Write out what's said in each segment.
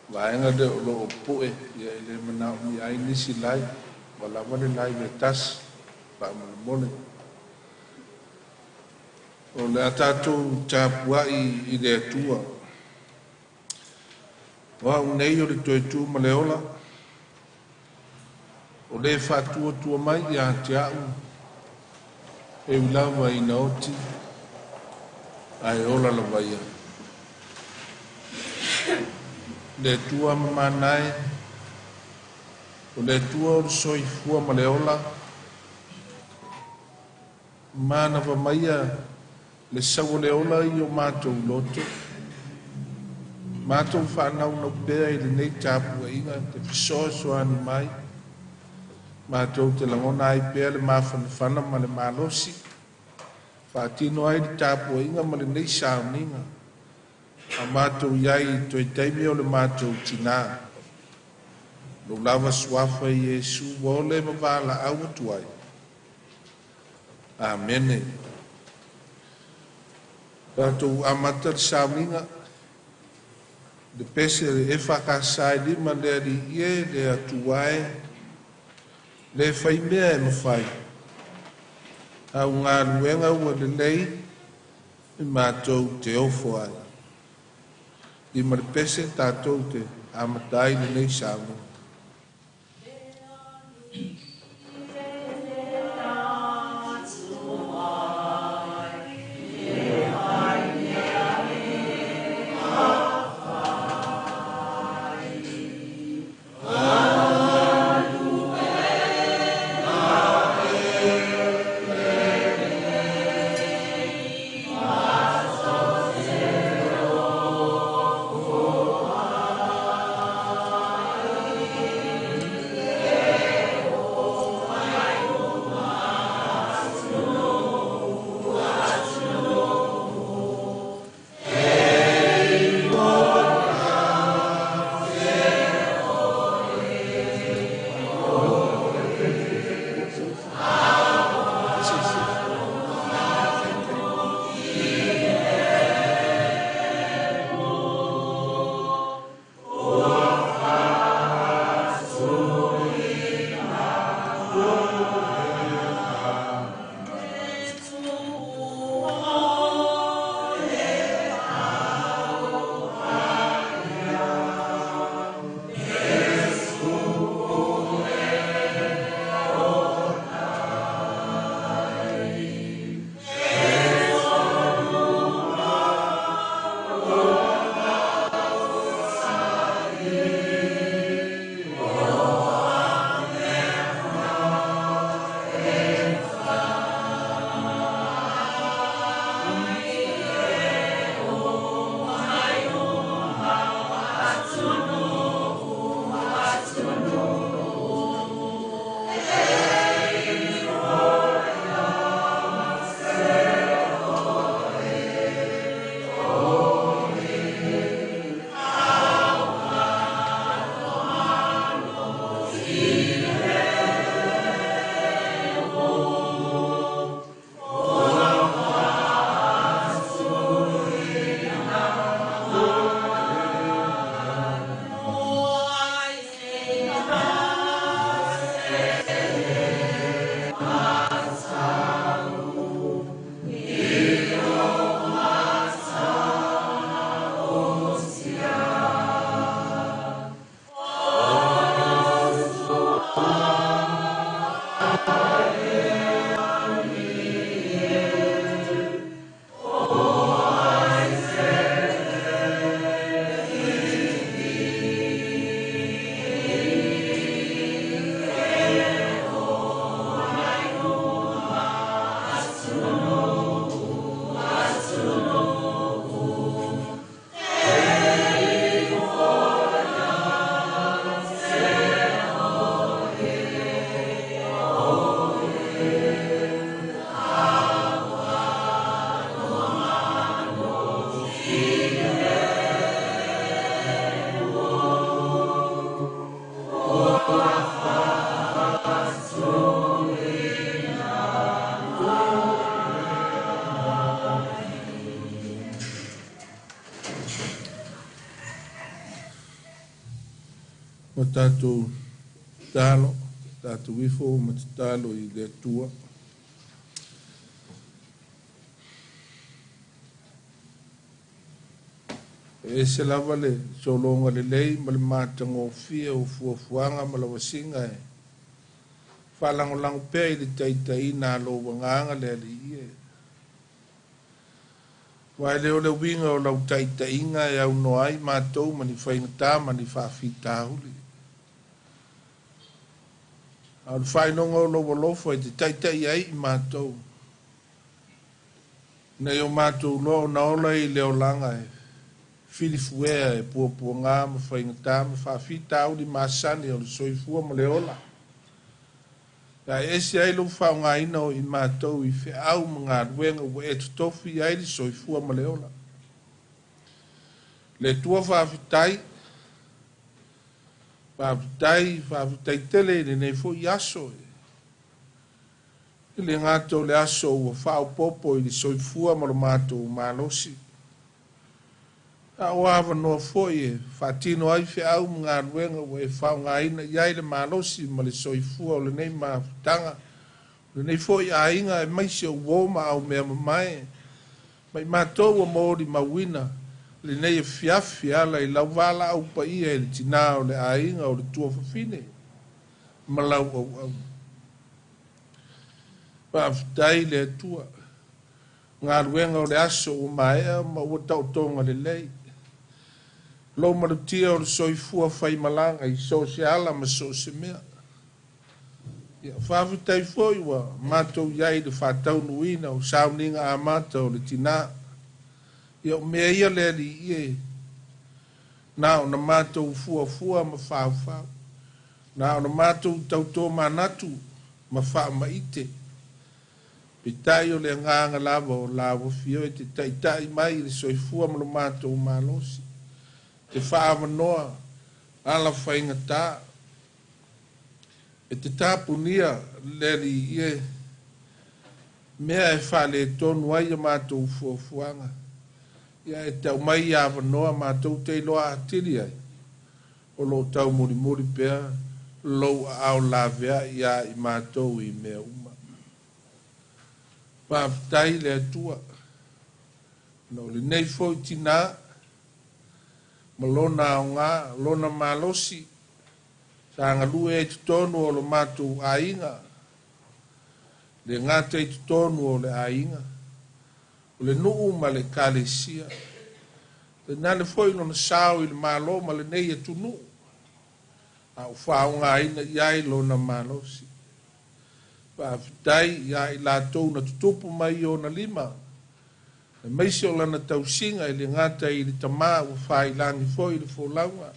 vaenga de o lo poe ia le mana mi ai nisi lai wala mane lai me tas pa mole o le atatu tapuai i le atua wa unei o le toe tu ma le ola o le fatua tua mai ia te au e ulawa i naoti ai ola la vaia le tua mamanae o le tua o le soifua ma le ola mana vamaia le sau le ola i o matou loto matou whanau pea i le nei tapuaiga te fesoasoani mai matou te lagona ai pea le mafanafana ma le malosi faatino ai le tapuaiga ma lenei sauniga a matou iai toe taimi o le matou tinā lou lava suafa i iesu ua ole ma valaau atu ai amene tatou amata le sauniga le pese e faakasailima le aliie le atuae le fai mea e mafai augaluega ua lelei i matou te ofo ai i ma le pese tatou te amata ai lenei sauniga o tātou talo, tātou wifo o matatalo I le tua. E se lava le solonga le lei ma le mātango fia o fuafuanga ma la wasinga e. Whalangolango pēi le taitai nā lo wanganga le ali ie. Wai leo le winga o lau taitainga e au noai mātou ma ni whaingatā ma ni whawhita huli. Au whainonga o lau walofo e te taitai ai I mātou. Nei o mātou lo na ola I leo langa e. Filifuea e pua ngā ma whaingatā ma whawhita huli māsani o le soifua ma le ola. Ya ese ai lo whaunga ina o I mātou I whi au mga ruenga wa e tutofi ai li soifua ma leola. Le tua whawhitai tele le nei fo I aso e. Le ngato le aso ua whao popo I li soifua ma lo mātou mālosi. A oawa noa foi e whatino ai whi au mga ruenga wa e whaunga ina iai le mālosi ma le soifua o le nei māwhitanga. Le nei foi a inga e maisi o woma au mea mamae. Mai mātou a mōri mawina le nei e fiafi ala I lau wala au pa ia e le tina o le a inga o le tua whawhine. Ma lau au. Pāwhitai le tua. Ngā ruenga o le aso o maea ma ua tautonga le lei. Lo marutia o le soifua whai malanga I sosiala ma sosemea. Whawhitai foi wa mātou iai le whātau nuina o sauninga a mātou le tina. Ia o mea ia le ali ie. Nā o na mātou fua ma whāwhau. Nā o na mātou tautō manatu ma wha ma ite. Pitai o le nganga lava o lawa fio e te taitai mai le soifua ma lo mātou mālosi. Te whaamanoa ala whaingatā. E te tāpunia leri ie. Mea e whale tonu ai a mātou fuafuanga. Ia e tau mai a wanoa mātou te loa atiri ai. O lo tau muri pēr. Lo au lavea ia I mātou I mea uma. Pāwhitai le atua. No le nei foi tina. Ma lona o ngā, lona mālosi. Sa ngalu e tutonu o lo mātou a inga. Le ngāta e tutonu o le a inga. O le nuu ma le kālesia. Le nane foi lona sao I le mālo ma le nei e tunu. A o whao ngā ina iai lona mālosi. Pāwhitai iai lātou na tutupu mai o na lima. E meisi o lana tausinga I le ngata I le tamā ua whai langi foi I le fōlaunga.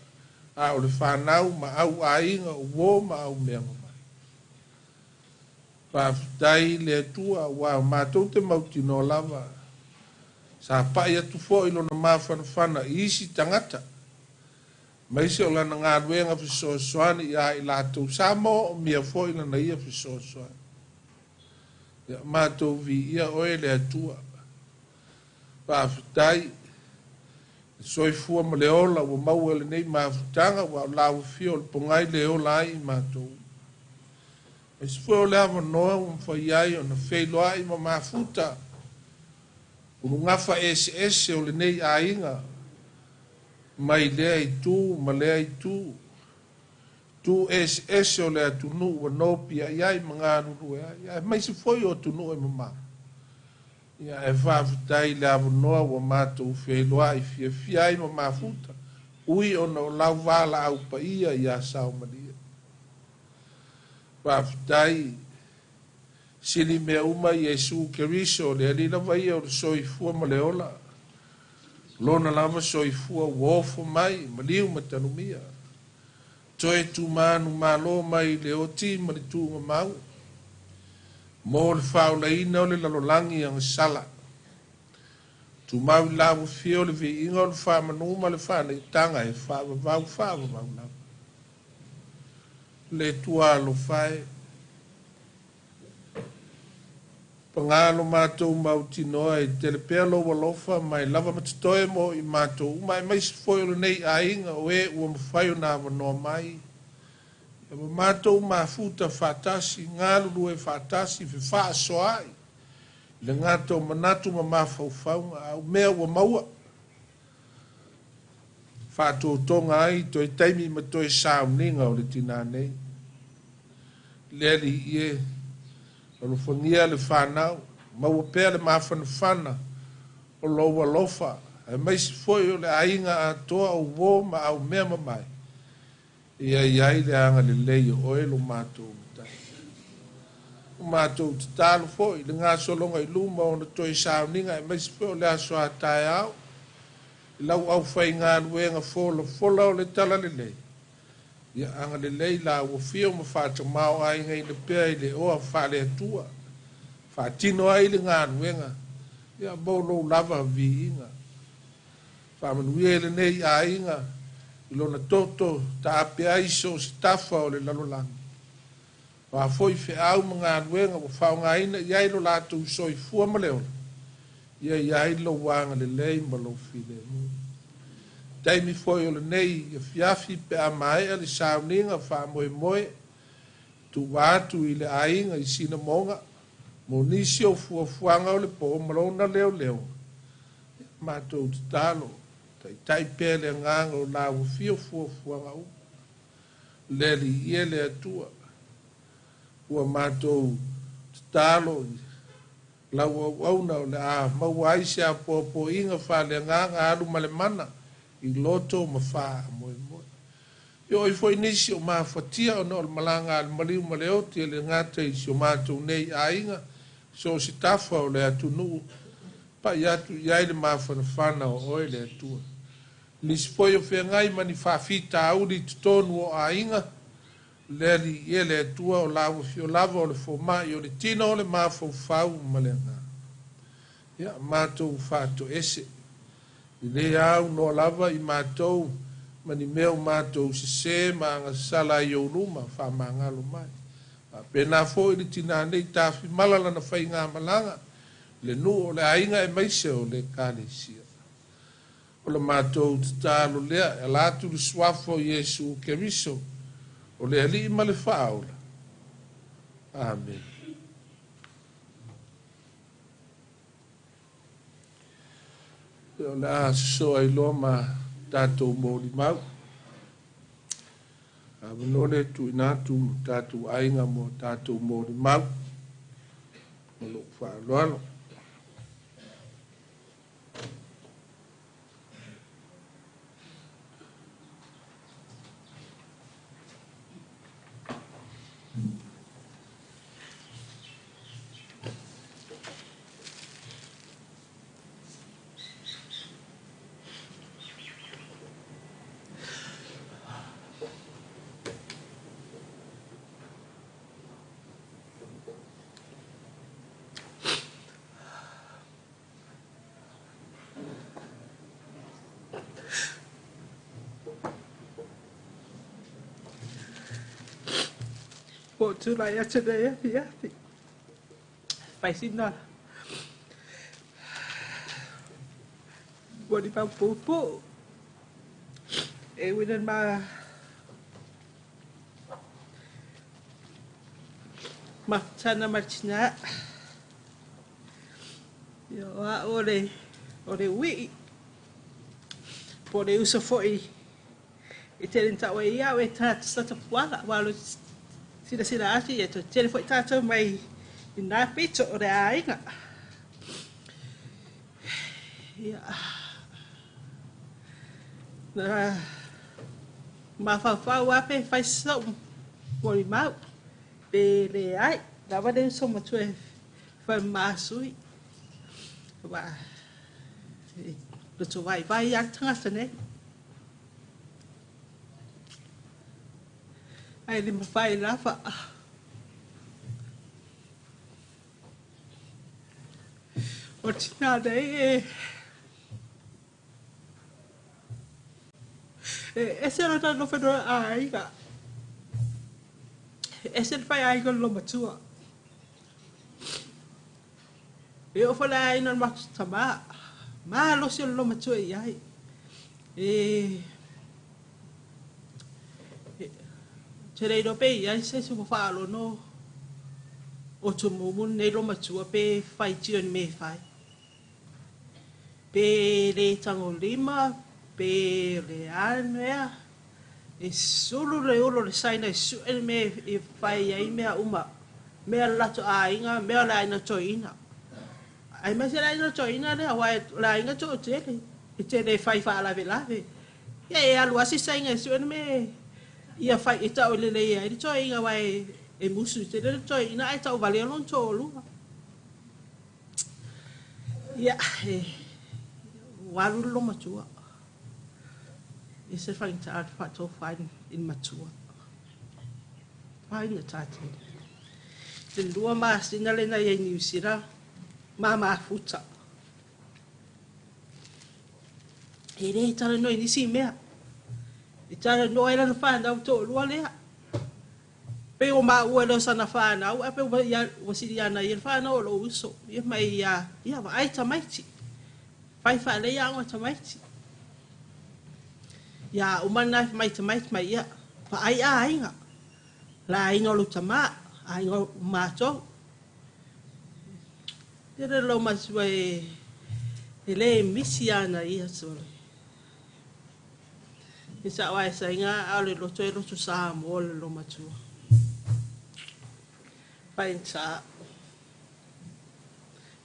A o le whanau ma au a inga o wō ma au mea mai. Pāwhitai le atua wa mātou te mauti no lava. Sa pai atu foi lona māwhanawhana I isi tangata. Meisi o lana ngā ruenga whisoasoani I lātou sa mo o mea foi lana ia whisoasoani. Mātou vi ia oe le atua. Pāwhitai. Soifua ma le ola ua maua le nei mawhitanga wa lau fio le pongai le ola ai mātou. E sifua o le awa noa ua mwhai ai o na wheiloa I ma mafuta. Unu ngafa ese o le nei a inga. Mai lea I tū, ma lea I tū. Tu ese o le atunu ua nopi ai ai mga nuru e ai. Mai se foi o tunu e mama. Ia e whawhitai le awa noa ua mātou wheloa I fia ai ma mafuta. Ui o na o lau wala au pa ia I a sao maria. Whawhitai sili mea uma Iesu Keriso le alila vai o le soifua ma le ola. Lona lava soifua uofo mai ma liu ma tanumia. Toe tu manu malo mai le oti ma le tūnga mau. Mo le whaulaina o le lalolangi ang sala. Tu mau lawa fio le vi inga o le whamanu ma le whana I tanga e whavavau lau. Le tua lo whae. Pangalo mātou mautinoa e telepea lo walofa mai lava matatoe mo I mātou. Mai mai se foi o le nei a inga o e ua mawhai o nā wanoa mai. E mātou mafuta whātasi, ngā lulu e whātasi, whi whaasoai. Le ngātou manatu ma mawhauwhaunga, au mea ua maua. Whātou tonga ai, toi taimi ma toi sauninga o le tina nei. Leli ie, o lo whangia le whanau, maua pēr le mawhanawhana, o loa lofa, e maisi foi o le ainga a toa o wō ma au mea mamai. Ia iai le anga le leio o elo mātou mtai. O mātou te tālu foi, le ngā solonga i luma o na toi sauninga, e maisi foi o le aso a tae au, i lau au whai ngā luenga fola o le tala le lei. Ia anga le lei la ua fio ma whāta mau ai ngai na pēr i le oa whale atua. Whātino ai le ngā luenga, ia mōlo lava vi inga. Whāmanuia le nei a inga, i lona toto ta ape aiso si tafa o le lalolanga. Wa foi fe au mga luenga wa whaunga ina iai lo lātou soi fua ma leo. Iai lo wanga le lei ma lo file mu. Taimi foi o le nei i fiafi pe a mai le sauninga wha moe moe tu wātu i le ainga i sina monga mo nisi o fua fuanga o le po marona leo leo. Mātou te talo. Tai pele nganga o la u fio fua ngau. Leli ie le atua. Ua mātou talo la au na o le a mauai se a popo inga whale nganga alu male mana i loto ma wha moe moe. Yo i foi nisi o maa whatia o no malanga al maliu maleo te le ngata i si o mātou nei a inga so si tafa o le atu nuu pa i atu iai le maa whanawhana o oe le atua. Nisi foi o whengai mani whawhita auri tutonu o a inga, leli ie le atua o lawa fio lava o le fomai o le tino o le mafau fau ma le ngā. Ia, mātou whātou ese. I le au no lava i mātou, mani meo mātou se ma anga sala i o ruma, wha ma ngalo mai. Pena fo i le tina nei tāwhi malala na whai ngā malanga, le nu o le ainga e maise o le kāle sia. O le mātou te tālo lea, e lātu le swafo Iesu Keriso, o le ali ma le whaola. Amen. O le aso ai loa ma tātou mōri mau. A manole tu inatu tātou ainga mo tātou mōri mau. O lo whaaloalo. Po tu lai ate nei api. Whaisina. Wani pau pupu. E winan ma tana martina. Yo a ore wi. Po le usa foi. I te rinta wa ia we tata sata puala. Walo sila ati e to tele foi tata mai i nā pito o re ainga. Ia. Ma whawhau ape whai sau mori mau. Pe le ai. Nā wade so matue whai māsui. Wa. Luto vai ak tangata nei. Ai li mawhai rafa. O tina nei e se rata no whenua a aiga. E se whai aiga lo matua. E o whala aina matu tama. Maa losi o lo matua i ai. te rei no pe ia se se mo falo no o tu mumu nei lo matua pe fai tio ni me fai. Pe le tango lima, pe le anea, e sulu le ulo le saina e su e me e fai ai mea uma. Mea lato a inga, mea la ina to ina. Ai ma se la ina to ina le awai la ina to tele. E tele fai fa la velave. Ia e alu asi sainga e su e me ia fai e tau le le ia. E to inga wai e musu te le to ina e tau vale lon to lua. Ia e waru lo matua. E se fai ta fa to fai in matua. Fai na tati. Te lua ma singa le na ia ni usira. Ma futa. E re tala no ni si mea. E tala no era na fa na to lua lea. Pe o ma ua lo sana fa na o pe o ya o si ya na ia fa na o lo uso. Ia mai ia va ai tamaiti. Fai fa le ya o tamaiti. Ya o mana mai tamaiti mai ia. Fa ai a inga. La inga lo tama, ai inga ma to. Ia lo ma sue ele misiana ia sole. Isa wa sa inga ale lo to lo sa mo lo matua. Painta.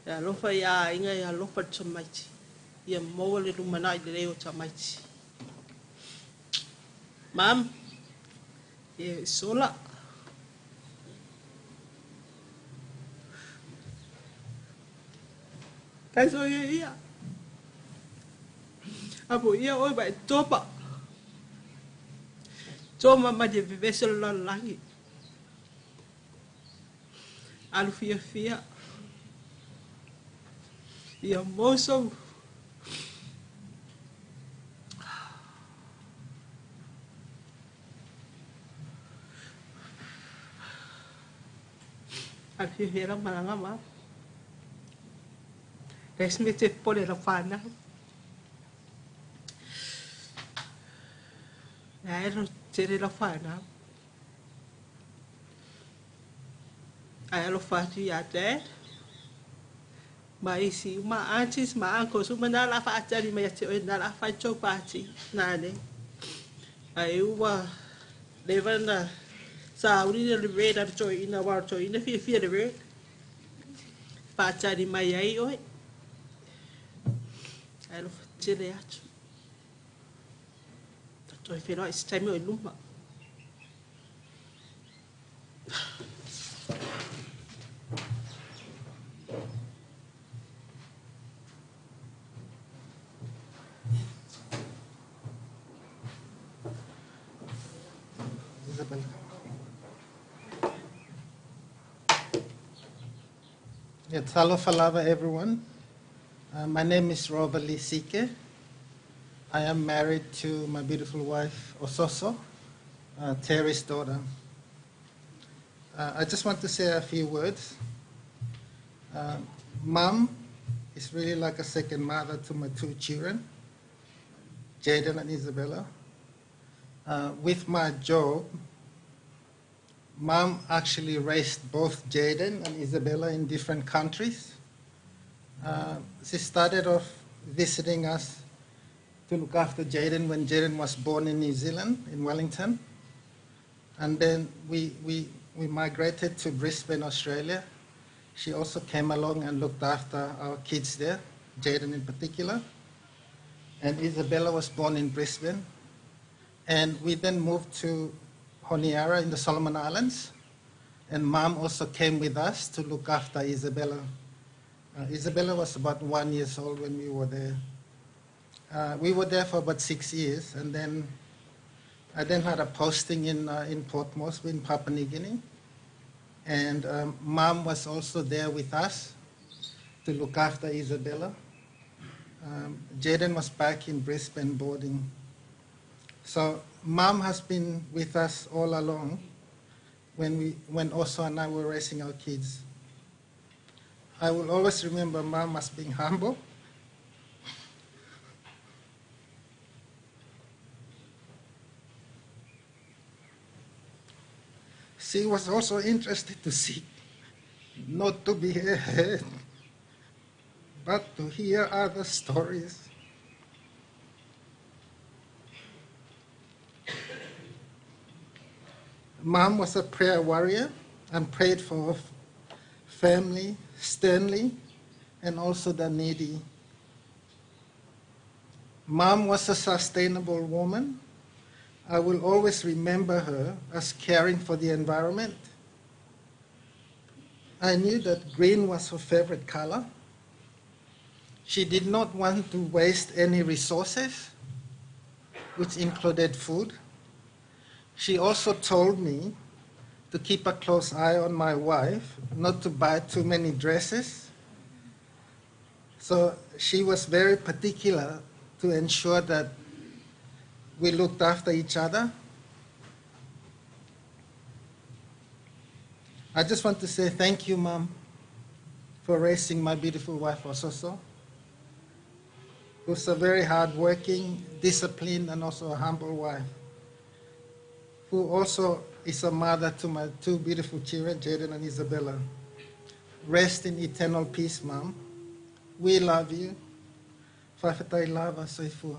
Ya lo fa ya inga ya lo fa tamaiti. Ya mo le lumana le o tamaiti. Mam, e sola. Kai so ia. Apo ia oi ba topa. Toma ma de vivesel la langi. Alu fia. Ia moso. Alu fia la malanga ma. Resme te pole la fana. Ero tere la fana. Ai lo fati ya te. Ma isi ma antes ma anko su mana la fata ni me te na la facho party nane. Ai uwa levanda sa uri le reda to ina wa to ina fia de re. Fata ni mai ai oi. Ai lo tere atu. Toi whenua, it's time o luma. Isabel. Yeah, talo falava everyone. My name is Robert Lisike. I am married to my beautiful wife, Ososo, Terry's daughter. I just want to say a few words. Mom is really like a second mother to my two children, Jaden and Isabella. With my job, Mom actually raised both Jaden and Isabella in different countries. She started off visiting us to look after Jaden when Jaden was born in New Zealand, in Wellington. And then we migrated to Brisbane, Australia. She also came along and looked after our kids there, Jaden in particular. And Isabella was born in Brisbane. And we then moved to Honiara in the Solomon Islands. And Mom also came with us to look after Isabella. Isabella was about 1 year old when we were there. We were there for about 6 years, and then I then had a posting in Port Moresby in Papua New Guinea. And Mom was also there with us to look after Isabella. Jaden was back in Brisbane boarding. So Mom has been with us all along when Oso and I were raising our kids. I will always remember Mom as being humble. she was also interested to see, not to be her head, but to hear other stories. Mom was a prayer warrior and prayed for family, Stanley, and also the needy. Mom was a sustainable woman. I will always remember her as caring for the environment. I knew that green was her favorite color. She did not want to waste any resources, which included food. She also told me to keep a close eye on my wife, not to buy too many dresses. So she was very particular to ensure that we looked after each other. I just want to say thank you, Mom, for raising my beautiful wife, Ososo, who's a very hardworking, disciplined, and also a humble wife, who also is a mother to my two beautiful children, Jaden and Isabella. Rest in eternal peace, Mom. We love you. Whawhetai lava soifua.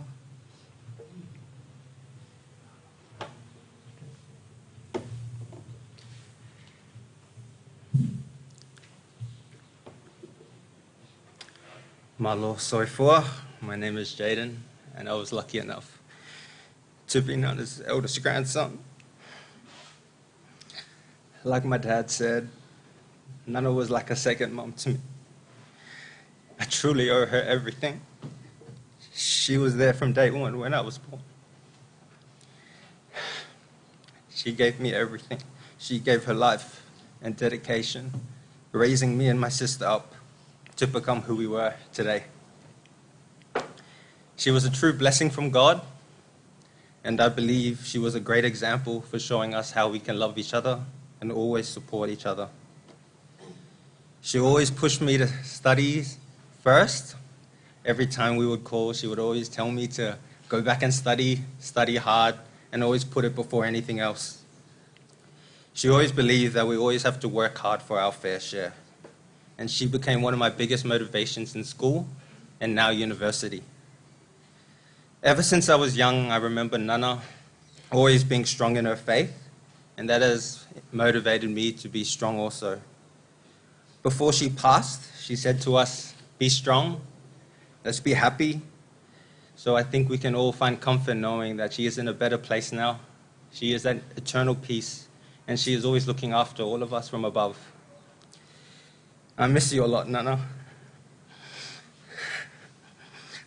Malo soifua. My name is Jaden, and I was lucky enough to be known as eldest grandson. Like my dad said, Nana was like a second mom to me. I truly owe her everything. She was there from day one when I was born. She gave me everything. She gave her life and dedication, raising me and my sister up to become who we were today. She was a true blessing from God, and I believe she was a great example for showing us how we can love each other and always support each other. She always pushed me to study first. Every time we would call, she would always tell me to go back and study hard, and always put it before anything else. She always believed that we always have to work hard for our fair share. And she became one of my biggest motivations in school and now university. Ever since I was young, I remember Nana always being strong in her faith, and that has motivated me to be strong also. Before she passed, she said to us, "Be strong, let's be happy." So I think we can all find comfort knowing that she is in a better place now. She is at eternal peace, and she is always looking after all of us from above. I miss you a lot, Nana.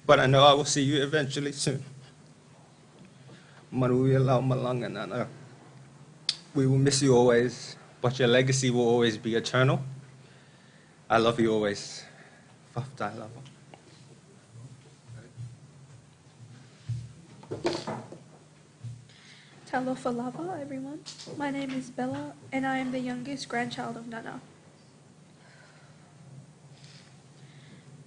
But I know I will see you eventually soon. Maruia lau malanga, Nana. We will miss you always, but your legacy will always be eternal. I love you always. Whawhetai lava. Talofa lava, everyone. My name is Bella, and I am the youngest grandchild of Nana.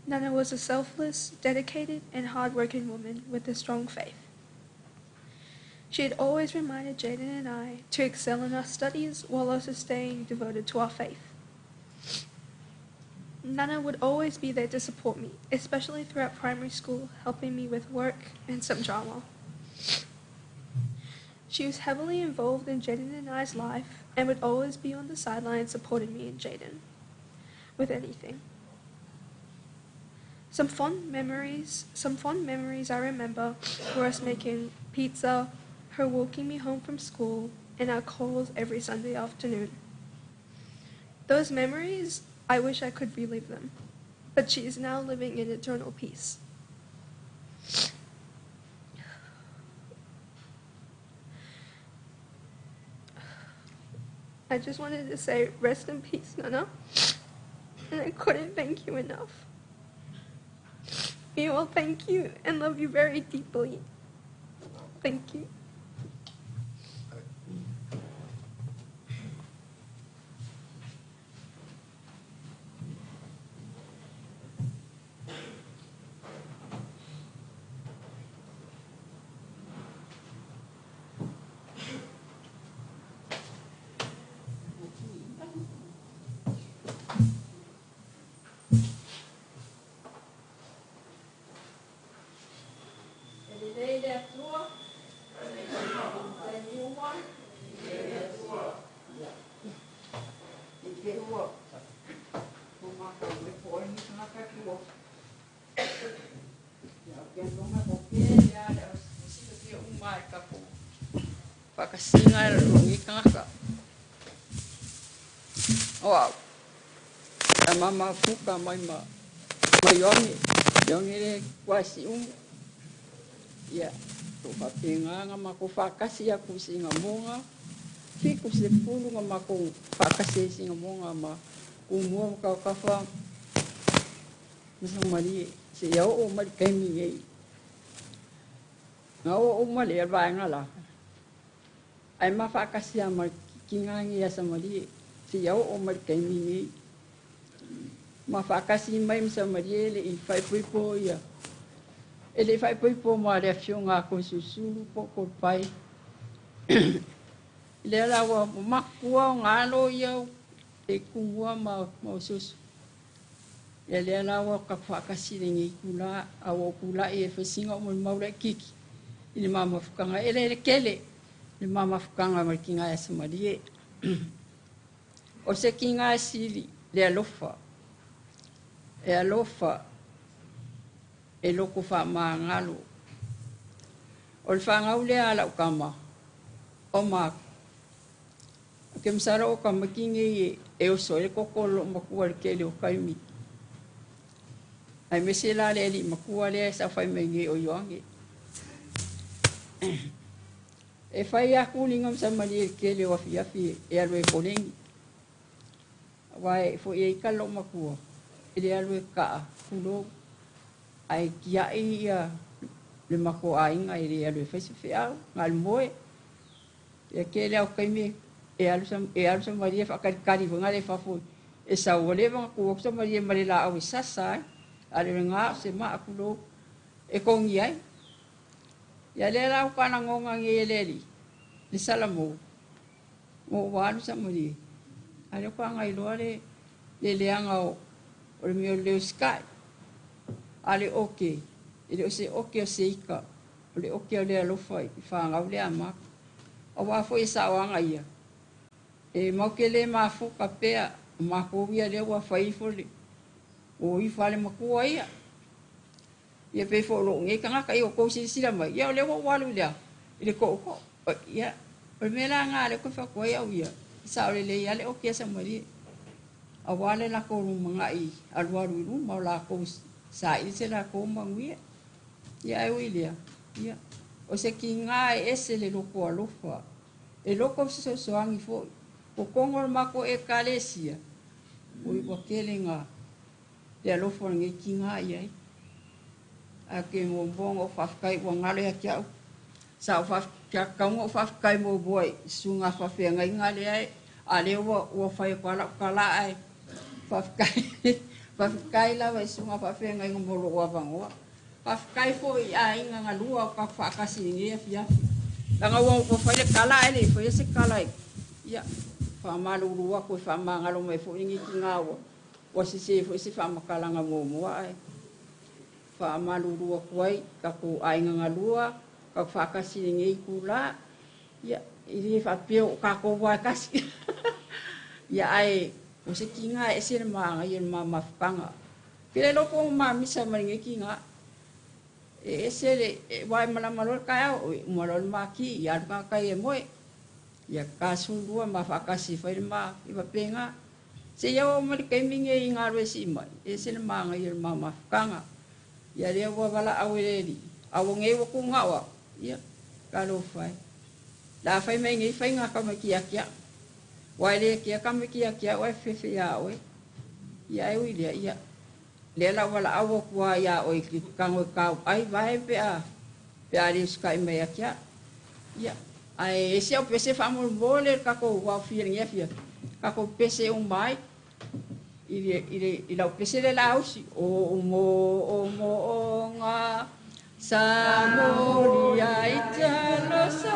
Nana was a selfless, dedicated, and hard-working woman with a strong faith. She had always reminded Jaden and I to excel in our studies while also staying devoted to our faith. Nana would always be there to support me, especially throughout primary school, helping me with work and some drama. She was heavily involved in Jaden and I's life and would always be on the sidelines supporting me and Jaden with anything. Some fond memories I remember were us making pizza, her walking me home from school, and our calls every Sunday afternoon. Those memories, I wish I could relive them, but she is now living in eternal peace. I just wanted to say rest in peace, Nana, and I couldn't thank you enough. We all thank you and love you very deeply. Thank you. whakasinga rungi kangaka. Oa, a mama fuka mai yongi re kwasi ia, ko whapenganga ma ko whakasi a ko singa monga, fiku se pulunga ma ko whakasi singa monga ma kumua ka kawha Mari se iau o mari kaimi ngei. Ngā o mari e rāinga la. Ai ma whakasi a mari ki ngangi asa mari se iau o mari kaimi ngei. Ma whakasi mai msa mari e le I whaipuipo ia. E le whaipuipo ma rea whio ngā ko susuru po ko pai. Le rawa makua o ngā lo iau e kumua ma susu. E lea lawa ka whakasi ringi kula, awa kula e whasinga o maura kiki. I le mama whukanga e le kele, le mama whukanga mai ki ngā asa marie. O se ki ngā siri, le alofa. E alofa, e loko wha maa ngalo. O le whangau le ala ukama, o maa. Ke msara o ka makingi e oso, e kokolo makua le kele o kaimi. Ai mese la le li makua le sa fai mengi o yoangi. E fai aku lingam sa mali ke le wafiafi e alu e kolengi. Wai fo e kalo makua. E le alu e kaa kulo. Ai kia ia le makua inga e le alu e fesifi au. Ngal moe. E ke le au kaimi e alu sa mali e whakarikari wanga le whafui. E sa wale wanga kua sa mali e mali la au e sasai. Ale ngā se maa kulo e kongi ai. Ia le rau kana ngonga nge e leri. Le salamo. Ngō wānu sa mori. Ale kua ngai loa le leanga o le mio leo sky. Ale oke. Ele o se oke o se ika. O le oke o le alofa I whangau le amaka. O wafo e sa wanga ia. E mauke le mafu ka pea. Mako wia le wa whaifo le. O I whale makua ia. Ia pe wholo nge kangaka I o kou sila mai. Ia o le walu lea. I le ko. Ia. O le mera ngā le koe whakua ia o ia. Sa o le le ia le o kia sa mari. A wale la kou rumanga I aluaru I ruma o la kou sa I se la kou manguia. Ia e ui lea. Ia. O se ki ngā e ese le loko alofa. E loko so soangi fo. O kongo mako e kalesia. O I wakele ngā. Le alofo nge ki ngā iai. A ke ngombong o whafkai o ngale a kiau. Sa o kaunga o whafkai mo boi. Sunga whawhia ngai ngale ai. A leo o whai kala ai. Whafkai lawa I sunga whawhia ngai ngomolo o avangoa. Whafkai fo I a inga ngā lua o ka whakasi nge a fiafi. Tanga o whai le kala ai le. Whai se kala ai. Ia. Whamalu rua koe whamangalo mai fo ingi ki ngā ua. Wa se fo se whamakalanga momoa ai. Whamalurua kuai, ka ko ainga ngalua, ka whakasi ngei kula. Ia, I whapeo ka ko wai kasi. Ia ai, o se ki ngā e se maanga, I ma whakanga. Pile loko ma misa maringe ki ngā. E se le, wai malamalor kai au, malor ma ki, I aruka kai e moe. Ia ka sundua ma whakasi whaire ma, I wapenga. Se iau o mari kaiminge I ngā rue si mai. E se na maanga I ma mawhukanga. Ia rea wa wala au e reri. Awa ngei waku ngawa. Ia, ka lo whai. La whai mai ngei whai ngā kama ki akia. Wai rea kia kama ki akia, wai whewhi a oe. Ia e ui lea, ia. Lea la wala awa kua ia oe ki kango kau. Ai vai pe a. Pe a reo skai mai akia. Ia. Ai e se au pese whamur mole kako wau whiring e whia. Kako pese mai. I lau pese le lausi. O mo ngā sa moria I talo sa.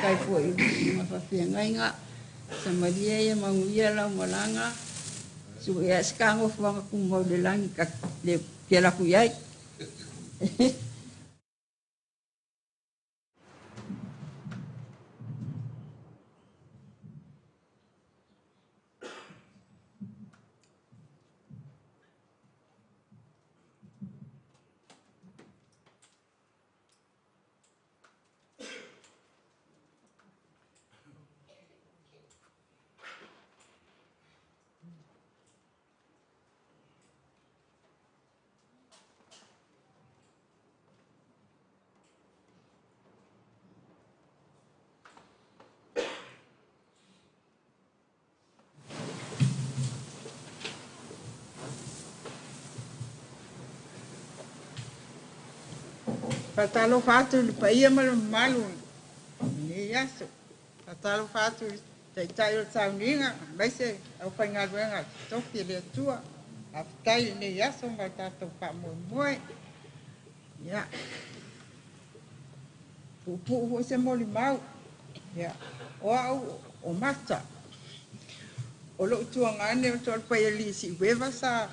Kai po i mawhawhiangainga. Sa maria ia manguia lau malanga. Su ia skango whanga kumau le langi ka le kia laku iai. Patalo fatu le paia malu. Ni yaso. Patalo fatu te tai o sauninga. Maise au whainga ruenga toki le tua. Aftai ni yaso ngai tato pa moe. Ya. Pupu ho se moli mau. Ya. O au o mata. O lo tua ngane o tol paia lisi weva sa.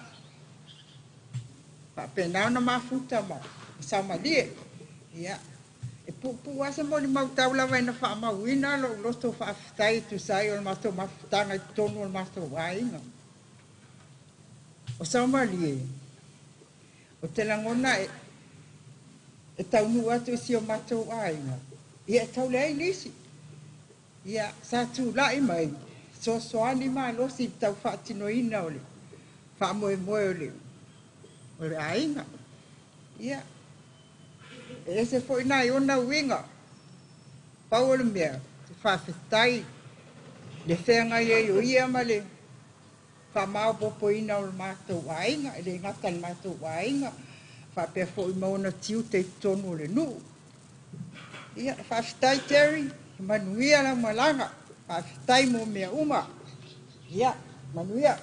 Pa penau na mafuta mo. Sa malie. Ya. E pupu asa mo ni mau tau la vai na fa mau ina lo to fa aftai tu sai o mato mafutanga tonu o mato wainga. O sa malie. O te langona e tau nu atu si o mato wainga. Ia tau lei nisi. Ia sa tu lai mai. So soani ma lo si tau fa tino ina ole. Fa moe ole. Ole ainga. Ia. E se foi na ona winga. Paulo mea. Fa festai. Le fenga ye o ia male. Fa mau popo ina o mato wainga. Le ngatan mato wainga. Fa pe foi mauna tiu te tonu le nu. Ia fa festai Terry. Manuia la malanga. Fa festai mo mea uma. Ia manuia.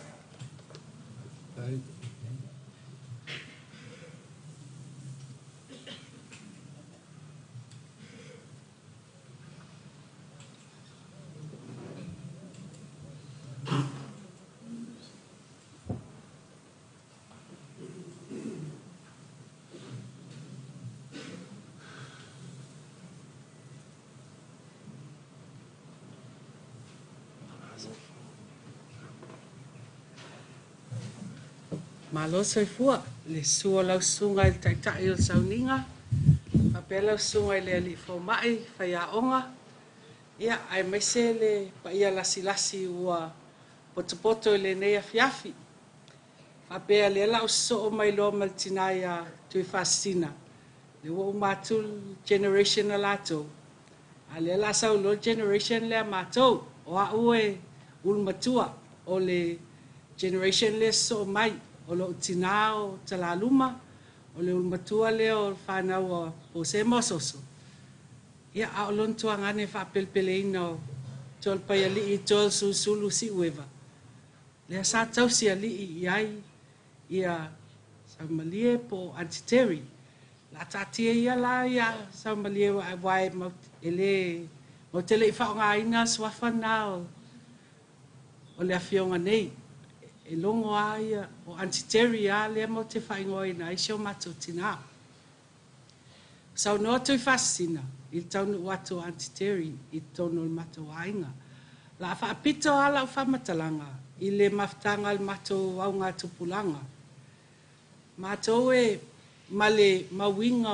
Malo soifua le sua lau sunga i taitai o sauninga. pela sunga le ali fo mai fai a onga. Ia ai mai se le pa ia lasi ua poto le nei afiafi. Apea le la so mai lo maltina ia tui fascina. Le wo matul generation alato. Ale la sa lo generation le mato o a ue ul matua o le generation le so mai o lo tinao talaluma o le ul matua le o fana o po se mososo. Ia a lon tua ngane fa pelpeleina o tol pa ia li tol sulu si ueva. Le sa tau si ali iai ia Saumalie po Antiteri. La tatia ia la ia Saumalie wai mo ele mo tele fa nga ina swafa na o le afionga nei. E longo ia o Antiteri ia le mo te fa ngoi na i sio mato tina. Sau no tu fascina il tonu watu Antiteri i tonu mato ainga. La fa pito ala fa matalanga i le maftanga al mato au nga tupulanga. Mato e male mawinga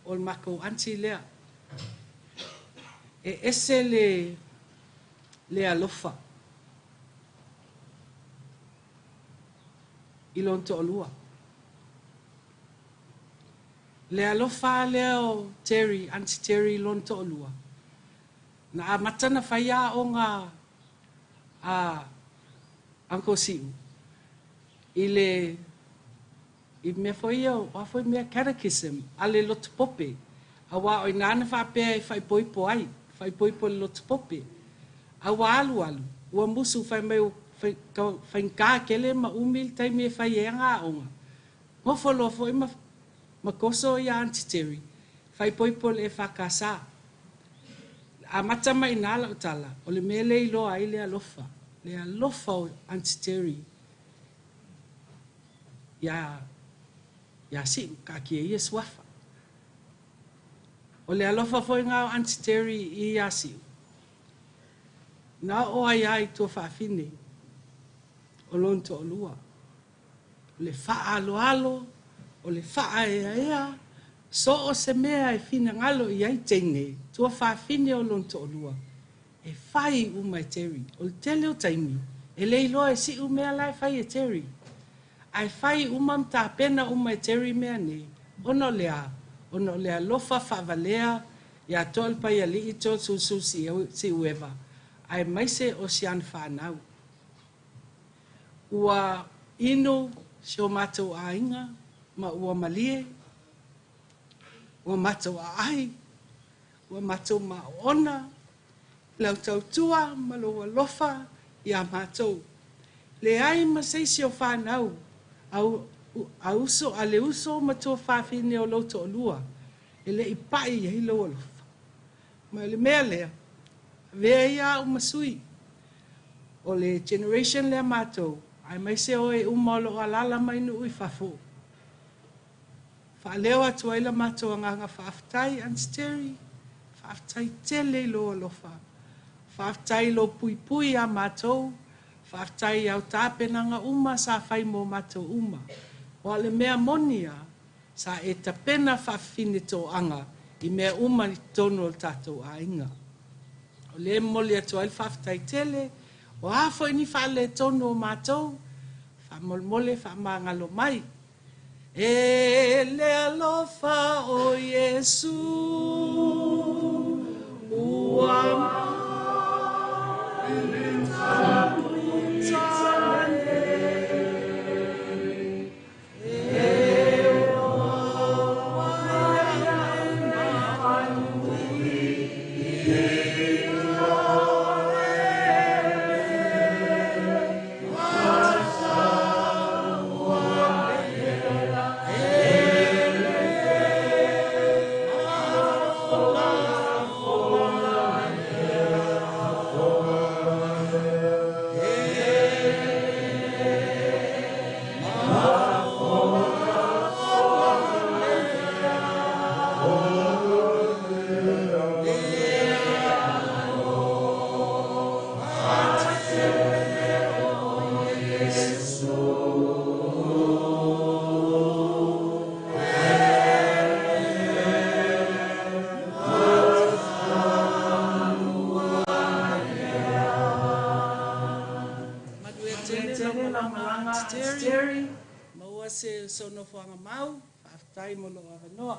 o mako anti lea. E ese le alofa. Ilonto olua. Le alofa leo Terry, anti Terry lonto olua. Na matana faya o nga Uncle Siu. I me foi o foi me catechism ale lot pope. Awa o inana fa pe fai poipo ai, fai poipo lot pope. Awa alu. Ua musu fai meu fai ka kele ma umil tai me fai enga onga. Mo folo foi ma koso ya Antiteri. Fai poipo le fa kasa. A mata mai nala utala o le mele ilo ai le alofa o Antiteri ya si ka ki e swafa o le alofa foi nga Antiteri i ya si na o ai to fa fine o lonto o lua le fa alo o le fa ea so o se mea e fina ngalo i ai teine, tua wha fine o lonto o lua. E whai umai Terry, o le tele o taimi, e leilo e si umea lai whai e Terry. Ai whai umam ta pena umai Terry mea ne, ono lea lofa whavalea, ia tol pa ia li i tol susu si ueva. Ai maise o sian whanau. Ua ino sio matou a inga, ma ua malie, ua matou a ai, ua matou ma ona, lau tautua ma lo lofa ia matou. Le ai ma seisi o whanau, a le uso ma tō whawhine o loto o lua, e le i pai e hilo o lofa. Ma le mea lea, vea ia o masui, o le generation lea matou, ai mai se o e umalo alala mai nu ui whafo. Whaaleo atu aila matou nganga whaaftai Antiteri, whaaftai tele lo alofa, whaaftai lo pui a matou, whaaftai au tāpenanga uma sa whai mo matou uma. O le mea monia, sa e tapena whaafine tō anga, i mea uma ni tono o tātou a inga. O le moli atu aila whaaftai tele, o hafo ini whaale tono o matou, whaamolmole whaamangalo mai, e le alofa o Yesu ua malanga steri maua se sono fanga mau aftai mo lo avanoa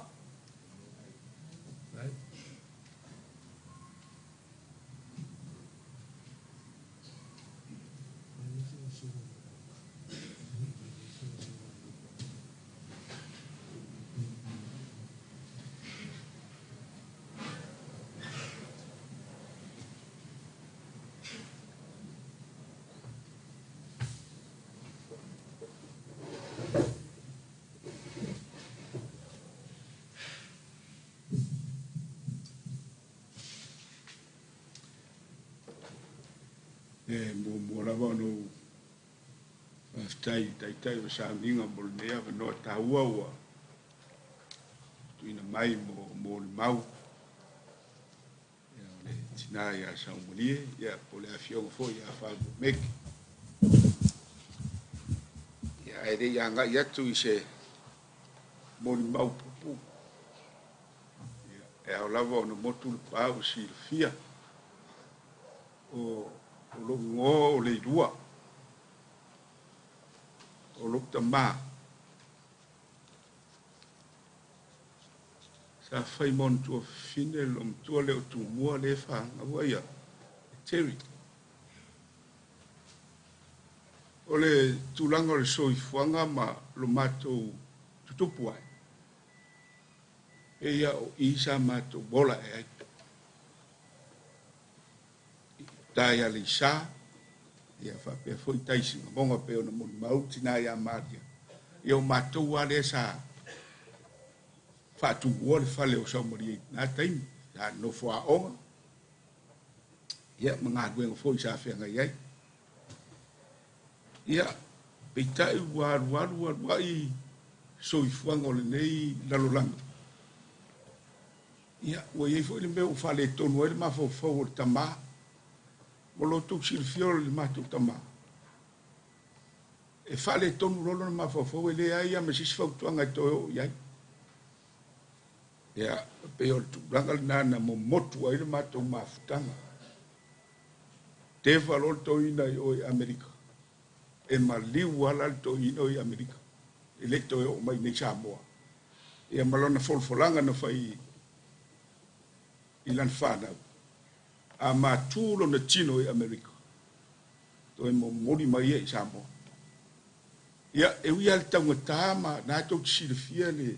mo lava no tai o sa minga mo le mea no ta ua tuina mai mo le mau ya le tina ya sa mulie ya po le afio fo ya fa mek ya ere ya nga ya tu ise mo le mau pupu ya o lava no motu pa o silfia o lo ngo o le dua o lo tama sa fai mon tu fine lo tu le tu mo le fa a ya teri o le tu langa le so ifuanga ma lo mato tu puai e ya o isa mato bola e tai ali sa ia fa pe foi tai singa monga pe ona mo mau tina ia maria ia o matou ale sa fa tu wol fa le o sa mori na tai ya no fo a o ia manga gwen foi sa fe nga ia ia pe tai wa i so i fuanga o le nei lalolanga ia o ia foi le meu fa le tonu ele ma fo o tama o lo tu silfio le matu tama e fale tonu lolo ma fo ele ai a me si fo tuanga to ya ya pe o tu rangal nana mo motu ai le matu ma futanga te valor to ina o America e mali wala to ina o America ele to o mai ne Samoa e malona folfolanga no fai ilan fana a matulo na tino e Amerika. To e mo mori mai e Samoa. Ia, e ui al taunga tāma, nā tau tisira fia le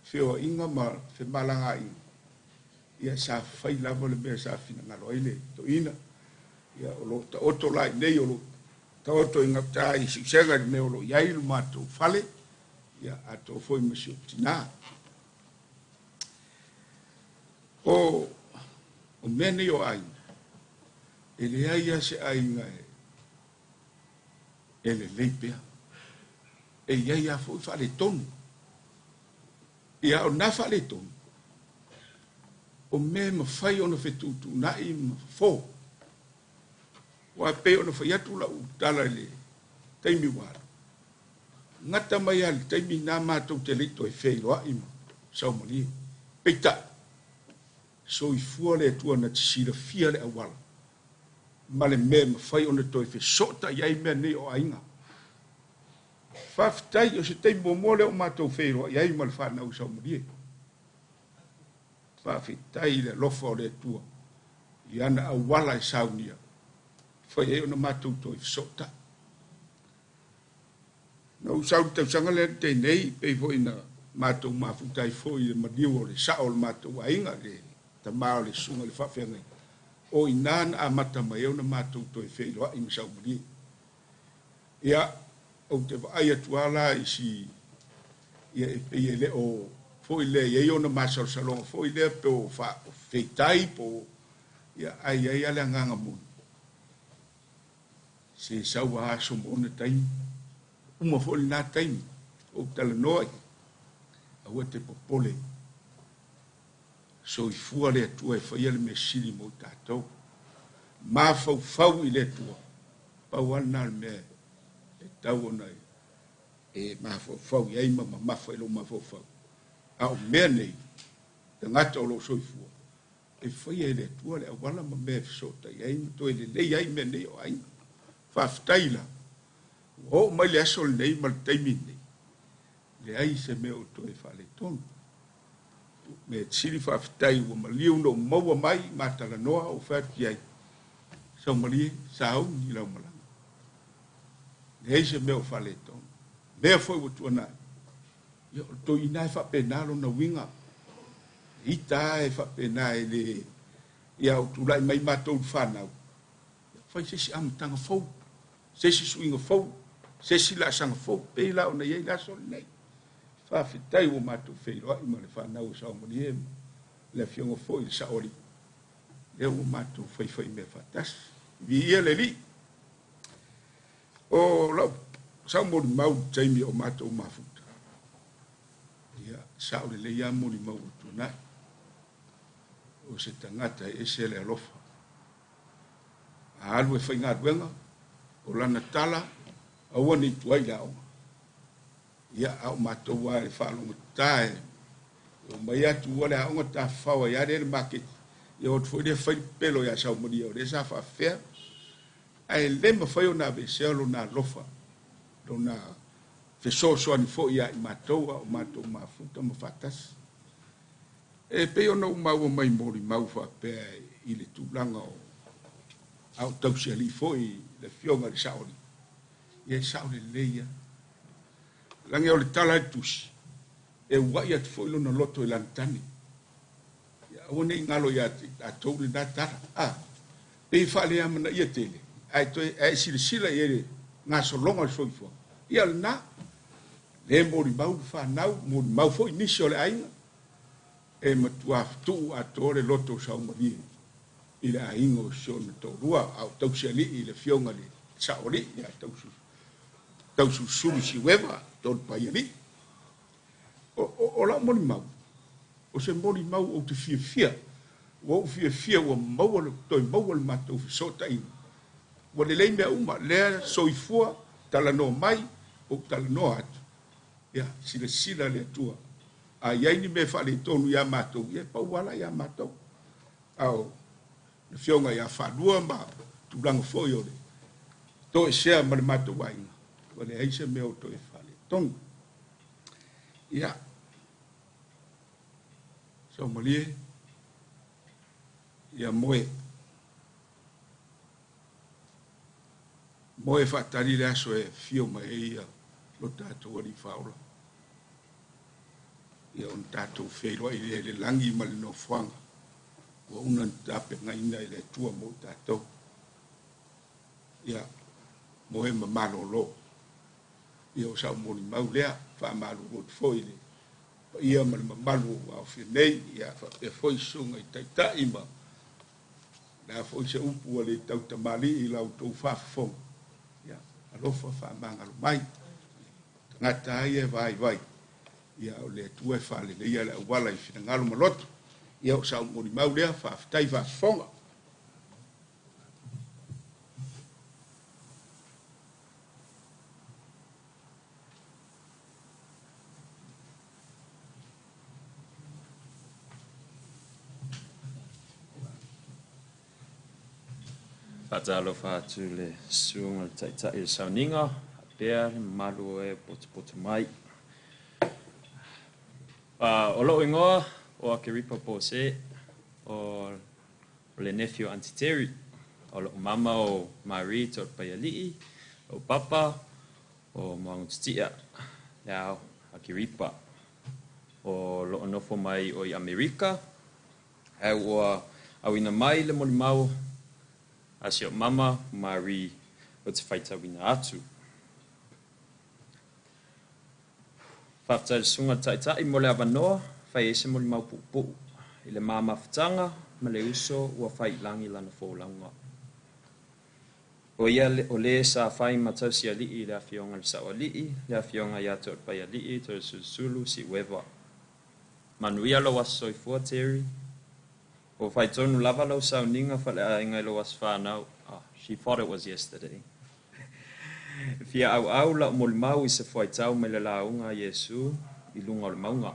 whio inga ma whi malanga inga. Ia sa whai lava le mea sa whina ngaro ele, to ina. Ia, o lo ta oto lai nei o lo ta oto inga tā i siksenga le mea o lo iailu mātou fale. Ia, ato foi masio tina. O mene o ainga, e le aia se ainga e le leipea, e iaia foi fale tonu, ia o na fale tonu, o me ma fai ona fetutu na i ma fo, o a pe ona fai atu la utala le taimi wara, ngata mai ali taimi na mātou te leito e wheiloa ima, sau mani, peita, so i fua le tua na tisira fia le awala. Ma le mea fai ona toi fe sota iai mea nei o ainga. Whaftai o se tei momole o mātou wheiroa iai ma le whanau sau marie. Whawhitai le lofa o le tua. I ana awala e saunia. Whai e ona mātou toi fe sota. Na usau tau sanga le te nei pei fo ina mātou mafutai fo i le maniu o le sao le mātou ainga le ta mao le sunga le whawhengai. O inan a mata mai au na mātou toi wheiroa i misau mani. Ia, au te ai atuala i si ia e pei le o fo i le iei o na māsar salonga, fo i le pe o wheitai po ia ai ale anganga muni. Se sau a aso mo na taimi, uma fo i nā taimi, o tala noi, au te popole. So i fua le atua e whaia le me siri mo tātou. Mā fau i le atua. Pau ana le mea e tau ona e mā fau i aima ma mawha ilo mā fau. Au mea nei, te ngata o lo so i fua. E whaia le atua le awala ma mea fisota i aima to e le lei aima nei o aima. Whaftaila. O mai le aso nei mal taimi nei. Le ai se me o to e fale ton. Me tsiri fa fitai o maliu no maua mai matala noa o fa ai. Sa mali sa au ni la mala. Le ai se me o fale ton. Me foi o tuana. Yo to ina fa penalo na winga. Ita e fa pena ele ia o tulai mai matou whanau. Fai se si amtanga fau, se si suinga fau, se si la sanga fau, pe la o na iei la sol nei. Fa fitai o matou wheiroa i ma le whanau sa o mani e le fionga fau i sa ori. Le o matou whai me fatas. Vi ia le li. O lau, sa mori mau taimi o matou mafuta. Ia, sa ori le ia mori mau o tunai. O se tangata e se le alofa. A alu e whainga duenga, o lana tala, a ua ni tuai la o. Ia au matou wa e whalonga tae, o mai atu wale a onga ta whaua, ia re market, ia o tfoi de whai pelo ia sau mori o, re sa wha whea, a e lema whai o na beselo na lofa, do na whesoa ni fo ia i matou, o matou mafuta ma whatas. E pe ona umau mai mori mau fa pe i le tūlanga o au tausia li foi le fionga le saori. Ia saori leia. Lange o le tala e tusi. E wai atu foi lona loto e lantani. Ia o nei ngalo ia a tau le na tara. Pe i whale amana ia tele. Ai toi e sila i ngā solonga le soifua. Ia le na. Le mori mau le whanau, mori mau foi nisi o le ainga. E matua tu a tore loto sa umari i le aingo so na torua au tausia li i le fionga le saori ia tausu sulu si weva tol pai ali o la mori mau o se mori mau o te fia o fia o mau le toi mau le matou so tai o le lei mea uma le soifua tala no mai o tala no atu ia sila le tua a iai ni me whale tonu ia mātou, ia pauala ia mātou. Au, na fionga ia whanua ma, tūlanga fōi ore. Tō e sea ma le mātou wainga. Wale aise me o tō e whale tonu. Ia. Sau malie, ia moe. Moe whatari le aso e fio ma e ia, lo tātou ari whaola. Ia on tātou wheiroa i le langi ma le no whanga. Wa una tape ngaina i le tua mo tātou. Ia, mohe ma malo lo. Ia o sau moni mau lea, wha malu o te whoi le. Ia ma le malu au whenei, ia e whoi sunga i taita ima. Nā whoi se upu a le tau tamali i lau tau whawhong. Ia, alofa wha mangalo mai. Ngata ai e vai. Ia o le tua e whale le ia le awala i whina ngalo maloto. Ia o sau mori mau lea whawhitai whawhonga. Whatalo whātu le suunga le taitai le sauninga, pēr, malu e potu mai. O lo ingoa, o ake ripa po se, o le nephew Auntie Terry, o lo mama o Marie to pai alii, o papa, o maungutia, leao ake ripa. O lo nofo mai o i Amerika, au ina mai le molimau, asi o mama, Marie, o te whaita wina atu. Whaftai sunga taitai mo le avanoa, whai ese mo le mau pupu. I le maa mawhitanga, ma le uso ua whai langi lana fōlaunga. O ia o le sa whai matausi alii le awhionga le sao alii, le awhionga iato at pai alii, to susulu si wewa. Manuia lo was soifua Terry. O whai tonu lava lau sao ninga whale a ingai lo was whanau. She thought it was yesterday. Fia au la molimau i se whaitau me le launga Yesu i lunga o le maunga.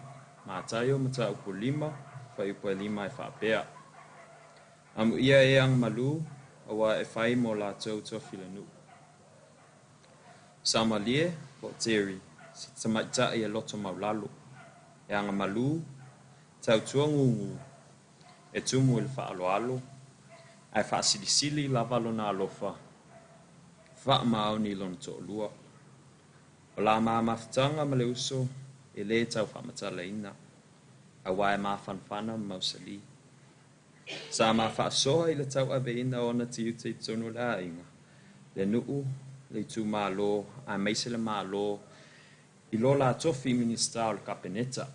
Mātaio mata upo lima, whai upo lima e whapea. Amu ia e ang malu, awa e whai mo la tau toa filanu. Samalie, po Terry, samaita e loto maulalo. E anga malu, tau tua ngungu, e tumu il whaaloalo, ai whaasilisili lavalo na alofa, wha maoni lon to lua. O la maa mawhitanga ma le uso, e le tau whamatala ina, a wae maa whanwhana mausali. Sa maa whaasoha i le tau ave ina ona ti ute i tonu la inga, le nuu, le tu maa lo, a meise le maa lo, i lo la tofi minista o le kapeneta.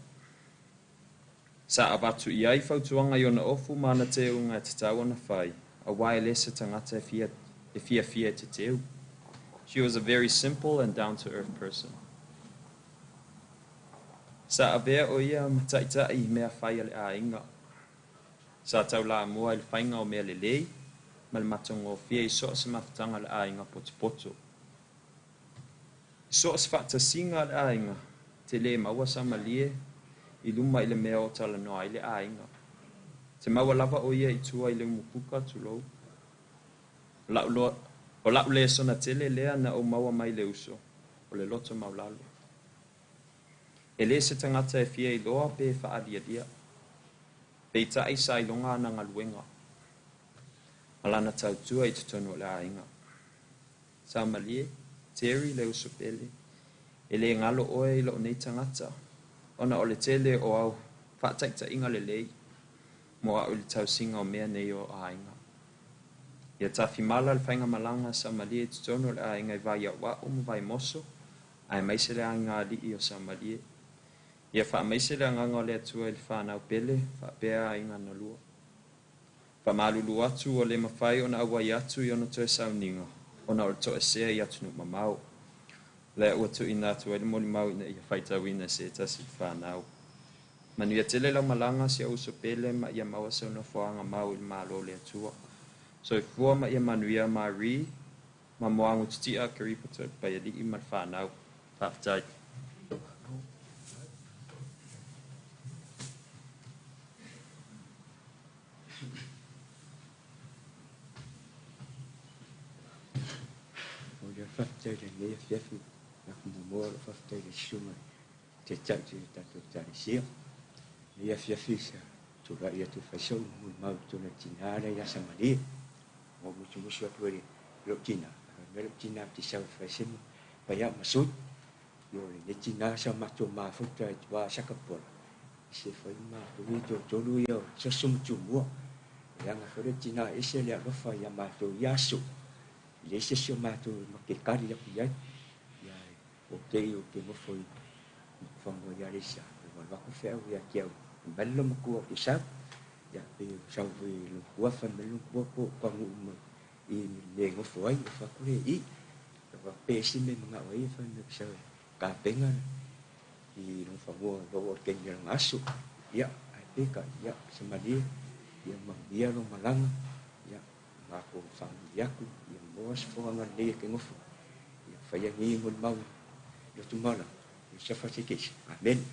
Sa avatu i ai fautuanga i ona ofu mana te unga te tau ona whai, a wae lesa tangata e fia te teu. She was a very simple and down-to-earth person. Sa avea o ia mataitai mea whai ale a inga. Sa tau la mua il whainga o mea lelei, ma le matongo fia i soa se mawhatanga le a inga poto. I soa se whata singa le a inga, te le maua sa malie, i luma i le mea o tala noa i le a inga. Te maua lava o ia i tua i le umupuka tulou. O lau le sona tele lea na o maua mai le uso, o le loto maulalo. E le se tangata e fia i loa pe whaadia dia. Pe tai sa i longa na ngaluenga. Alana tau tua i tutono le a inga. Sa malie, Terry le uso pele. E le ngalo oe i lo nei tangata. Ona o le tele o au whaataita inga le lei. Mo au le tau singa o mea nei o a inga. Ia tafi mala le whainga malanga sa malie tutono le a inga i vai au wa umu vai moso. Ai maise le a inga li i o sa malie. Ia wha maise le anganga le atua i le whanau pele, wha pea inga na lua. Wha malulu atu o le mawhai ona awai atu i ona toe sauninga. Ona o le toe sea i atu nuk mamau. Le ua tu ina atu ele moli mau ina ia whaitau ina se tasi whanau. Manu ia tele lau malanga si au so pele ma ia maua sa una whaanga mau il malo le atua. So i fua ma ia manuia ma ri, ma moangu titia karipato pa ia li i ma whanau. Whaftai. Whaftai le mea whiawhi, na kumamoa le whaftai le sunga, te tau te tatu tari sia. Mea whiawhi sa, tu rai atu whaisau, mui mau tona tinara i asa maria. Mo mutu musu atu eri, lo tina. Mero tina ti sau whaisemu, paya masut. Yo le tina sa mato mafuta i tua sakapola. Se whai mato to tolu iau, sa sumtu mua. Yanga whare tina ese le alofa ia mato yasu. Le se se mato ma ke kari ya pia ya o ke mo foi fango ya risa va ko fe o ya ke bello mo ko isa ya pe sa vi lo ko fa me lo ko mo i le mo foi fa ko i va pe si me nga o fa me sa ka penga i lo fango lo ke ni ngasu ya ai pe ka ya se mali ya ma dia lo malanga ya ma ko fa ya ku Os fonga le ke ngofu. Ya fa ya ni mo mau. Yo tumala. Yo sa fa tikis. Amen.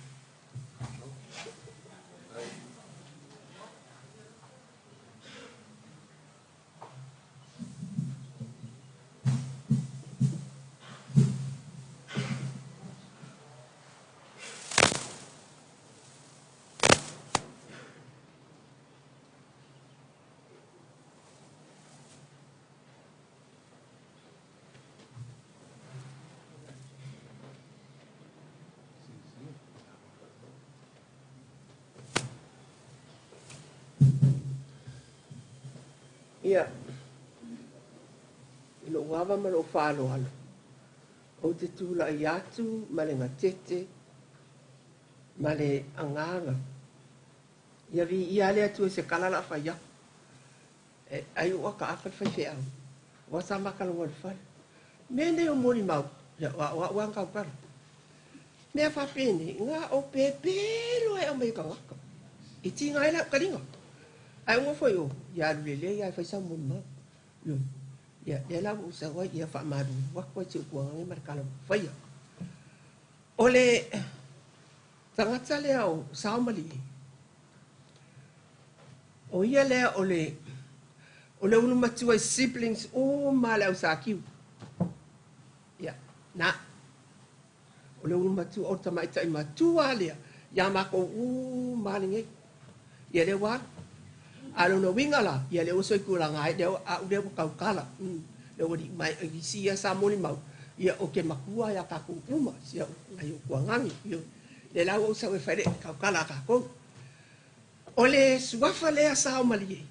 Ia, ilo ngava ma lo whālo alo. O te tūla i atu, ma le ngatete, ma le anganga. Ia vi ia le atu e se kalala whaia. Ai ua ka awhal whai whea au. Wa sa makala ua le whai. Mene o mori mau, ia wa ngau kara. Mea whapene, ngā o pepelo e o mei ka waka. I ti ngai la karinga. Ai unga foi o, ia lele ia fai sa mun ma. Yo. Ya, dia la usa wa ia fa madu. Wa ko ti ko ngai markala fai. Ole tangata le au saumali. O ia le ole ulu matua siblings o mala usakiu. Ya, na o le ulu matu o tamai tai matua lea ia mako u malinge ia le wa alo no winga la ia le uso ikula ngai le a u le kau kala le wadi mai i sia sa moni mau ia o ke makua ia ka ku uma sia ai o kuangangi ia le la o sa we fere kau kala ka ko o le suafa lea sa o mali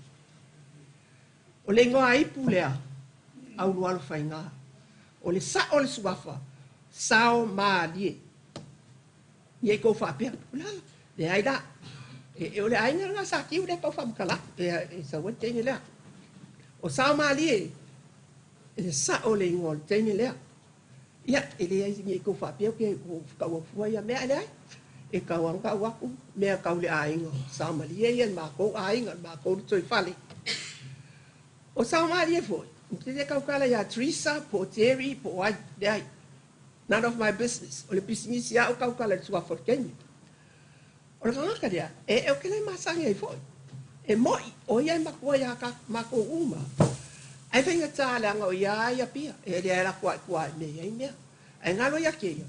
o le ngoa i pulea au lualo fainga o le sa o le suafa sao mali ia ko fa pia la le ai da e o le ai nga sa ki u le ko fa kala e sa wo te ni la o sao mali e sa o le ngol te ni la ia ele ai ni ko fa pia ke ka wo fu ia me ai e ka wang ka wa ku me ka le ai ngo sa mali ia ma ko ai ngo ma ko toi fali o sa mali fo te ka kala ya Teresa po Terry po ai dai none of my business o le business ya o ka kala tsua for Kenya o le ka dia e o ke le masanga fo e moi o ia ma ko ya ka ma ko uma ai venga tala ngo ya ya pia e le la kwa kwa me ya me ai ngalo ya ke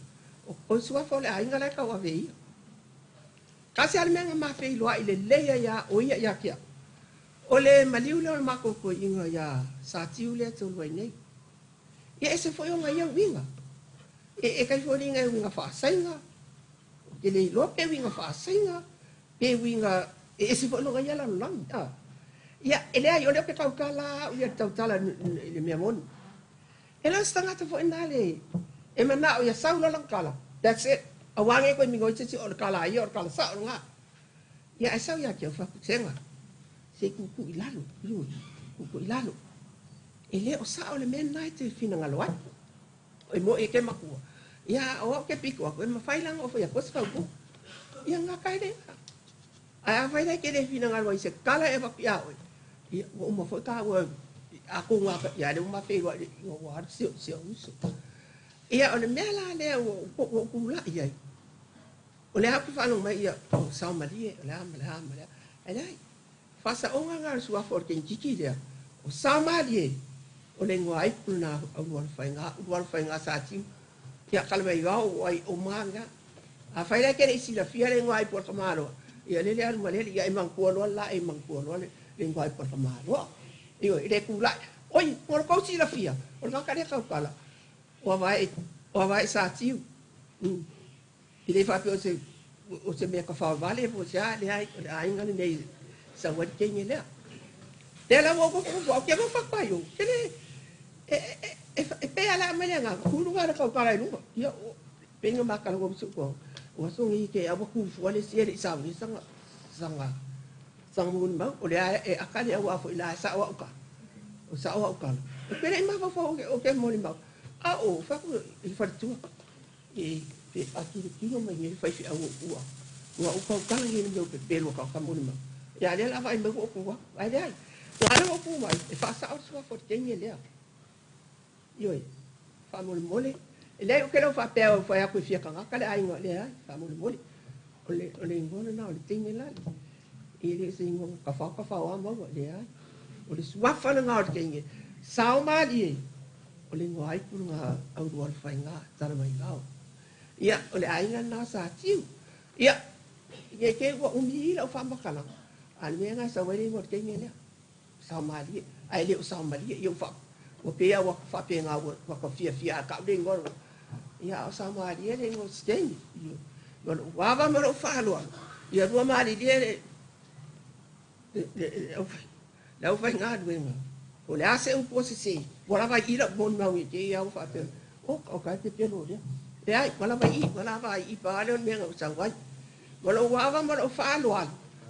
o sua fo le ai ngala ka wa vei kasi al menga ma fe lo ile le ya o ya ke o le maliu le ma ko ko inga ya sa tiu le to lo nei e se fo yo ngai winga e kai fo ringa winga fa sainga ke le lo pe winga fa sainga pe winga e se fo lo ngai la langa ia ele ai ole ke tau kala ia tau tala le mea mon ele stanga te fo indale e mana o ia saula lang kala that's it awange ko mi ngoi tsi o kala ia o kala sa nga ia e sau ia ke fa kutenga se ku ilalo lu ku ilalo ele o sa o le men nai te fina ngalo ai o mo e ke maku ia o ke piko ko ma fai lang o fa ia ko ska ku ia nga kai de a fai dai ke de fina ngalo ai se kala e va pia o ia o mo fa ka o aku nga ia de ma fe wa wa si uso ia o le mela le o ku la ia o le aku fa no mai ia o sa mali o le ama ai fasa o nga sua for ken kiki dia o sa mali o le ngoi puna o wal fainga sa ti ya kalba ia o ai o manga a fai la ke si la fia le ngoi por kamaro ia le al male ia e man ko lo la e man ko lo le ngoi por kamaro io ile ku la oi por ko si la fia o ka ka kala o vai sa ti ile fa pe o se me ka fa vale po ja le ai ngani nei sa wat ke ni le te la mo ko ke mo fa pa yo ke le e pe ala me nga ku lu ga ka kala lu yo pe nga ma ka lo su ko o so ngi ke abo ku fo le si sa ni sanga mun ma o le e akali wa fo ila sa wa ka o sa wa ka pe le ma fa o ke mo ni ma a o fa ku i fa tu e aki ki no me ni fa fi au wa o ka ni me pe pelo ka mo ni ma ya le la vai me ko ku wa ai dai ya le ko mai e fa sa o so fo te ni le yo fa mo mole le o ke no fa pe o fa ya ku fi ka ka le ai ngo le ai fa mo mole o le ngo na o le te ni la e le se ngo ka fa wa mo le ai o le swa fa na ngau ke nge sa o ma di o le ngo ai ku nga au ro fa nga ta mai ngau ia o le ai na sa tiu ia ye ke wa umi la fa ma kana an me nga sa wele mo ke ngene sa mali ai le sa mali yo fa o pe ya wa fa pe nga wa ka fia ka de ngor ia sa mali le ngo steng yo wa va mo fa lo ia ro mali de la fa nga de nga o le ase un po se wala va ira bon ma wi ke ya fa pe o ka te pe lo de ai wala vai i pa le me nga sa wa wala wa va mo fa lo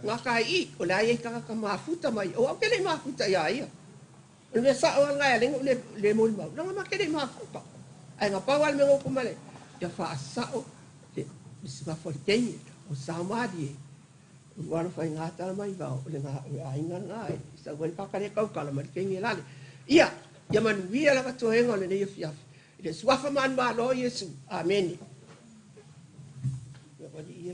nga ka i o la ye ka ma futa mai o ke le ma futa ya ia le sa o nga le mo ma no ma ke le ma futa ai nga pa wal me ko male ya fa sa o le sa fo ke ni o sa ma di wala fa nga ta mai va o le nga ai nga sa wa pa ka le ka ka la ma ke ni la ia ya man wi ala ka to e ngole ne ya le swafa man ma lo yesu amen ya ba di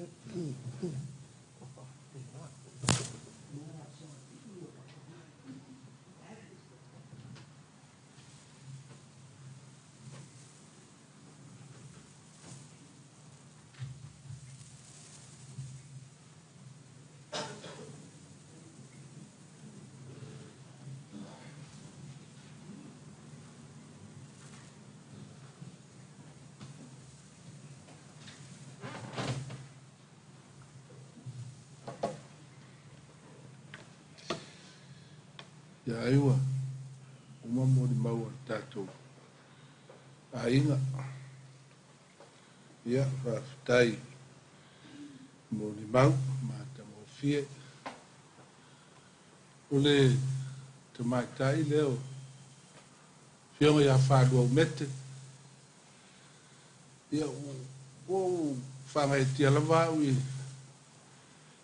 Ya aiwa, uma mo di mau tatou. A inga. Ia, whaftai. Mo di mau, mata mo fie. Ule, te mai tai leo. Fionga ia whādua mete. Ia, o whangai tia lava ui.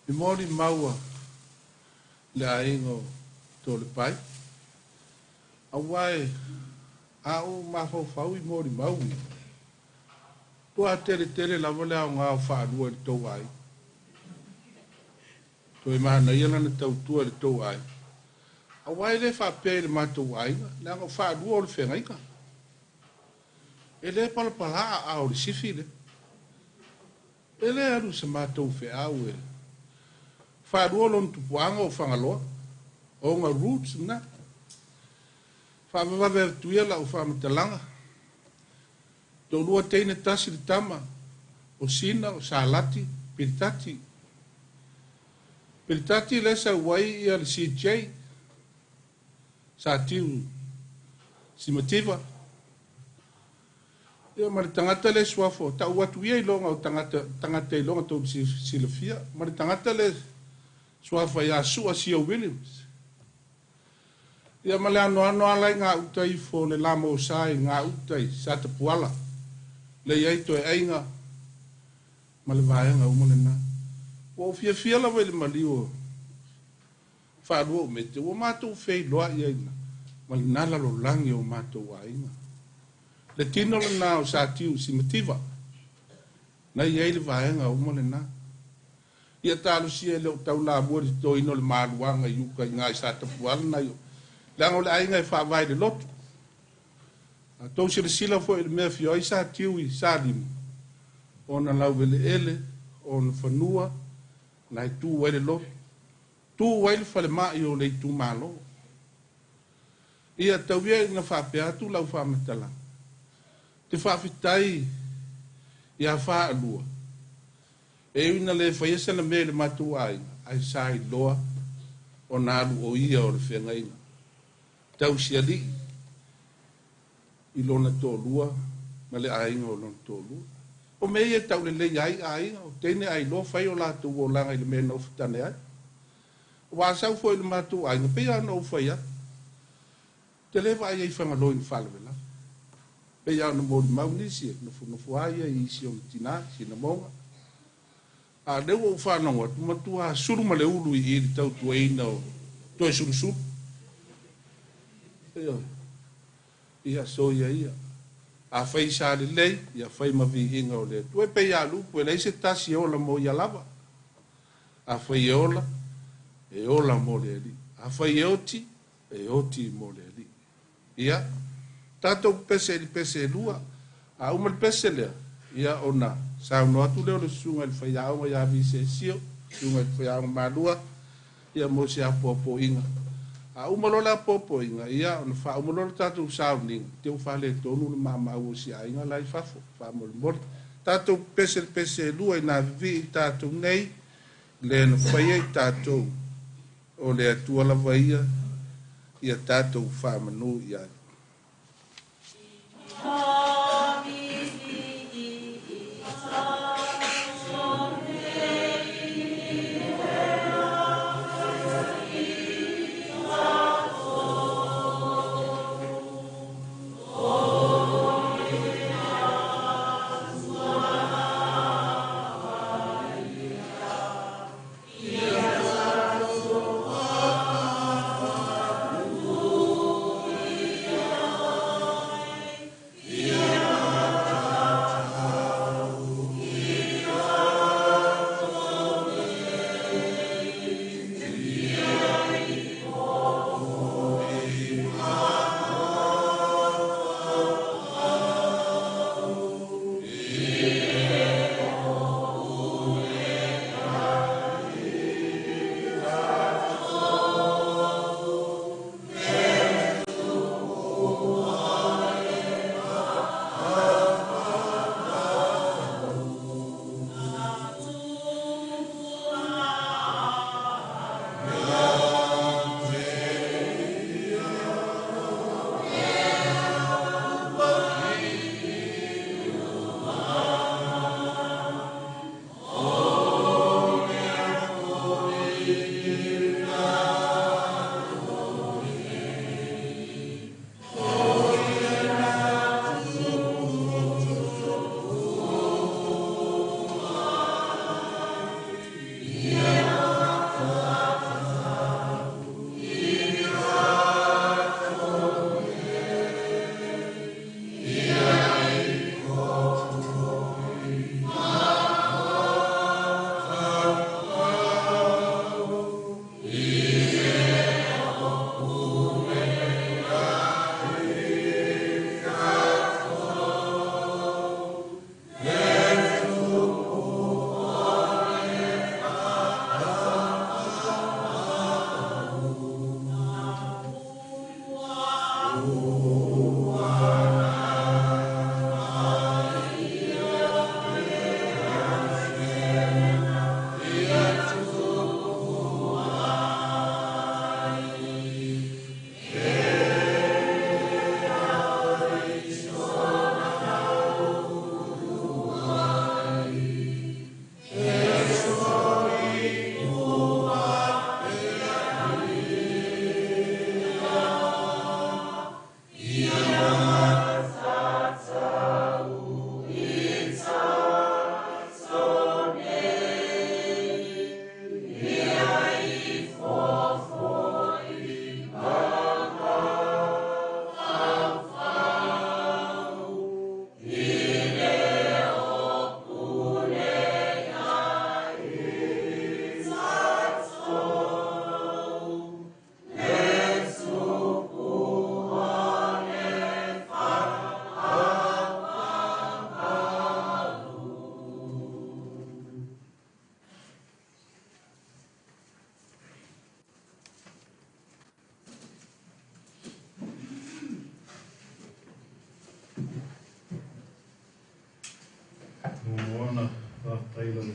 I mo di maua. Le a ingo. Tole pai. Awai, a o mafau fau I mori maui. Tua tere la vole a ngā whaadua I tau ai. Toi mahana iana na tau tua I tau ai. Awai le whapea le mātou ai, na ngā whaadua o le whengaika. E le palapala a o le sifi le. E le anu sa mātou whea au e. Whaadua lon tupuanga o whangaloa. O ngā roots na. Whaamawawea tuia la o whaamatalanga. Tō lua teine tasi le tama. O sina, o sālati, piritati. Piritati le sa wai ia le CJ. Sa tiu simativa. Ia ma le tangata le suafo. Ta uatu ia ilonga o tangata ilonga tō silafia. Ma le tangata le suafa ia sua Sio Williams. Ia ma le ano alai ngā utai fo le lama o sai ngā utai sa te puala. Le iai toi ainga ma le vaenga umane na. O fia la wele mali o whaarua o mete. O mātou fei loa iai na. Ma le nala lo langi o mātou ainga. Le tino le nā o sa tiu simativa. Na iai le vaenga umane na. Ia tālu sia le o tau la mua di toi no le māruanga iuka I ngā I sa te puala na yo. Lango le ainga fa vai de lot. A tau sila fo il me fio I sa tiu I sa lim. Ona lau vele ele, ona fanua, na I tu wele lot. Tu wele fale mai o le tu malo. Ia tau ia na fa pea tu lau fa metala. Te fa fitai ia fa alua. E ina le fa yesa na me le matu ai sa I loa o na alu o ia o le whengaina. Tau siali I lona tōlua, ma le ainga o lona tōlua. O mei e tau le ai ainga, o teine ai loa whai o lātou o langa I le mea nau whatane ai. Wa sau fo I le mātou ainga, pea nau whai a. Te lewa ai ai whangaloi ni whalawela. Pea ana mōri maunisi, na fuaia I isi o tina, si na monga. A leo o whanonga, tumatua suru ma le ulu I iri tau tuaina o toi suru. Ia so ia. A fai sa le lei, ia fai mavi inga o le. Tue pe ia lupu, e leise tasi ola mo ia lava. A fai ola, e ola mo le li. A fai oti, e oti mo le li. Ia, tato pese lua, a uma le pese lea. Ia ona, sa uno atu leo le sunga le fai aonga ia vise sio, sunga le fai aonga malua, ia mo se apo inga. A umalola popo inga ia ona fa umalola tatu sauning te ufale tonu mama o si ainga lai fafo fa mol tatu pese lua ina vi tatu nei le no faia tatu o le tua la vaia ia tatu fa manu ia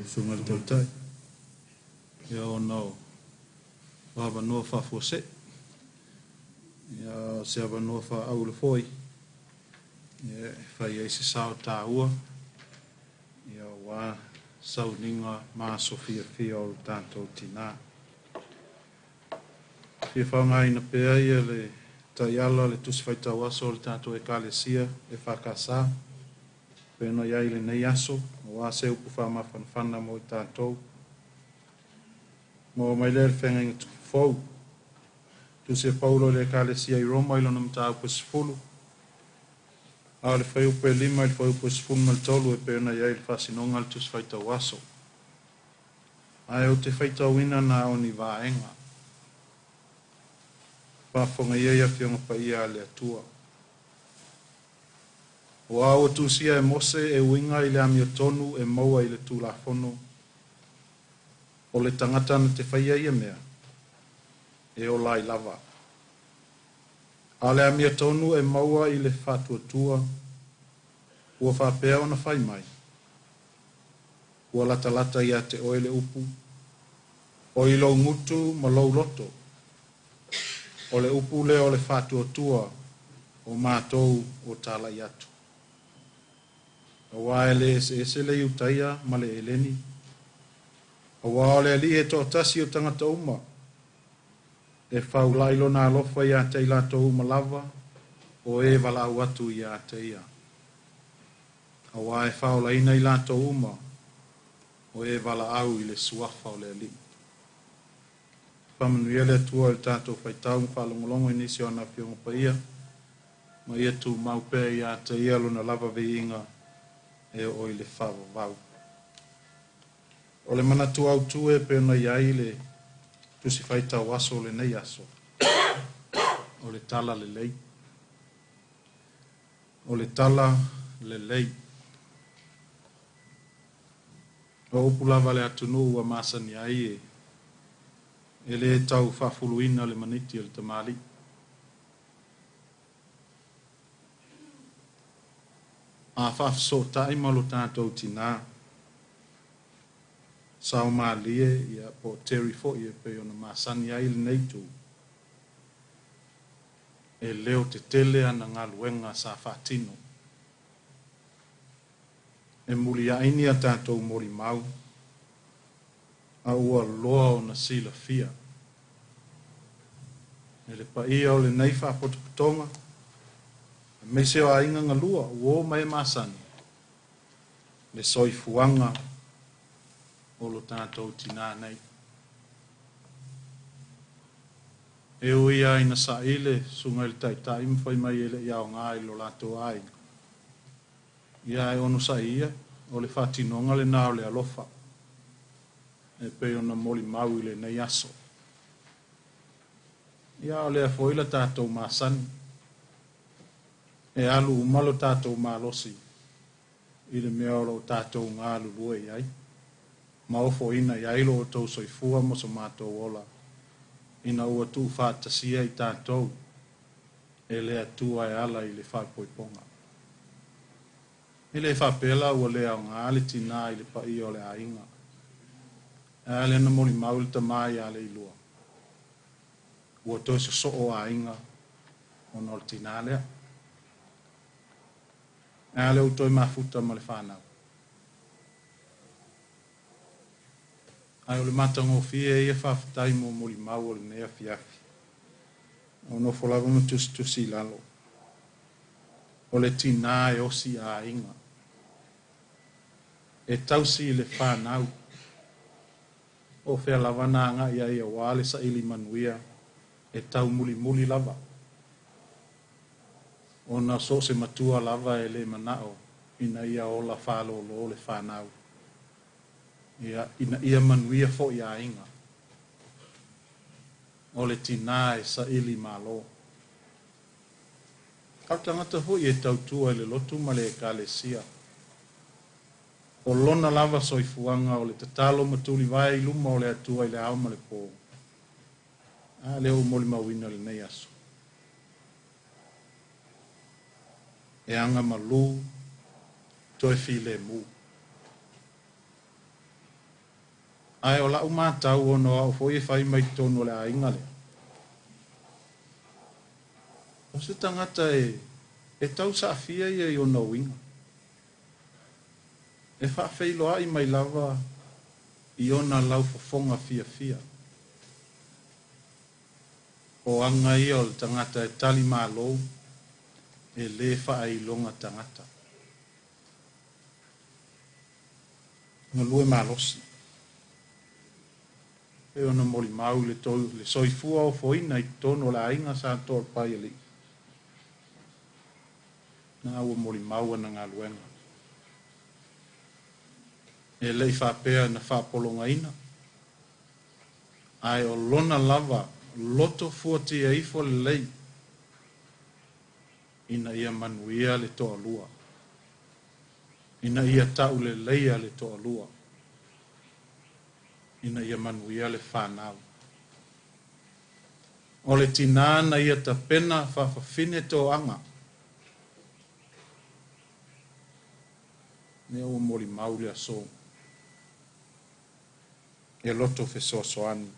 sunga le tautai. Ia o no whawa noa whafua se. Ia se awa noa wha au le foi. Ia whai eise sao tā ua. Ia wā sau ninga mā sofia fia o le tātou tina. Fia whaunga ina pēa ia le tai ala le tusi whaitau aso le tātou e kālesia e whakasā. Pēna iai le nei aso, wā se upu whamawhanawhana mo i tātou. Mo mai le whenga inga tuku fau. Tu se paulo le kālesia i Roma ilo nam tāu pa sifulu. A le whai upe lima i le whai upe sifulu mal tolu e pēna iai le whasinonga le tusi whaitau aso. Ai o te whaitau ina na o ni vāenga. Whafonga iai a whionga pa ia le atua. O au tusia e mose e winga i le amia tonu e maua i le tūlafono. O le tangata na te whaia ia mea. E o lai lava. A le amia tonu e maua i le whatua tua. Ua whapea o na whai mai. Ua lata lata ia te oele upu. O i lau ngutu ma lau loto. O le upu le o le whatua tua. O mātou o tala i atu. Awa ele ese le utaia ma le eleni. Awa ole ali e to tasi o tangata uma. E whau lailo nā lofa ia te ilato uma lava. O e wala au atu ia te ia. Awa e whau laina ilato uma. O e wala au i le suafa o le ali. Whamanu ia le atua il tātou whaitau mwhalongolongo inisi o na whiongo pa ia. Ma ia tu maupe ia te ia luna lava vi inga. E o i le whawa wau. O le manatu au tue pēna iai le tusi whaitau aso le nei aso. O le tala le lei. O le tala le lei. O upulava le atunu ua masani ai e le tau whafuluina le maniti o le tamali. A whafso tai malo tātou tina. Sao mālie ia po Terry fo ia pe ona masani ai le neitu. E leo te tele ana ngā luenga sa whatino. E muli aini a tātou mori mau. A ua loa o na sila fia. E le pa ia o le nei whapotoputonga. Me se o ainga ngalua, uo mai masani. Le soifuanga o lo tātou tina nei. E ui aina sa ile, sunga il taitai, mwhai mai ele iau ngā ilo lato ai. Ia e ono sa ia, o le whatinonga le nao le alofa. E pe ona moli mau ile nei aso. Ia o le a foila tātou masani. E alu umalo tātou malosi. I le mea o tātou ngā lulue iai. Maofo ina iai lo o tau soifua mo so mātou ola. Ina ua tu whātasia i tātou. E lea tua e ala i le whaipoiponga. I le whapela ua lea o ngā le tina i le pai o le ainga. E ale na moli mauli ta mai ale i lua. Ua toi so o ainga o nol tina lea. A le utoi mafuta ma le whanau. Ai o le matango fie ia whawhatai mo moli mau o le nea fiafi. O no wholawa ma tusi lalo. O le tina e osi a inga. E tausi le whanau. O whea lawana anga ia ia wale sa ili manuia. E tau muli lava. O na so se matua lava e le manao, ina ia o la whalo lo le whanau. Ina ia manuia fo ia inga. O le tina e sa ili malo. Au tangata hui e tautua e le lotu ma le e kālesia. O lona lava soifuanga o le tatalo matuli vai luma o le atua i le au ma le pō. A leo moli mawina le nei aso. E anga malu, toi fi le mu. Ai o lau mātau o no au foi e whai mai tono le a inga le. O se tangata e tau sa fia ia i o no inga. E wha whailoa i mai lava i ona lau fafonga fia fia. O anga ia o le tangata e tali mālou e le wha i longa tangata. Nga lue mālosi. E ona mori mau le soifua o foina i tono la inga sa tol pai ali. Na ua mori mau ana ngā luenga. E lei whapea na whapolonga ina. Ai o lona lava loto fuati e ifo le lei. Ina ia manuia le toa lua. Ina ia tau le leia le toa lua. Ina ia manuia le whanau. O le tinana ia ta pena whawhawhine tō anga. Ne o mori mau le aso. E loto fe soasoani.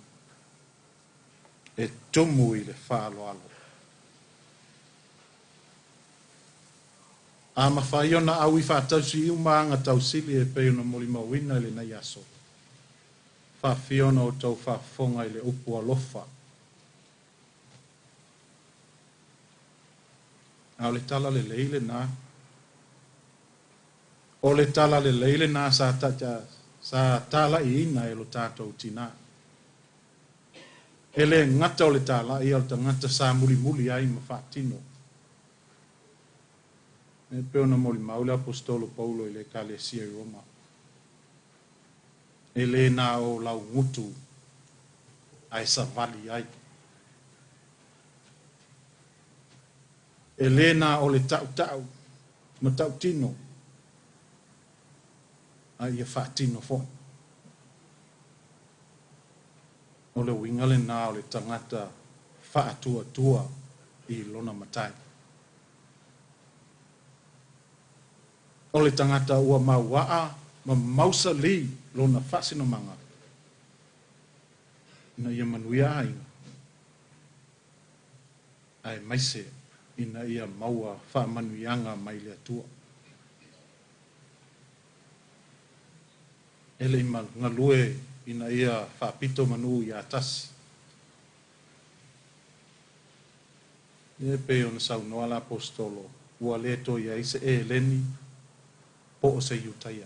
E tomu i le whaaloalo. A mawhai ona au I whaatausi I umanga tausili e pei ona mori mawina le nei aso. Whawhiona o tau whawhonga I le upu alofa. Au le tala le leile nā. O le tala le leile nā sa tala I ina e lo tātou tina. E le ngata o le tala I al ta ngata sa muli ai ma whaatino. E peona moli maule apostolo Paulo I le Kalesia I Roma. E le nā o lau ngutu ai sa vali ai. E le nā o le tau ma tau tino ai ia whaatino fo. O le wingale nā o le tangata whaatua I lona matai. O le tangata ua mauaa ma mausa li lona whasino manga. Ina ia manuia ai. Ai maise ina ia maua whaamanuianga mai le atua. Ele ima ngalue ina ia whaapito manu I atasi. E pe ona sau noa la apostolo ua leto ia ise e leni po o se iutaia.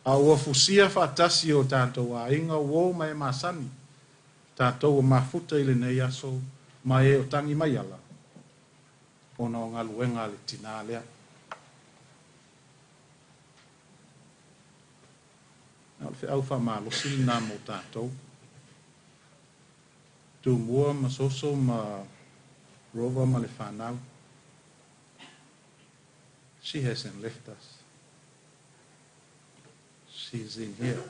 A ua fusia whaatasi o tātou a inga uo mai masani. Tātou o mafuta I le nei aso mai e o tangi mai ala. Ona o ngaluenga le tina lea. Alfe au wha malosi nā mo tātou. Tu mua ma soso ma rova ma le whanau. She hasn't left us. She's in here.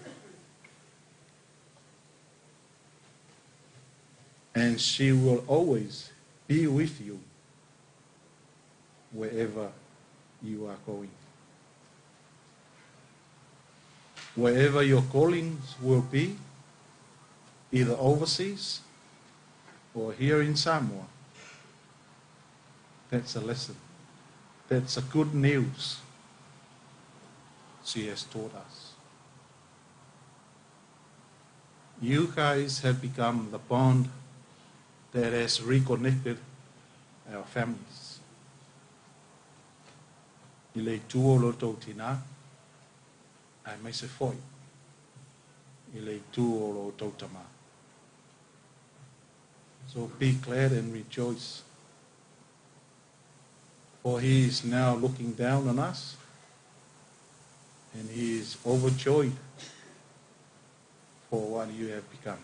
And she will always be with you wherever you are going. Wherever your callings will be, either overseas or here in Samoa, that's a lesson. That's a good news she has taught us. You guys have become the bond that has reconnected our families. I le tuo loto tina, ai mai se foi. I le tuo loto tama. So be glad and rejoice. For he is now looking down on us, and he is overjoyed for what you have become.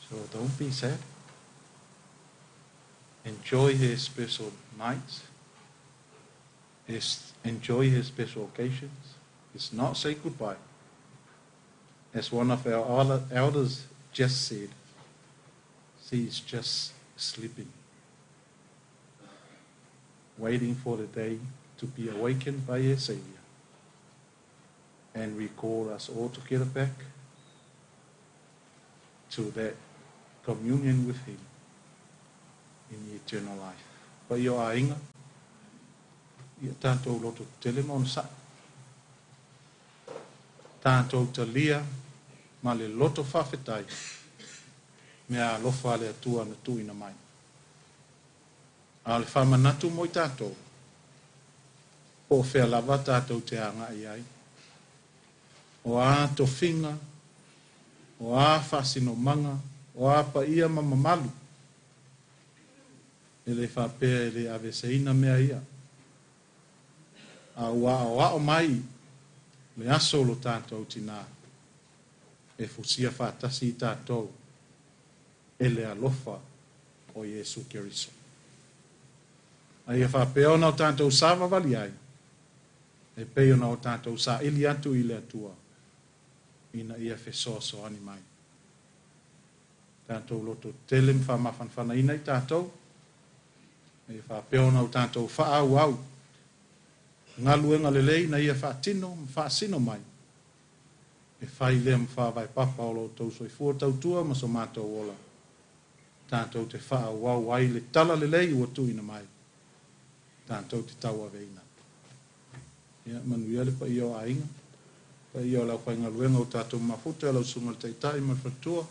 So don't be sad. Enjoy his special nights. Enjoy his special occasions. It's not say goodbye. As one of our elders just said, she is just sleeping, waiting for the day to be awakened by her Savior. and recall us all together back to that communion with Him in the eternal life. Pa i o a inga, i a tātou loto tele mo sa. Tātou talia, ma le loto whawhetai, mea alofa le atua na tuina mai. A le whamanatu mo i tātou, o whea lava tātou te anga i ai. O a to whinga, o a whasino manga, o a pa ia mamamalu. E le whapea e le aveseina mea ia. A ua o mai, le aso lo tātou tina, e fusia whātasi i tātou, e le alofa o Iesu Keriso. Ai e whapea ona o tātou sāwa wali ai, e pei ona o tātou sā ili atu i le atua, ina ia whesoso ani mai. Tātou loto telem whamawhanwhana ina i tātou, e whapea ona o tātou whaau au, ngā luenga lelei na ia whaatino, whaasino mai. E whai lea mwhawai papa o lo tau soi fua tautua ma so mātou ola. Tātou te whaau au ai le tala lelei ua tuina mai. Tātou te tau aveina. Ia, manuia le pa i o ainga. Pa i o lau pai ngā luenga o tātou mafuta, lau sunga le teitai ma whatua.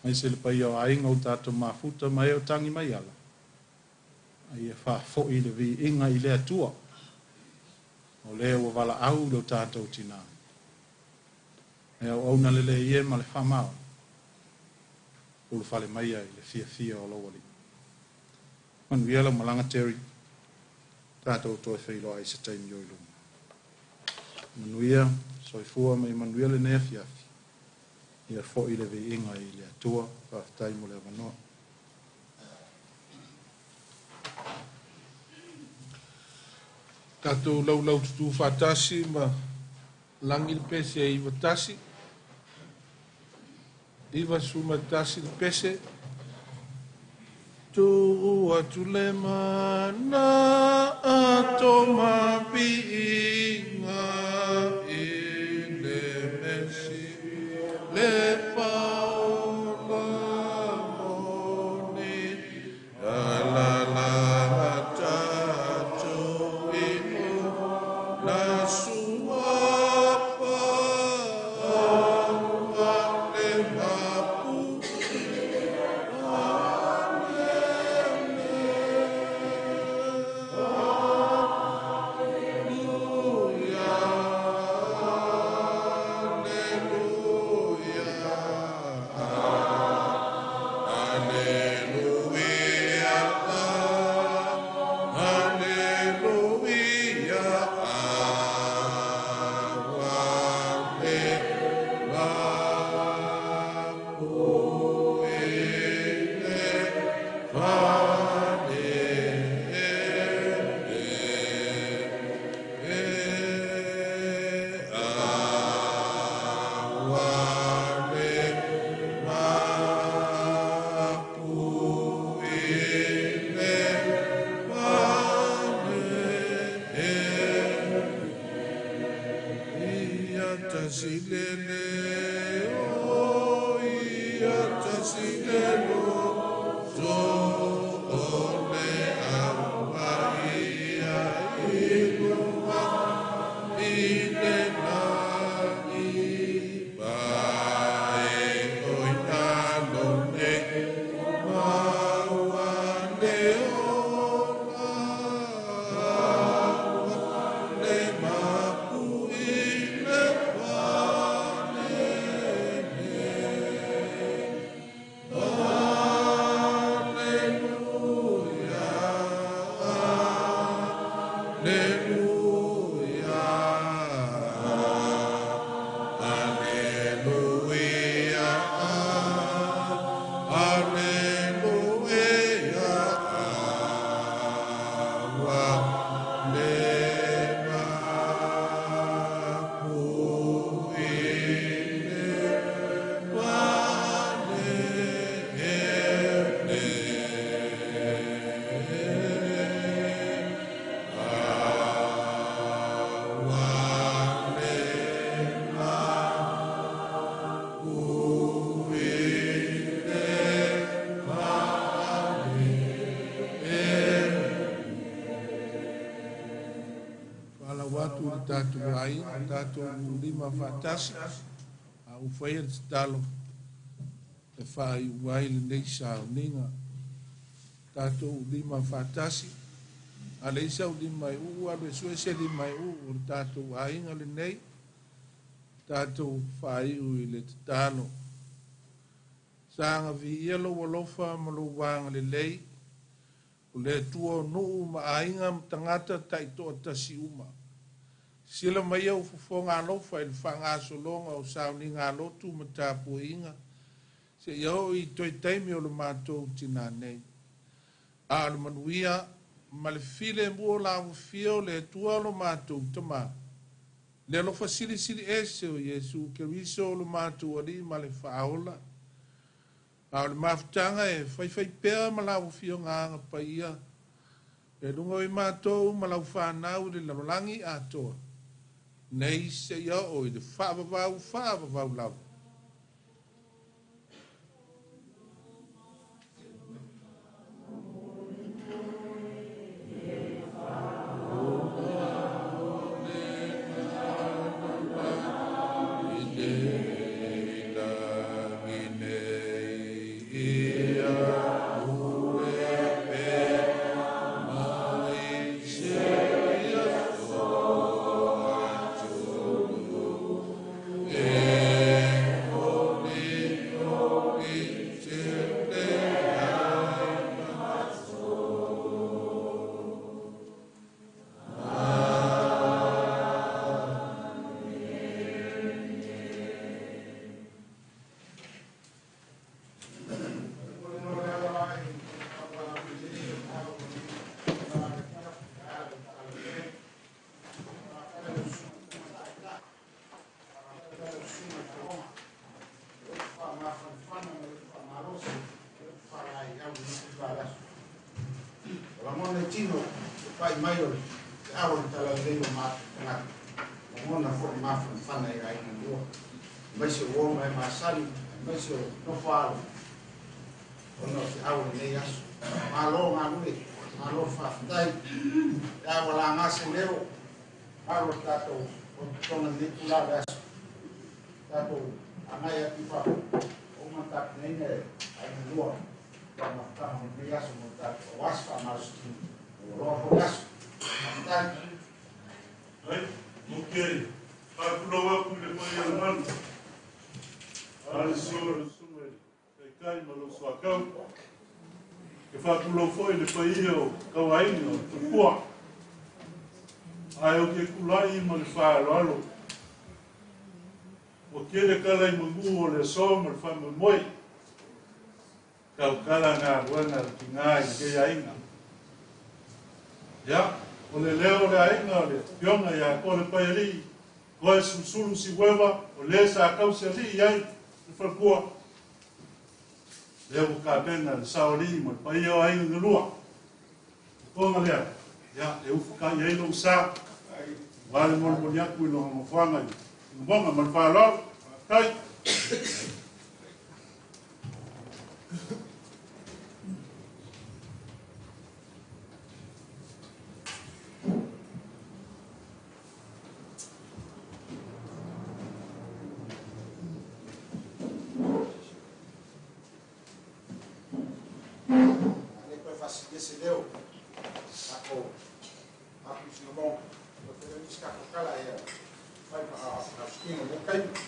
Mai se le pa i o ainga o tātou mafuta, mai o tangi mai ala. Ai e wha fo i le vi inga i le atua. O lea ua wala au lo tātou tina. E au au na lele ie ma le whamao. Ulu whale mai ai le fia o lawali. Manu iala malanga teri. Tātou toi whilo ai se taimi o ilunga. Manuia, soifua mai manuia le nea fiafi. Ia fo i le vi inga i le atua, whaftai mo le avanoa. Tātou lau tutu whātasi ma langi le pese e iwa tasi. Iwa suma tasi le pese. Tu atu le mana ato mapi inga i le mesi le paula moni la tātou ai, tātou lima whātasi, a uwhaia te talo, e whai uai le nei sa ninga, tātou lima whātasi, a le isa lima i a le sue se lima i o tātou ainga le nei, tātou whai ui le te talo. Sanga vi ia lo walofa ma lo wanga le lei, o le tua nuu ma ainga tangata taito tasi uma. Sila mai au fufo ngā lofa i le whanga solonga o sauni ngā lotu ma tāpu inga. Se iau i toi taimi o le mātou tina nei. A le manuia, ma le file mua la wafio le tua lo mātou tama. Le lofa sili sili ese o Yesu ke riso o le mātou ali ma le whaola. A le mafutanga e whai pēr ma la wafio ngā anga pa ia. E rungo i mātou ma la whanau le lalangi a toa. Nei se ia o i le whaavavau lau. Som el fama moi kau kala nga wana ki ngai ke ya inga ya o le leo le inga le pionga ya ko le paili ko sulu si weva o le sa kau se li ya le fakua le o ka pena le saoli mo pai o ai no lua ko nga le ya e u ka ya no sa vale mo mo ya ku no mo fanga no bonga mo fa lo tai find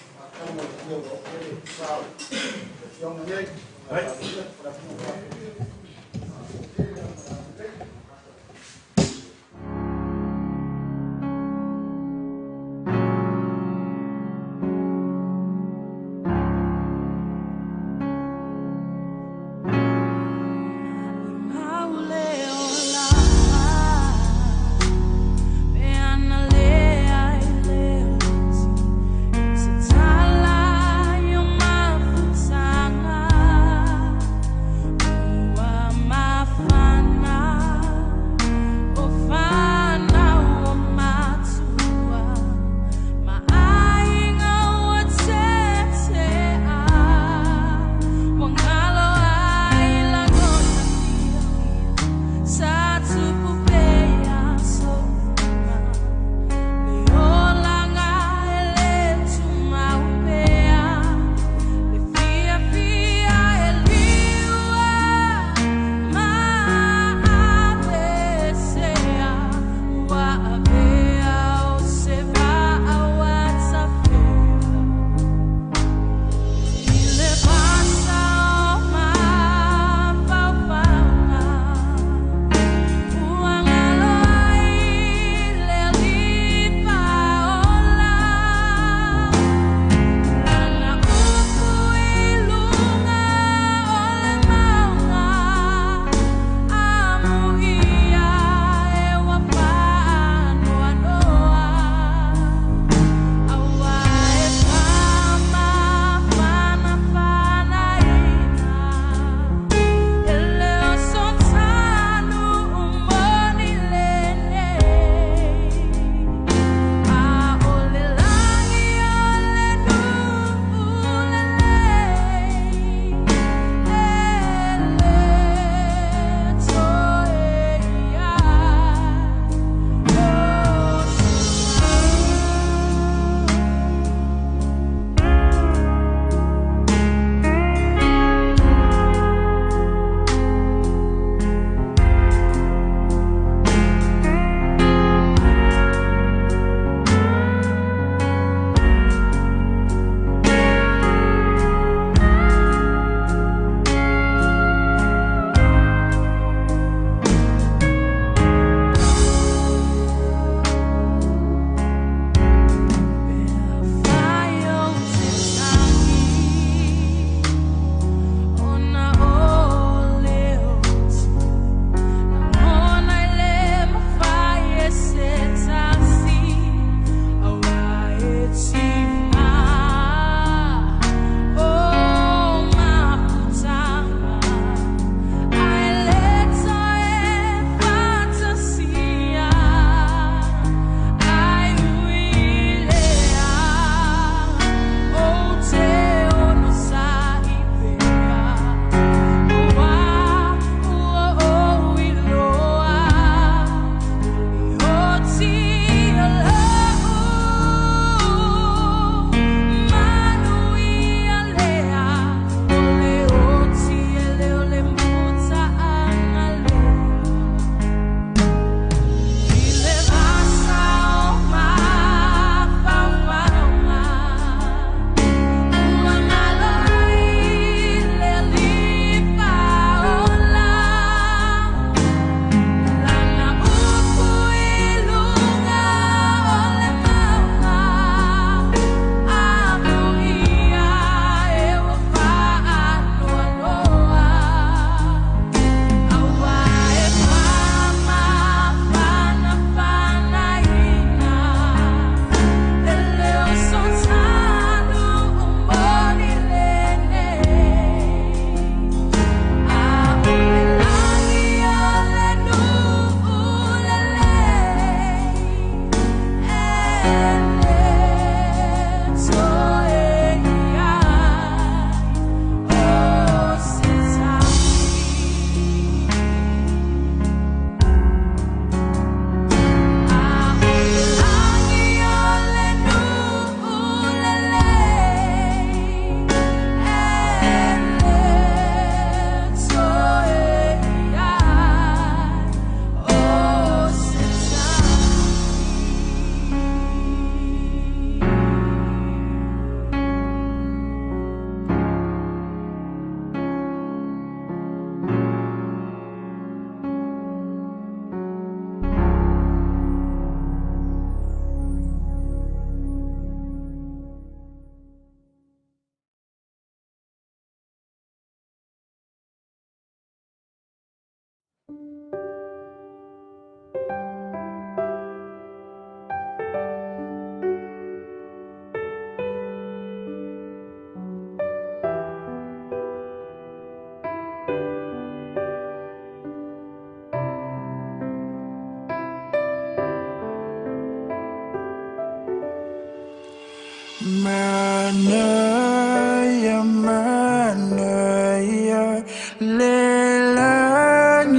Lelangi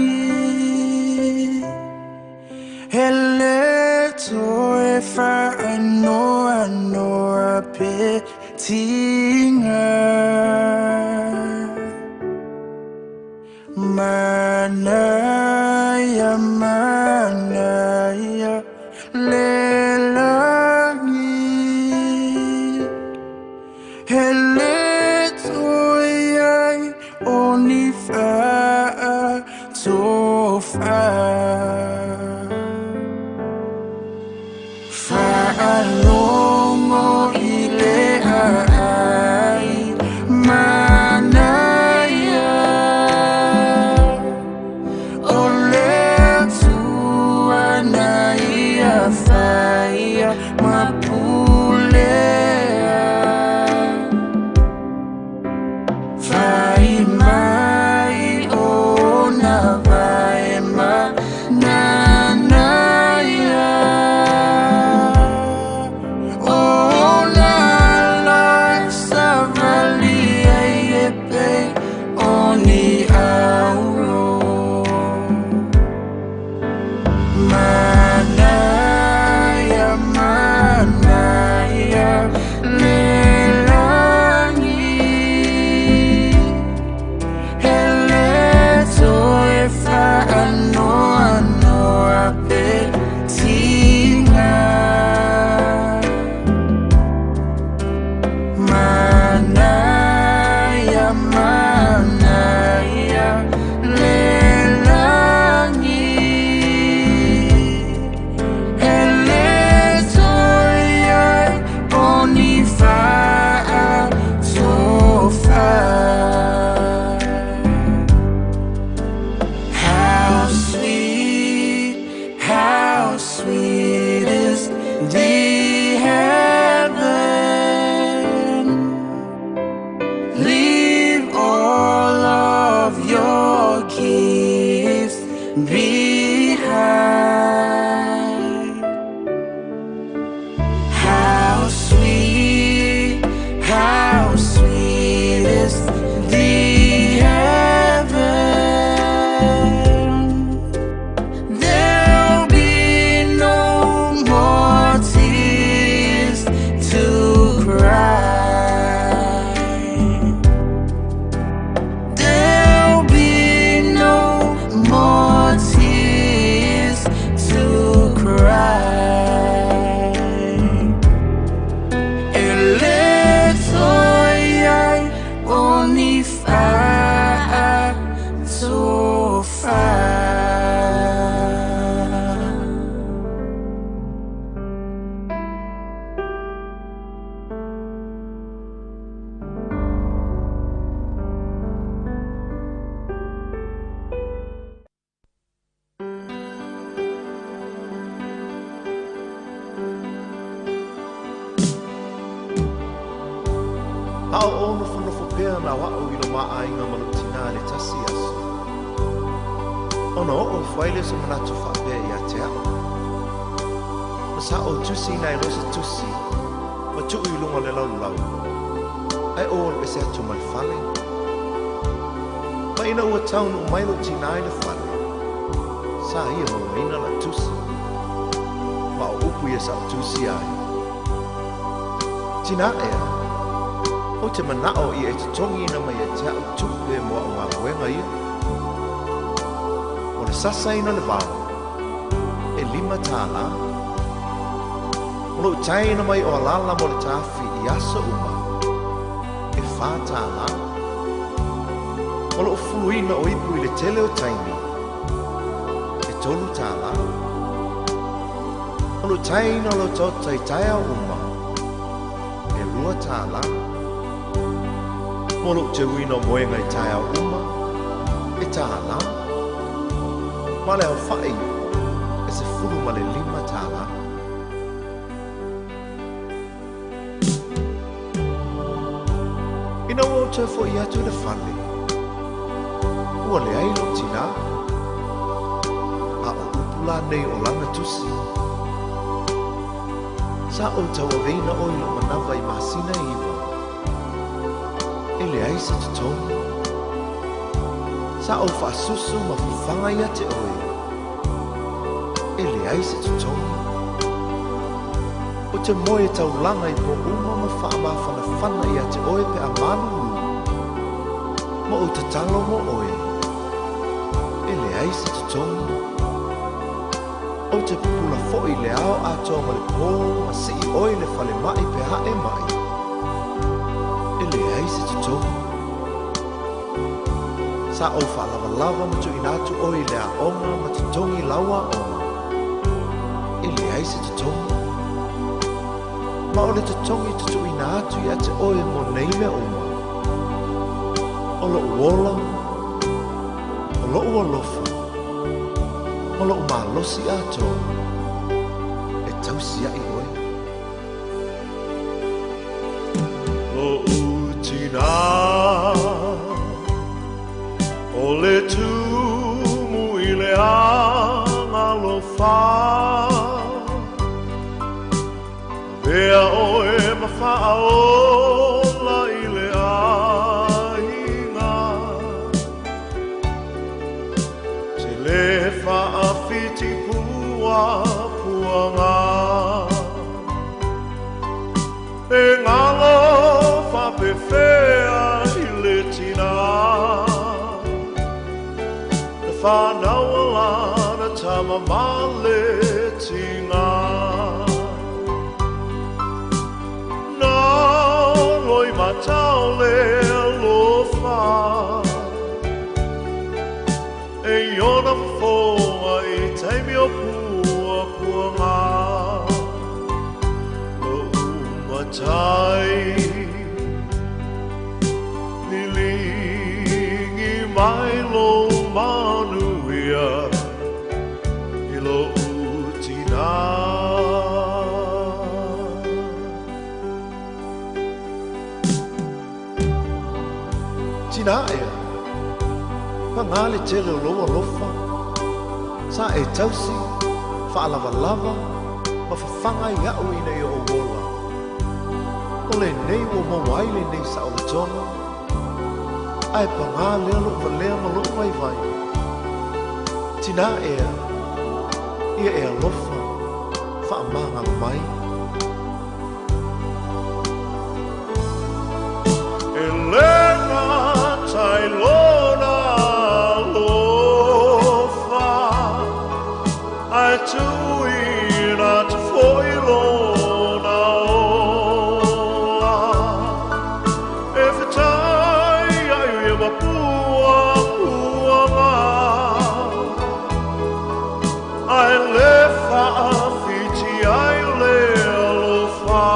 Hele toe fa anora petinga Manaya Lelangi Hele toe only fa to fa Fa'alongo ile ai manaya Ole tuanaya faya mapulea Fai mai ona vai ma nanaya Ona la savalia yepe oni auro Manaya Lelangi Hele toe fa anoa petinga Manaya Lelangi Hele toe oni fa to fa How sweet is the heaven Leave all of your gifts behind How sweet is the heaven There'll be no more tears to cry There'll be no more tears to cry Eletoyai oni fa to fa Hao ono whanofo pēr na wao I lo maa inga malo tina le tasi aso. Ono o whaile so manatu whapea I a te ao. Masa o tusi nai rosa tusi, ma tuu I lunga le lau lau. Ai o ono ese atu mai whale. Ma ina ua taunu o mailo tina I le whale. Sa ia mo ina la tusi. Ma o upu ia sa o tusi ai. Tina ea. O te manao I e te tongi ina mai e te au tupu e mua o ngā wenga ia. O le sasa ina le vāo, e 5 tāla. O lo tai ina mai o alala mo le tāwhi I asa uma, e 4 tāla. O lo fuluina o ipu I le tele o taimi, e 3 tāla. O lo tai ina lo tauta I tai au uma, e 2 tāla. Molo te uino moenga I tai au uma, e tāla. Ma le au whai, e se fulu ma le 5 tāla. Ina ua o te fo I atu le whale. Ua le ailo tina. A o upula nei o lana tusi. Sa o taua veina o ilo manawa I masina iwa. E le aisa te tonga. sa o whaasusu ma whanga ia te oe. E le ai se tutongi. O te moe tau langa I po uma ma whaama whana ia te oe pe a manu. Ma o te talo mo oe. E le ai se tutongi. O te pupula fo'i le ao a toa ma le pō ma si I oe le whale mai pe hae mai. E le ai se tutongi. Sa o whalawa ma tu inatu oe le a onga ma tutongi laua onga. E le ai se tutongi. Ma o le tutongi tu inatu ia te oe mo nei me oma. O lo uola, o lo uolofa. O lo umalosi ato e tausia I oe. O utina o le tumu I le anga lo fa Vea oe ma whaola I le ainga Te le whaafiti pua puanga E ngalo whapewhea I le tina Na whanau alana tama male tinga Na loi matau le alofa E iona whafonga I taimi o pua puanga Lo umatai Nilingi mai lo manuia I lo utina Tina ea, pangale tele o loa lofa, sa e tausi, whaalawalawa, ma whawhanga I au ina I o wola. O le nei o mawaile nei sa o le tonga, ai pangale alo valea ma lo mai vai. Tina ea, ia ea lofa, whaamanga mai. Elena Tailona lofa Ai tuina te foilona ola E whetai ai ua mapua puanga Ai le whaafiti ai le alofa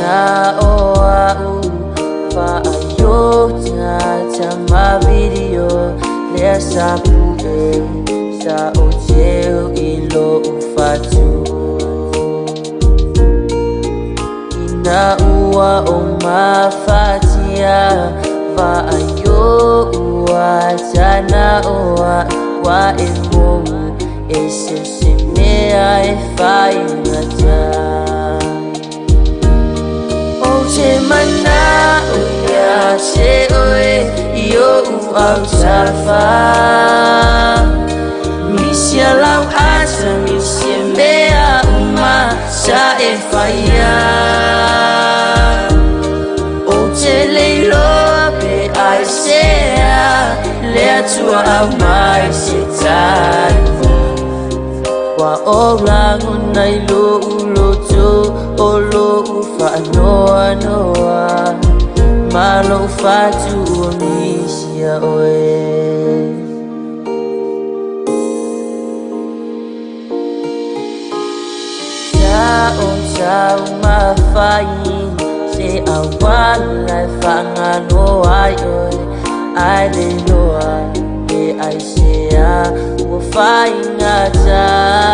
na o au fa ayo ma video le sapu sa o teu ilo ufatu ina ua o mafatia va ayo ua tana oa wa emo ese se mea e fai ngata Che mana uya che oe yo u au safa misia lau asa misia mea uma sa e faya o che leilo pe ai sea le atua au mai se tanu wa orang unai lo uloto o lo ufa noa noa malo fatu o misia oe sa ma fai se awal lai fanga noa oe ai le noa e ai sea o fai ngatai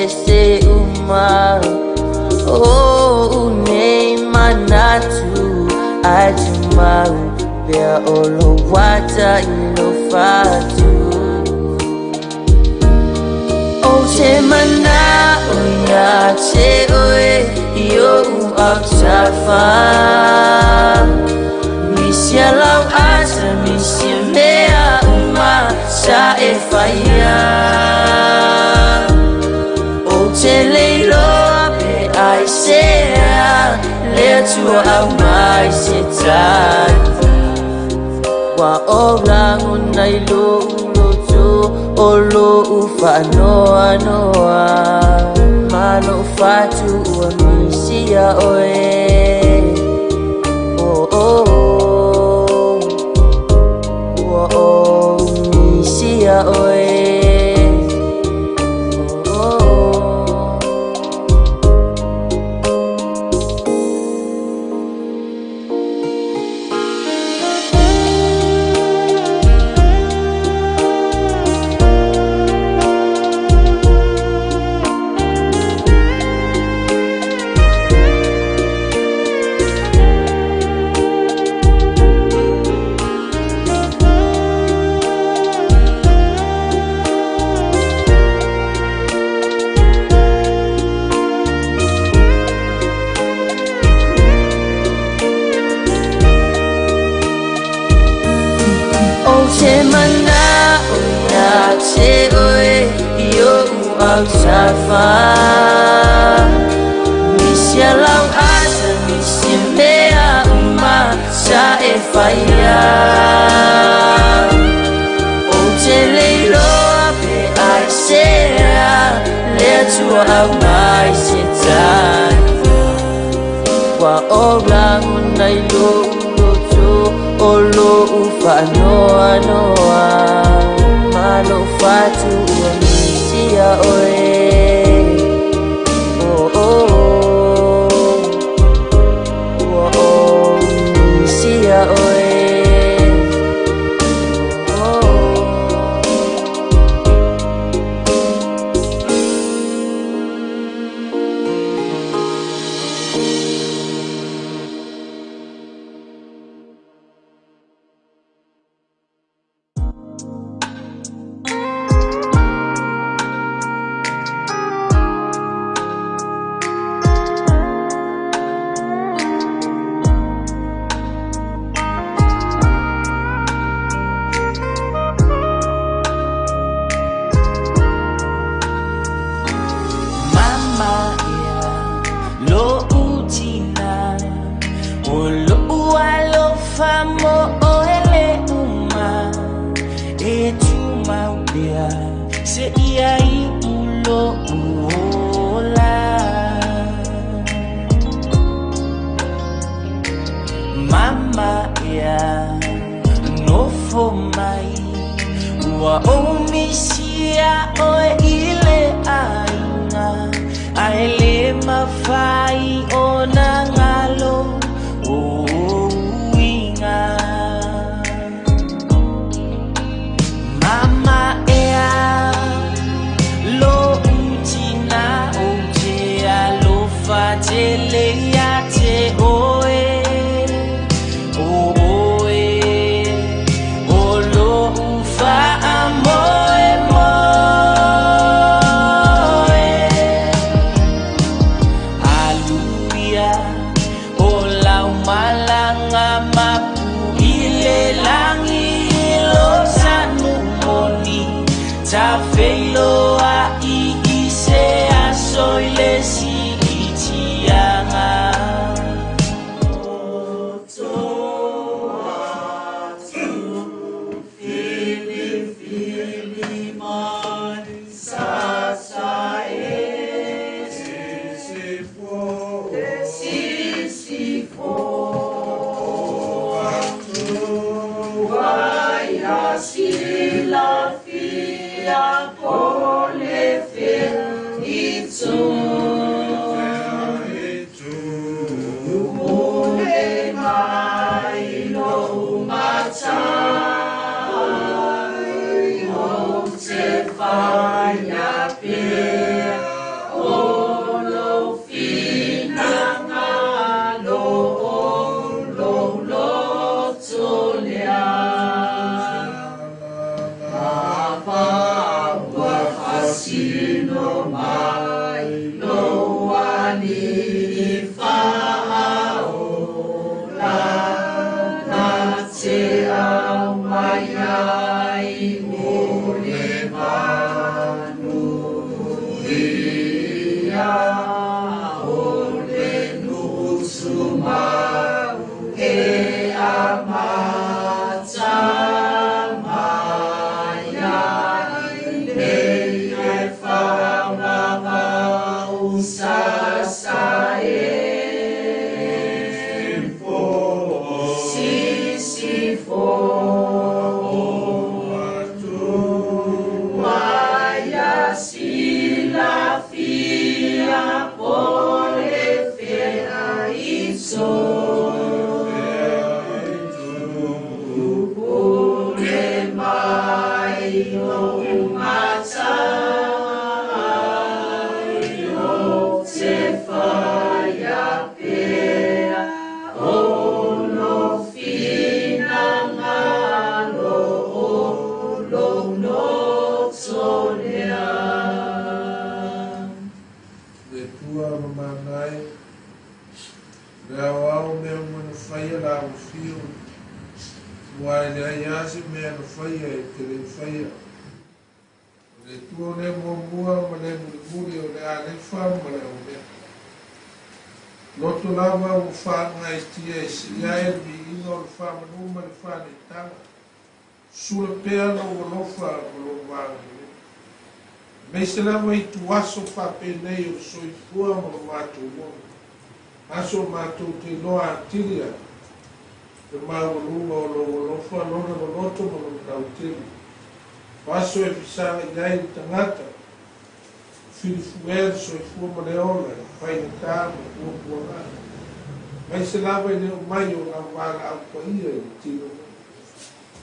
ese uma oh nei manatu ajumau bea olo wata ilo fatu oh che mana uya che oe yo u au safa misia lau asa misia mea uma sa e faya Che leilo pe ai sea le tua au mai se tanu wa orang unai lo uloto o lo ufa noa noa malo fatu ua misia oe oh oh oh oh misia oe Che mana uya che oe yo u au safa misia lau asa misia mea uma sa e faya o che leilo pe ai sea le tua au mai se tanu wa orang unai lo o lo ufa noa noa malo fatu ua misia oe oh oh oh oh misia oe Se ia i ulo uola Mama ia no fo mai Ua o misia o ile aina sa feilo a I se aso I le si I tianga Loto lava o whāngai tia e si ae mi inga o le whāmanuma le whānetanga. Sula pēa no o lofa o lo wāngai. Mei se lava I tuaso whāpenei o soifua mo lo mātou mono. Aso mātou te noa atiria. Te māurunga o lo lofa lona o loto mo lo kautiri. Paso e pisanga iai ni tangata. Filifuel soifua mo le ola. Pai na tāma, kua kua ngā. Mai se lawa I leo mai o ngā wāla au pa ia I tino.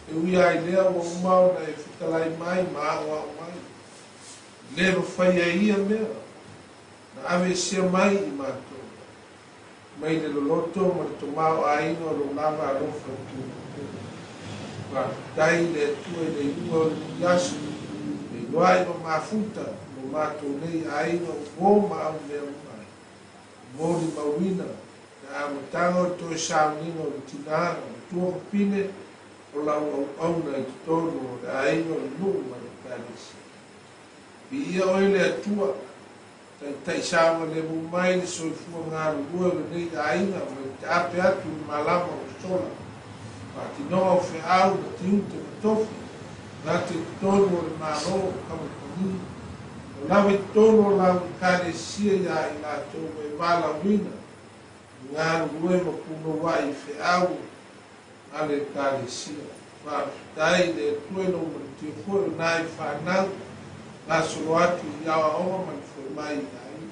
E ui ai lea o umau na e whitalai mai, ma awa au mai. Leo whai a ia mea. Na ave sia mai I mātou. Mai le loloto, ma le tomao a ino lo lava a lofa tu. Wa dai le tue le inua o le yasu. E loai no mafuta, no mātou nei a ino o ma au mea mai. Mori mawina, na amatanga o toi saunina o le tinara, o tua kapine, o lau au auna I tonu o le ainga o le nuu ma le kānisi. Bi ia oi le atua, tai saunga le mumai le soifua ngā rurua le nei ainga, ma le te ape atu I malama o sola. Ma tinoa o fe au na tiute ma tofi, na te tonu o le maro o kamakoni. Lawe tono lau kare sia ia I lātou me wala wina. Ngā rue ma puno wai fe au ale kare sia. Wā tai le tueno ma te fue nai whanau. Ngā solo atu I awa oma ma le fue mai ai.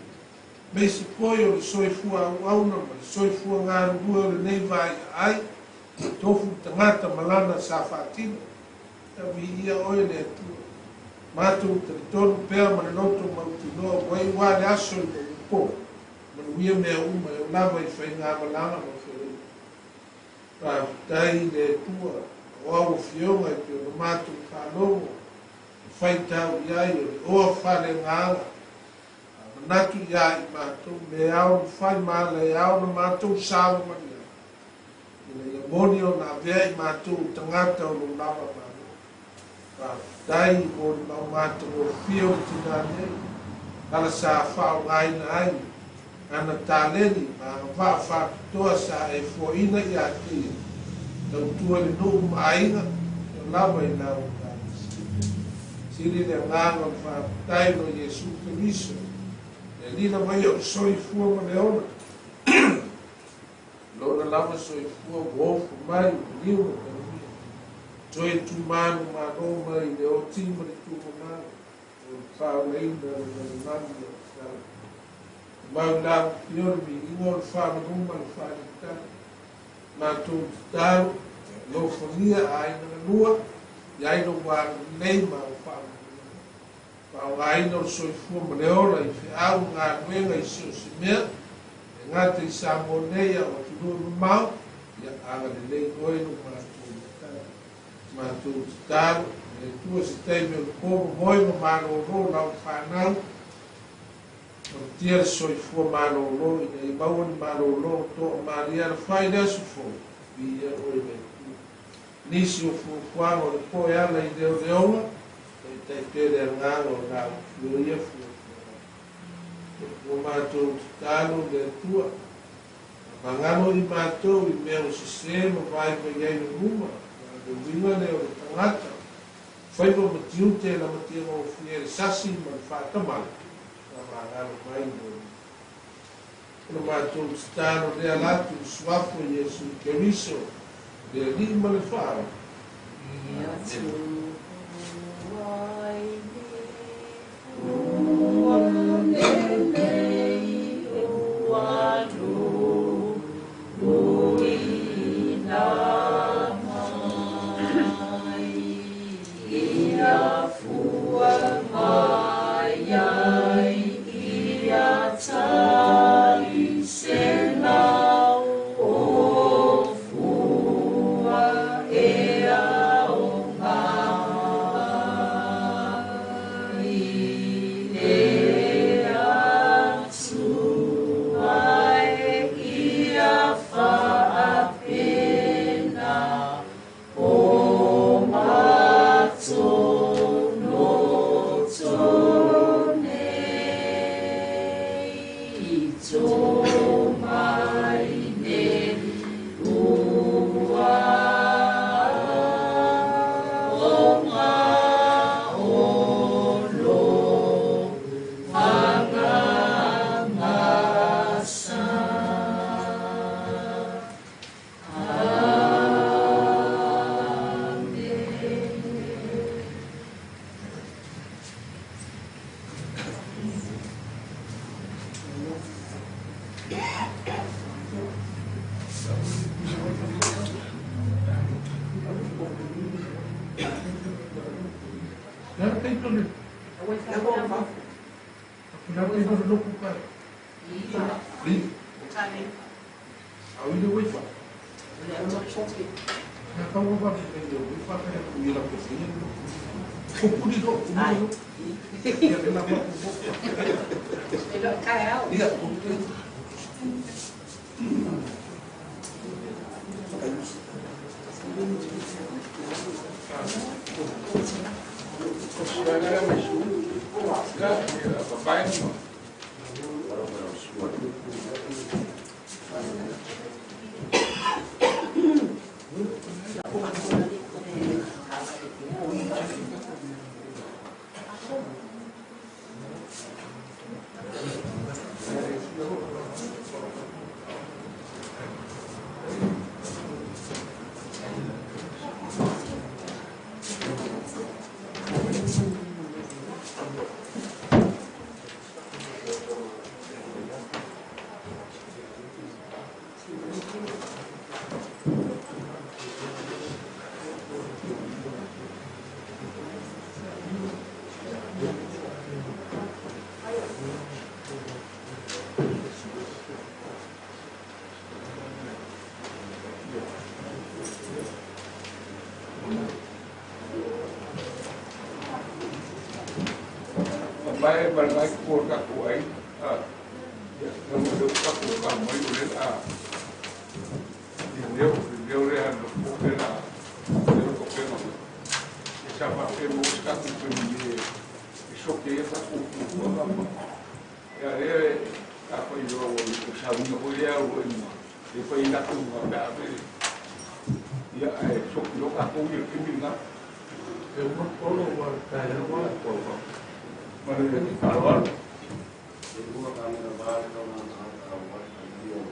Me si poi o le soifua au auna ma le soifua ngā rue o le nei vai ai. Tofu tangata malana sa whātina. Ta vi ia oe le atua. Mātou te tonu pēr ma le loto ma uti noa wai wāle aso I le po. Ma le wia mea uma e lawa I whai ngā malanga ma whai. Rā tai le tua o au fionga I te o mātou whanongo. Whai tau iai o le oa whale ngāla. Manatu iai mātou me au whai māla e au na mātou sāwa mani au. Ina ia moni o nā vea I mātou tangata o lo lawa mātou. whātai o le mau mātou o whio tina nei, ala sa whao ngaina ai, ana tāleni, ma wha whātoa sa e fōina i a tia, tau tua le nuu maainga, lawa i nau tālesi. Siri le ngānga whātai no Jesu Kiriso, e lina mai o soi fua ma leona, lona lama soi fua wofu mai, liu ma karamia, toi tu manu ma noma i le o tima le tu manu, o whaoreina le nani o tāle. Mau lau pior mi ingo le whamanuma le whaanitana, mātou tāru, lo whangia aina lua, i aina wā nei ma o whamanuma. Pao aina o soi fua ma leora i whi au ngā nuenga i sio si mea, e ngā te i sa monea o tu nua mau, ia anga le lei oinu mātou tāru, e tua se teime o kōma moi ma mālo ro lau whanau, o tia le soi fua mālo ro, i nei maua ni mālo ro, tō māria le whai nesu fō, i ia oi mei. Nisi o fuafuanga o le poe ala i leo leonga, e tai pere a ngālo o nāu, fua ia fuafuanga. O mātou tāru le tua, mangano i mātou i mea o se ma vai ma iai le ruma, o winga leo le tangata, whaiva matiu te la matia o fiere sasi ma le whātamale, na mangano mai mo. Ono mātou tāru lea latu suafo Jesu Keriso, le li ma le whāo. Ia tu ai Vai barnai por kakuai, não deu kaku kamai ulen deu real no pokena, deu pokena. sama pe mo ska tu pe ni e so ke e ta ku ya a ko yo o sa un ko ya o e ko ina tu ba be ya e so yo ka ko yo ki mi na e mo ko lo wa ka ya ko ko ma le ni ka wa e mo ka na ba ka na ka wa ni o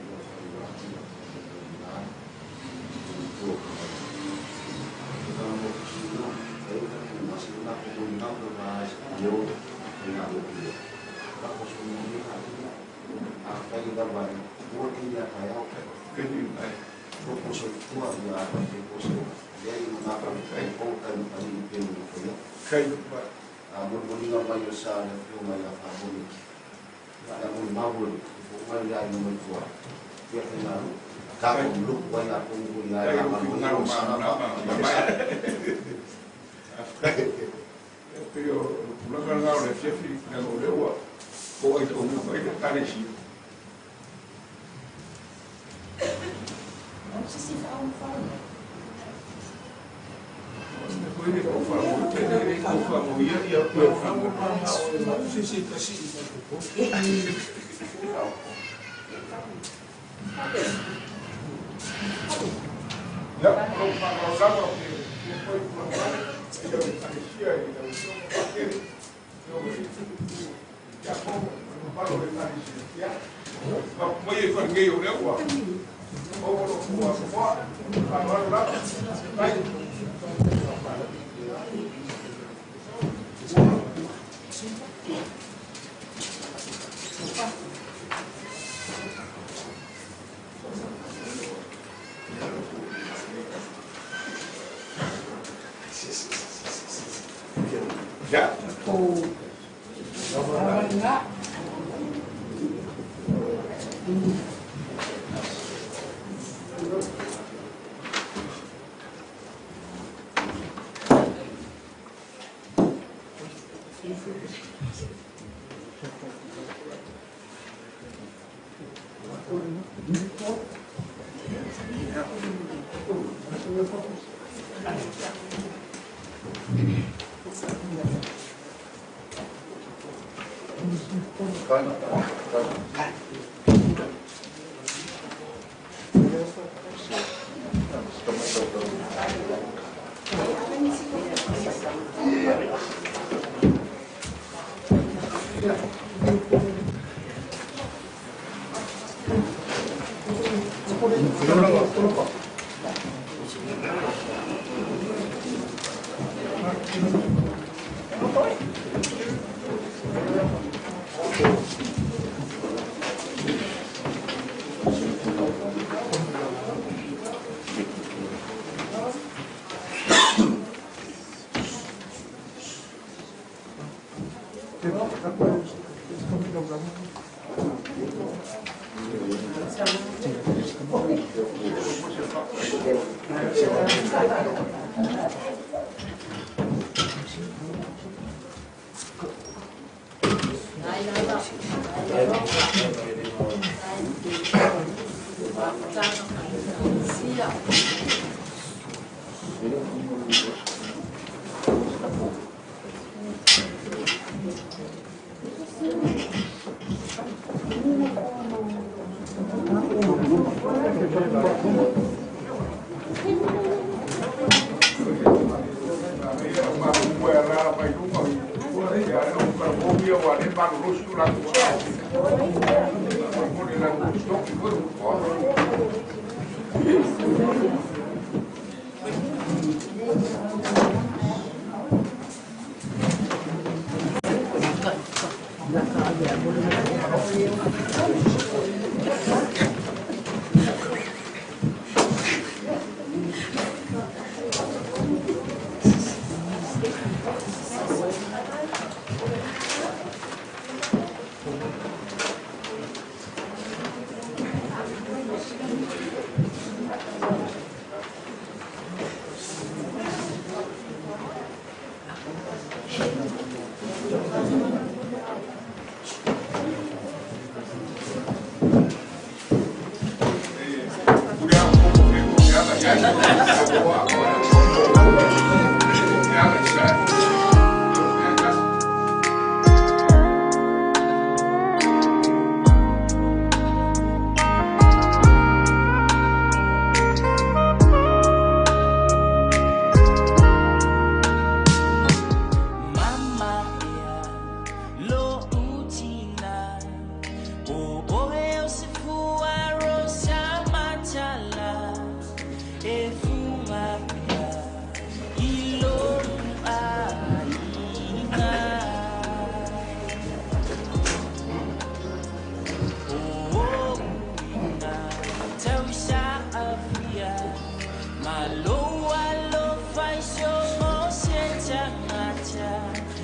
Yeah,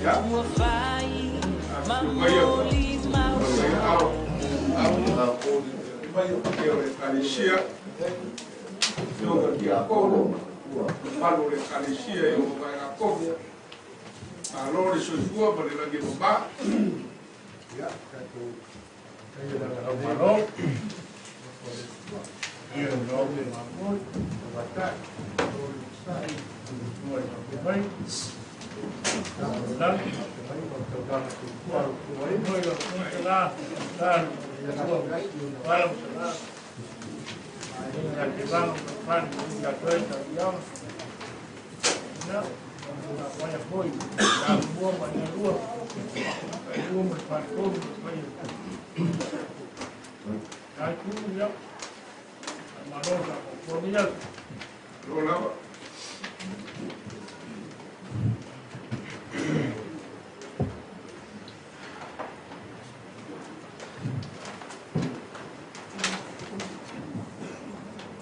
ua fai mamoli mau Vai o que eu alecia. Eu aqui a coro. Falo de alecia eu vai a coro. A lore sou tua para ele aqui no bar. Ya,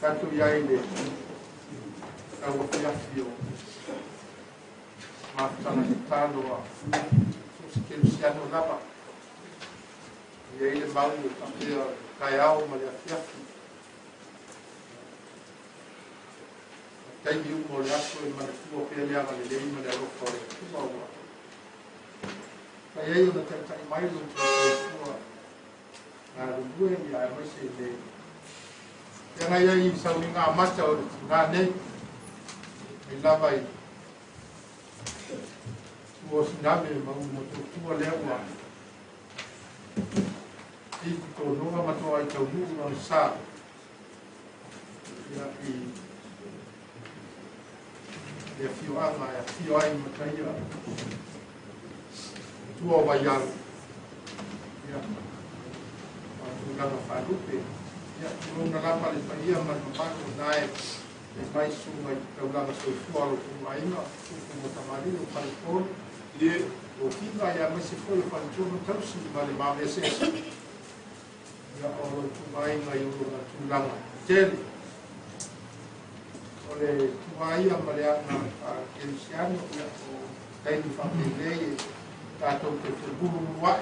Katu yaile au fiafio mafutana kitalo wa usikilisiano lapa yaile mau kapia kayao malia fiafi taimi umo laso e manefua pele ama le leima le alofa le kuwa ua kaya iyo na taitai mailo kwa na rubue ya amese le Yang ayah ini sawi ngamat jauh ngane, ilabai, bos nabe mau motor tua lewat, itu tono ama toa jauh nang sa, ya fio ama ya fio ay mataya, tua bayar, ya, tulang falupe. Ya, belum nalapa le paia mas mapako nae e mai sunga taulanga soifua lo kumaina kumo tamari lo palipon e o kinga ya masi foi o palipon tausi vale mavese ya o kumaina yo lo tulanga tel ole kumaia maleana a kensiano ya o taini famile tato te buru wa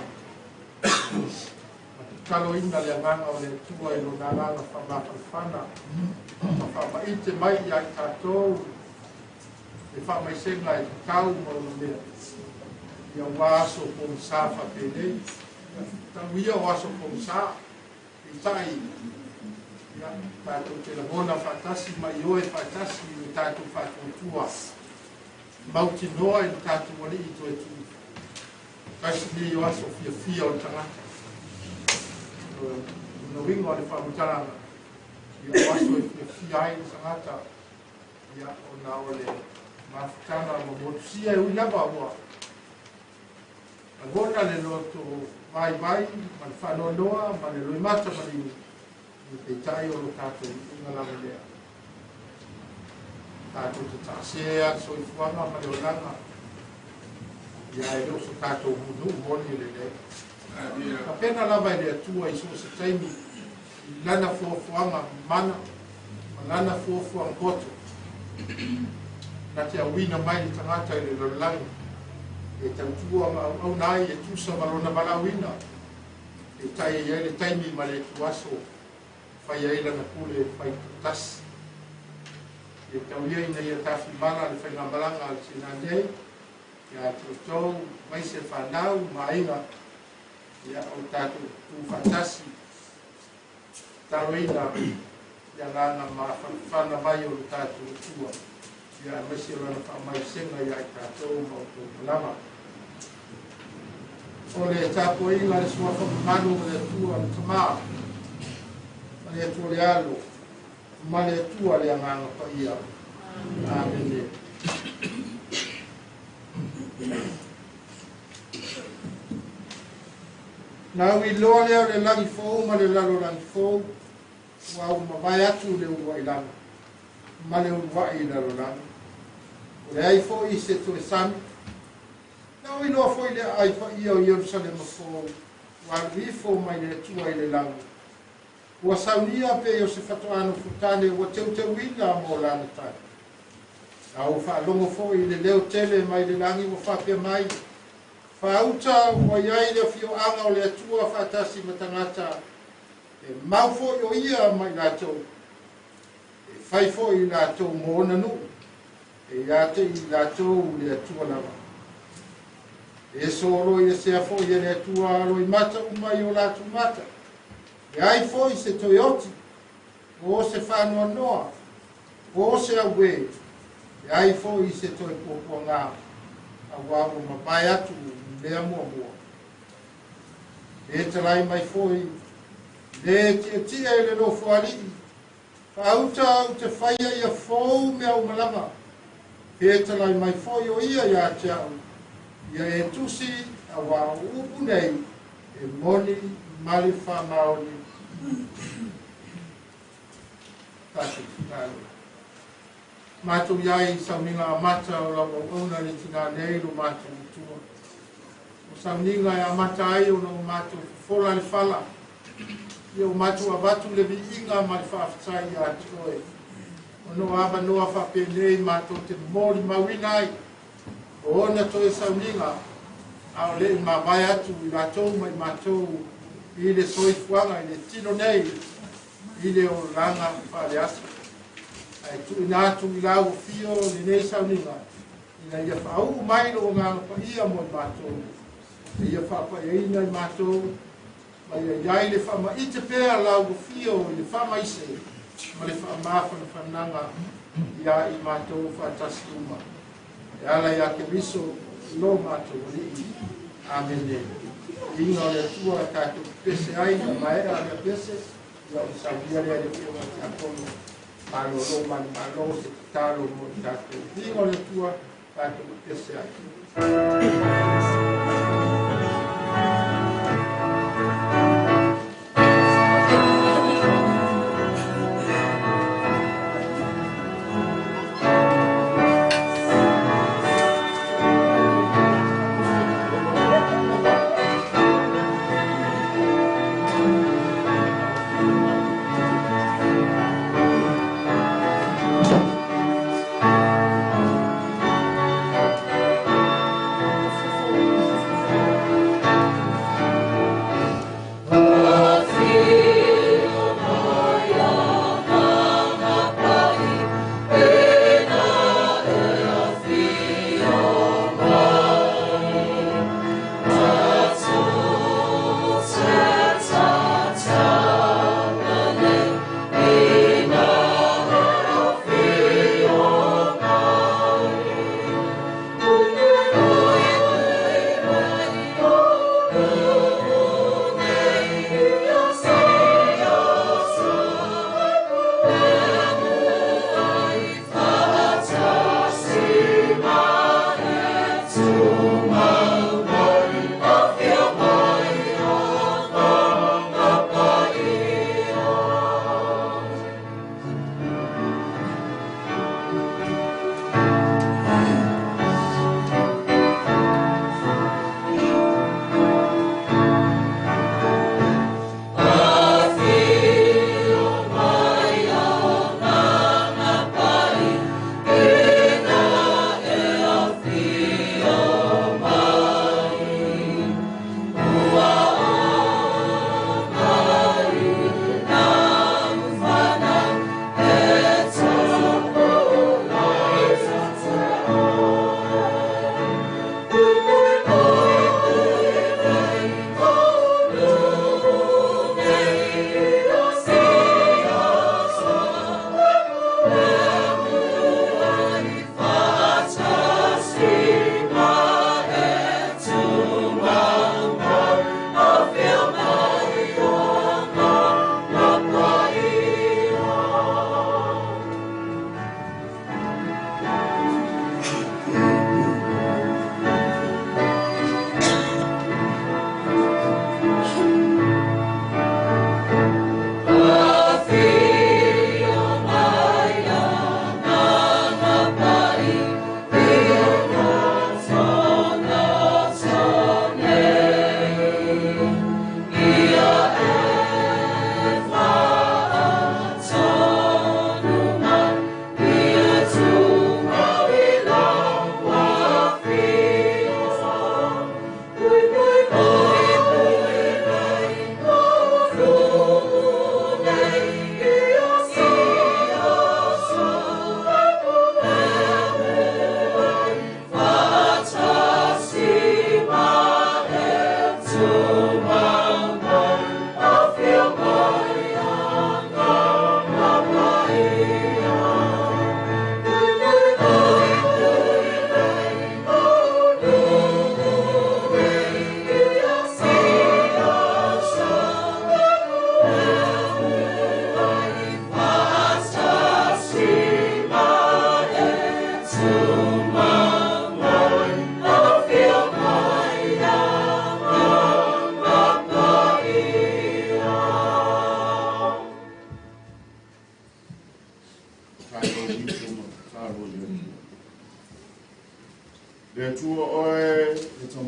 kalau inda le nganga o le tua i lo nalanga whamafana whamaite mai i ai tātou e whamaisenga i kau mo lo mea ia waso pong sa whapelei tau ia waso pong sa i tai ia tātou te la mona whatasi mai oe whatasi i tātou whatutua mauti noa i tātou wali i tu e tu kasi ni waso fia fia o tangata no wingo de famutana ia waso e fiai sangata ia ona ole mafutana mo motusia u lava wa agora le loto vai man fano noa man lo mata mali te tai o tato na la velea tato te tasia so i fuanga ma le langa ia e lo so tato mu moni le ka pena lava ele atua i so se taimi lana fuafuanga mana lana fuafuanga koto na te awina mai i tangata i le lolangi e tautua au nai e tusa malona malawina e tai e le taimi ma le tuaso fai aila na kule fai tas e tauia ina ia tafi mana le fai ngamalanga al sinandei ia tutou mai se whanau maina ia o tātou tūwhatasi taroina ia ngana whana mai o tātou tua ia mesi o rana whamai senga ia i tātou mau tō malama o le tāpo inga le sua whamanu le tua le tamā ma le tua le alo ma le tua le ngana pa ia Amen. Na wi loa leo le langi fōu ma le lalo langi fōu wa u mawai atu le uwa i lana ma le uwa i lalo langi o le ai fōu i se tu e sami na wi loa fōu i le ai fa i o Yerusalem fōu wa wi fōu mai le tua i le langi ua saunia pe o se fatoano futane ua teu ina mo lana tai a u wha longo fōu i le leo tele mai le langi ua whapea mai Whauta o iai leo fio anga o le atua whaatasi matangata e mau fo o ia mai lātou. E whai fo i lātou mōna nu. E iate i lātou le atua lava. E soro i se afo i le atua alo i mata umai o lātou mata. E ai fo i se toyoti. O se whanua noa. O se awe. E ai fo i se toi pōpua ngā. A wāo mapai atu lea mua mua. E talai mai foi, le tia e le lofo ali, whauta u te whaia ia fōu mea umalama. E talai mai foi o ia ia te au, ia e tusi a wā upu nei, e moni mali whamaoni. Tātou whikaro. Mātou iai sauninga a mata o la wauna ni tina neiru mātou utua. O sauninga a mata ai o na mātou fola le fala. Ia o mātou a watu le vi inga mai whaafatai a toi. O no aba noa whapenei mātou te mori mawinai. O ona toi sauninga a o le mawai atu i rātou mai mātou i le soifuanga i le tino nei i le o ranga whare asa. Ai tu ina tu ila o fio ni nei sauninga ina ia fau mai lo nga pa ia mo mato ia fa pa ina mato mai ia ile fa ma ite pe la o fio ile fa mai se ma le fa ma fa nanga ia I mato fa tasuma ia la ia ke viso lo mato li amene ina le tua ka tu pese ai mai era le pese ia sabia le fio ma kono Malo malo se talo mo tato. Digo le tua tato che sei.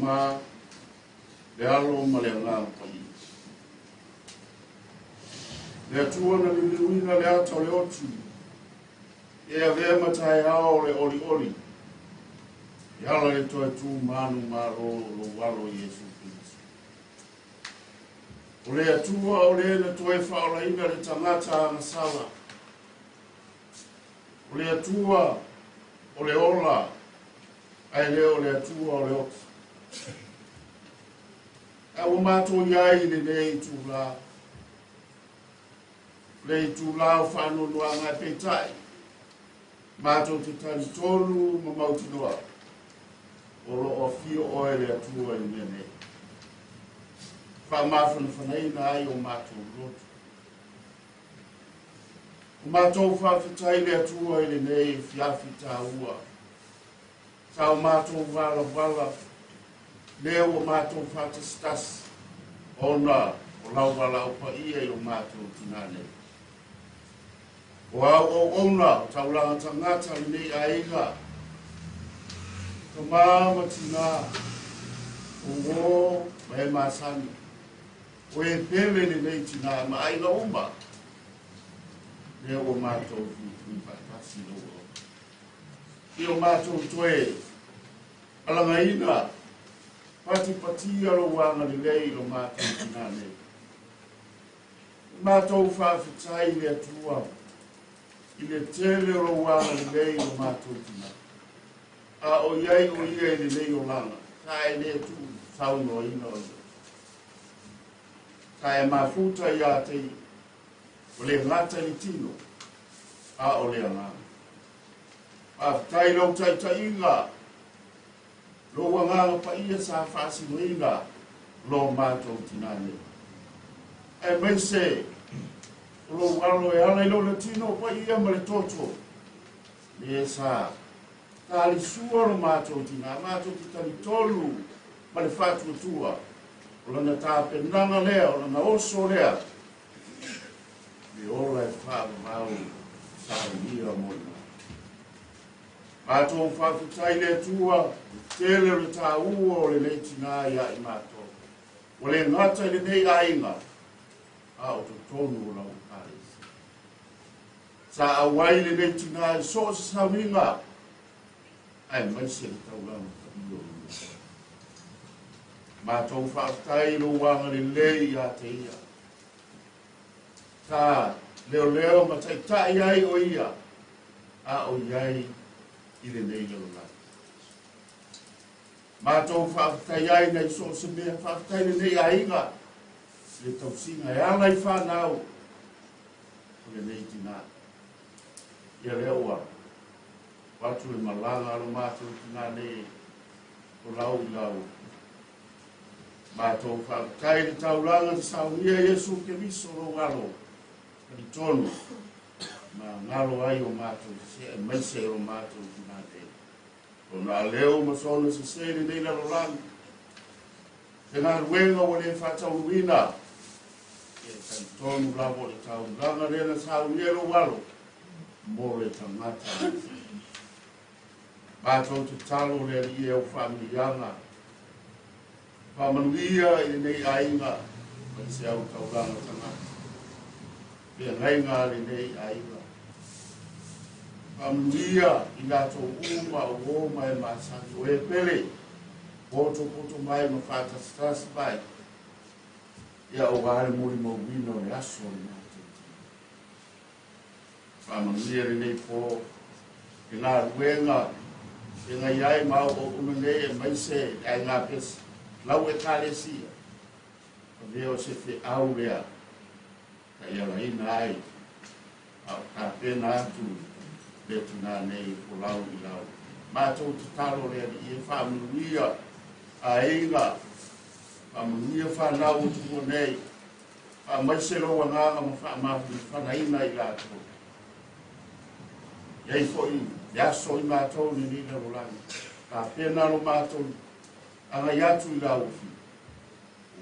ma le alo ma le ngā pai. Le atua na liwina le ata le otu, e a vea matai ao le oli oli, e ala le toi tu manu maro lo walo Yesu Christ. O le atua o le na toi whaola ina le tangata na sala, o le atua o le ola, ai leo le atua o le otu. A o mātou iai le nei tu la, le tu la o whanu noa ngai peitai, mātou te tani tolu ma mauti noa, o lo o fio oe le atua i mea nei. Wha mawhana whanaina ai o mātou rotu. O mātou whawhitai le atua i le nei fiafi tā ua. Tau mātou wala, leo o mātou whatastas, ona o lau wala o pa ia i o mātou tinane. O au o ona, o tau langa tangata i nei aiga, ka māma tina, o wō, ma e māsani, o e pele ni nei tina, ma aiga oma, leo o mātou whatasi no o. I o mātou toe, alanga ina, pati alo wanga ni lei lo mātou tinane. Mātou whawhitai le atua, i le tele lo wanga ni lei lo mātou tinane. A o iai o ia ni lei o langa, ka e le tu sauno ina o. Ka e mafuta ia tei, o le ngata ni tino, a o le ngata. A tai lau tai inga, lo wanga pa ia sa fasi noina, lo mātou tinane. E mai se, lo walo e ala ilo le tino pa ia ma le toto. Le sa, ka li sua lo mātou tinane, mātou kitani tolu, ma le fatu tua. O lana tā penanga lea, o lana oso lea. Le ola e whaama mau, sa ia moina. Mātou whawhitai le tua, tele le tā ua o le leiti ngā ia i mātou. O le ngata le nei ainga, a o to tonu o lau kāresi. Sa awai le leiti ngā i so se saminga, ai maise le tau lama kabilo i mua. Mātou whawhitai lo wanga le lei a te ia. Ka leo ma tai tai ai o ia, a o iai i le nei lo la. Mātou whaakai ai nei so se mea whaakai le nei ainga. Le tausinga e ala i whanau. O le nei tina. Ia leo wa. Watu le malanga alo mātou tina nei. O lau i lau. Mātou whaakai le taulanga te saunia Yesu ke miso lo walo. Kani tonu. Ma ngalo ai o mātou se e maise o mātou tina nei. O nā leo masona se sere nei la rolangi. Te ngā ruenga o le whatau ruina. E kai tonu lavo le tau langa rena sau niero walo. Mo le tangata. Mātou te talo le ali e o whamirianga. Whamanuia i nei ainga. Mai se au tau langa tangata. Pea ngai ngā le nei ainga. Amuia i lato uma o goma e masani o e pele poto mai ma fata stras pai ia o vare muri mo vino e aso i mate amuia i nei po i ngā ruenga i ngā iai mau o umene e maise ai ngā pes lau e kālesia o leo se te au lea ka ia la ina ai ka pena atu le tuna nei o lau i lau. Mātou te talo rea i e whamanuia a eiga, whamanuia whanau o tuko nei, whamaise loa ngāga ma whamahu whanaina i lātou. Iei fwoi, iaso i mātou ni nina rolangi, ka pena lo mātou, anga iatu i lau fi.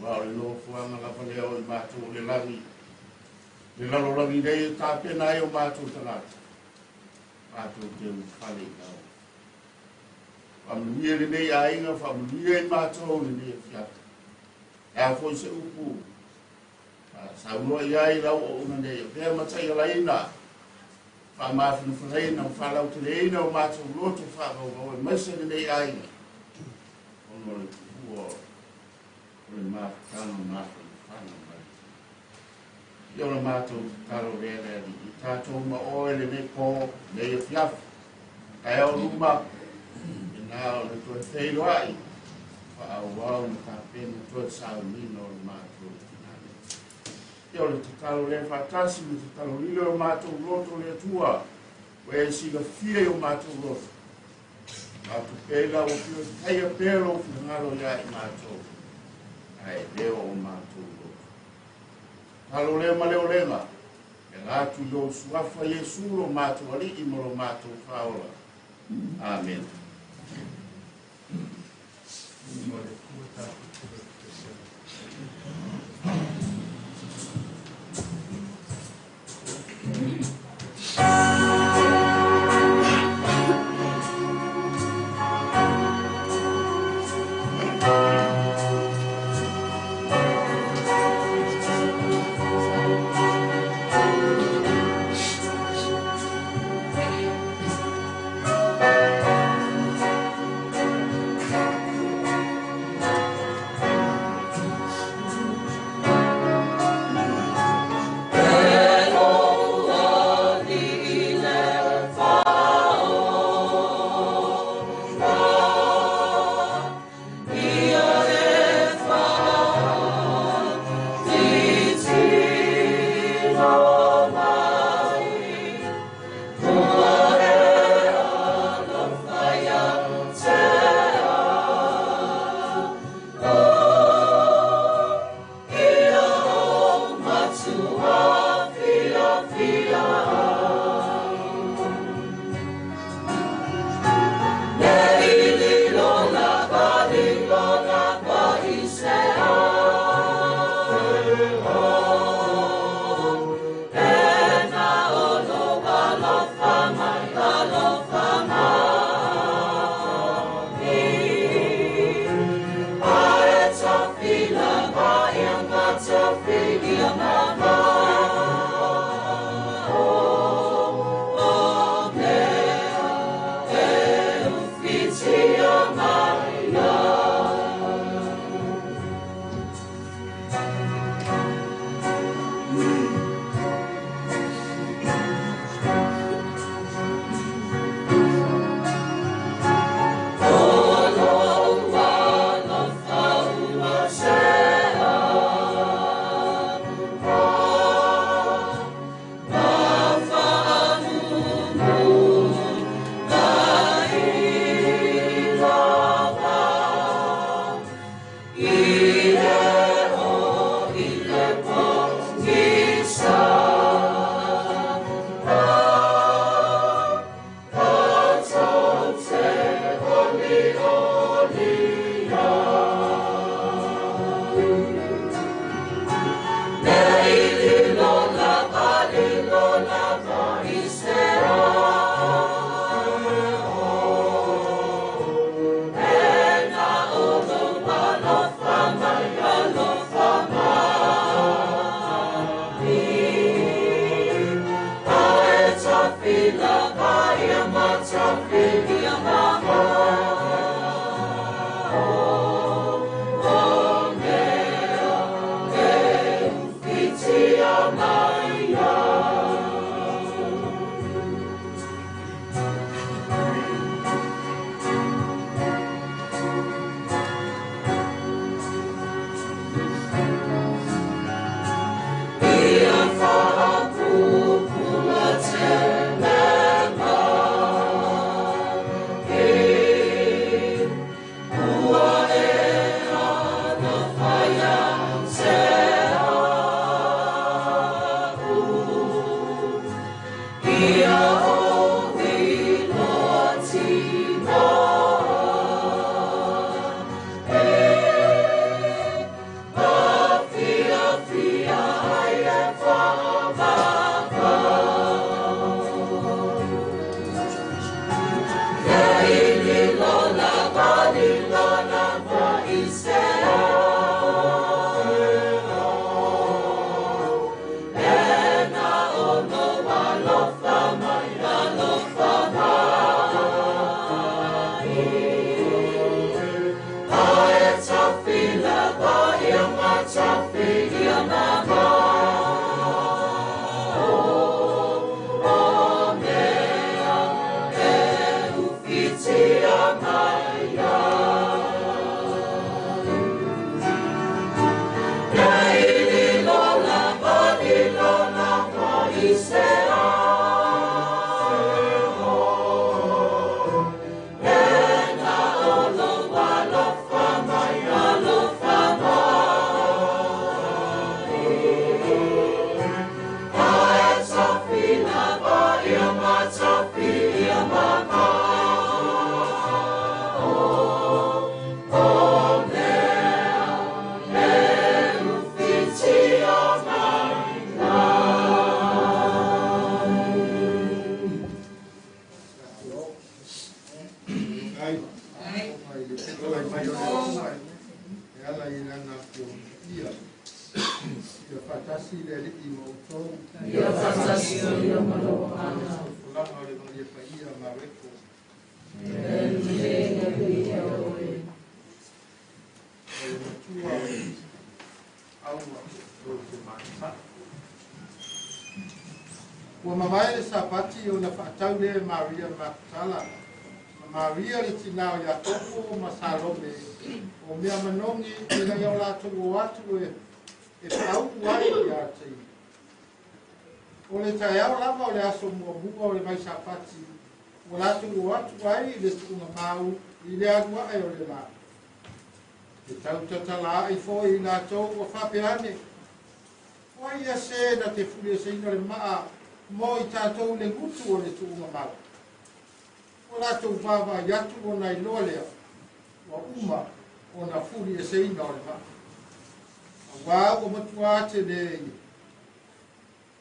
Wao le no fuanga la paleo i mātou le langi, le lalolangi nei ka pena e o mātou talata. Mātou te u whale i lau. Whamanuia le nei ainga, whamanuia I mātou le nei fiata. Ea fwoi se upu. Saunua iai rau o una nei. Pea matai ala ina. Whamawhinu whareina, whalau te reina o mātou loto whamau. Maisa le nei ainga. Ono le kukua. Ole mātano māwhinu whanau. Ia ona mātou taro rere ali. I tātou ma oe le nei pō, nei e fiafu. Kai au ruma. Now, the good thing, right? For our world, been good sound, we know the matter. You're the Talo Fantasy, the Talolino Mato Roto Letua, where you see the fear of Mato Roto. Now, to pay out of you, pay a pair of the Naro Yai Mato. I dare on Mato Roto. Talolema Leolema, and I to those Wafa Yesulo Mato, Alikimoro Mato Faula. Amen. Love ilana ko ia ia fatasi le i mo to ia fatasi ia mo ana la ma le ia pa ia ma reko Ua mawai le sapati o na whaatau le Maria Makatala. Maria le tinao ia toko ma Salome. O mea manongi e na iau lātou o atu e pau wai ia tei. O le tae au lama o le aso mua mua o le mai sapati. O lātou o atu wai le tukunga mau i le agua e o le mā. E tau tatala ai fo i lātou o whapeane. Wai ia se na te furi e seina le maa mo i tātou le ngutu o le tuunga mau. O lātou wāwa i atu o nei loa lea, wa uma o na furi e seina o le maa. A wā o matua te le i.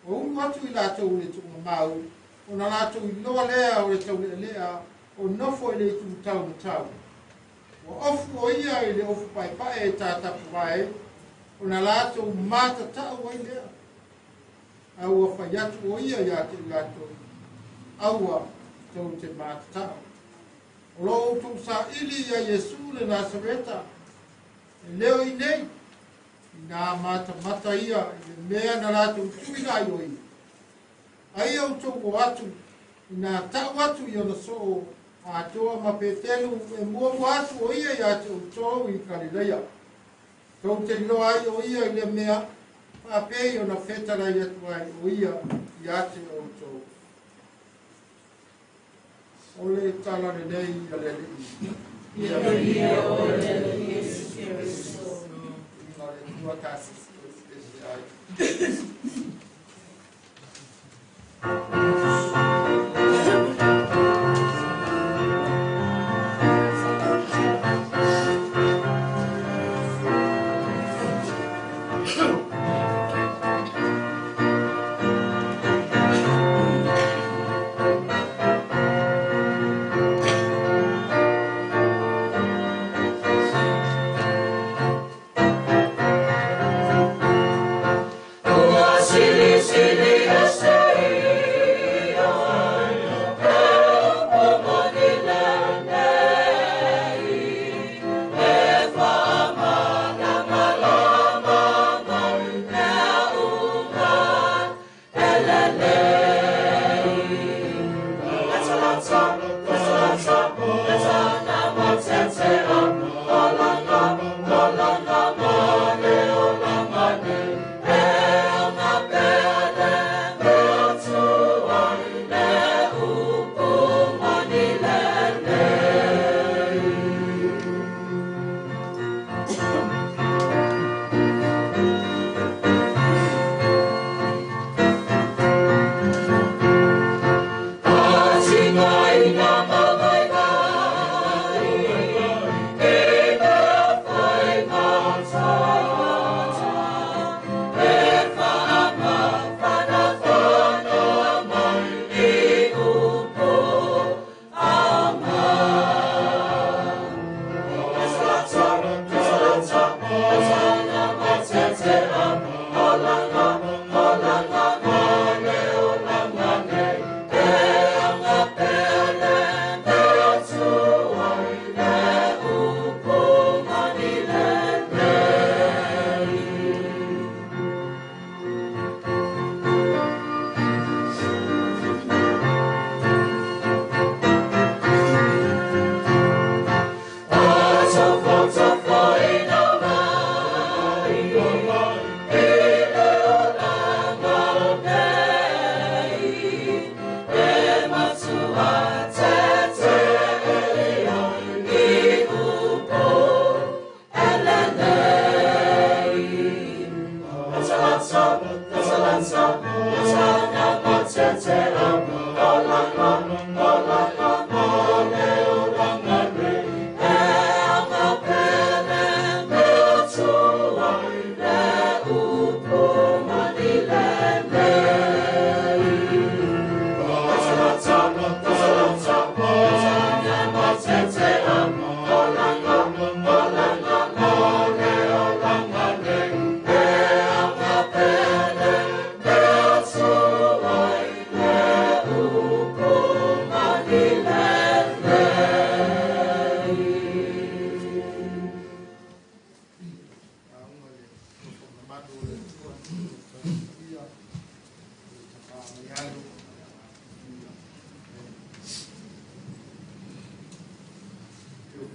O umatu i lātou le tuunga mau, o na lātou i loa lea o le tau lea, o nofo i le tu tau na tau. O ofu o ia i le ofu pai pai e tātapu vai, o na lātou mata tau ai lea. Aua whaiatu o ia ia te lātou. Aua tau te mata tau. O lo tau sa ili ia Yesu le Nasareta. E leo i nei. I nā mata mata ia, i mea na lātou tuina i oi. Ai au tau o atu, i nā tau atu i ona so a toa ma petelu e mua atu o ia ia te utou i Galileia. Tau te loa ai o ia i le mea, a pei o na whetara i atu ai o ia i ate o tō. O le tala ne nei i a lele i. Ia ia o lele i Yesu Kiristo. I ngā le tua kasi e ai.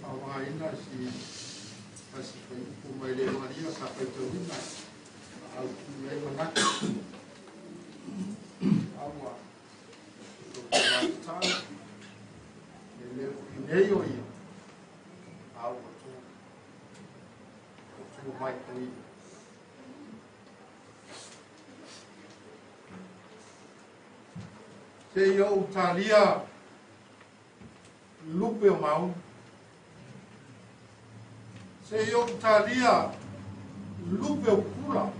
Hawaina si kasi pumai Maria sampai ke Wina aku lagi nak awak tu ini yo ya awak tu mai tu saya Italia lupa mau se yo Italia lupe o kula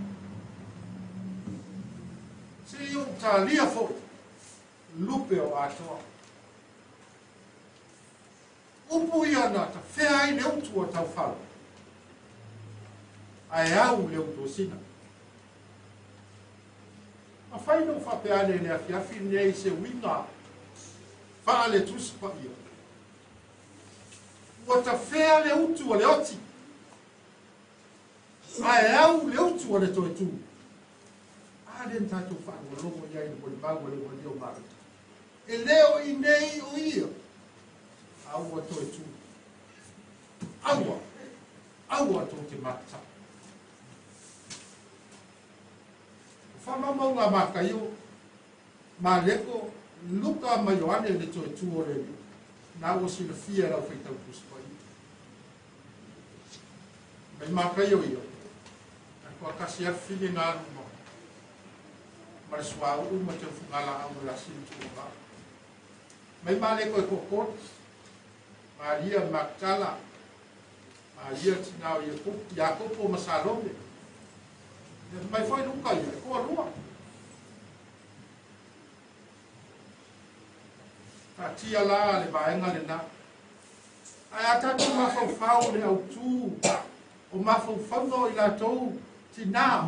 se yo Italia fo lupe o atoa upu ia na ta fea ai leu tua tau fala ai au leu tosina a fai no fa pe ale le afia finei se winga fa ale tus pa ia o ta fea le utu le oti ai au le utu o le toi tu a le tatu fa o logo ia i le bago le o ma e leo i nei o ia au o toi tu au o to te mata fa mama nga maka yo ma leko luka ma yoane le toi tu o le na o si le fia la feita o kuspai mai maka yo ko kasi a fili na no ma swa u ma te fungala au la sin tu ba mai male ko ko Maria Magdala Maria tinau Jacopo Masalome mai foi nunca ia ko lua ta tia la le baenga le na ai ata tu ma fau le au tu o ma fau no ila tou Tina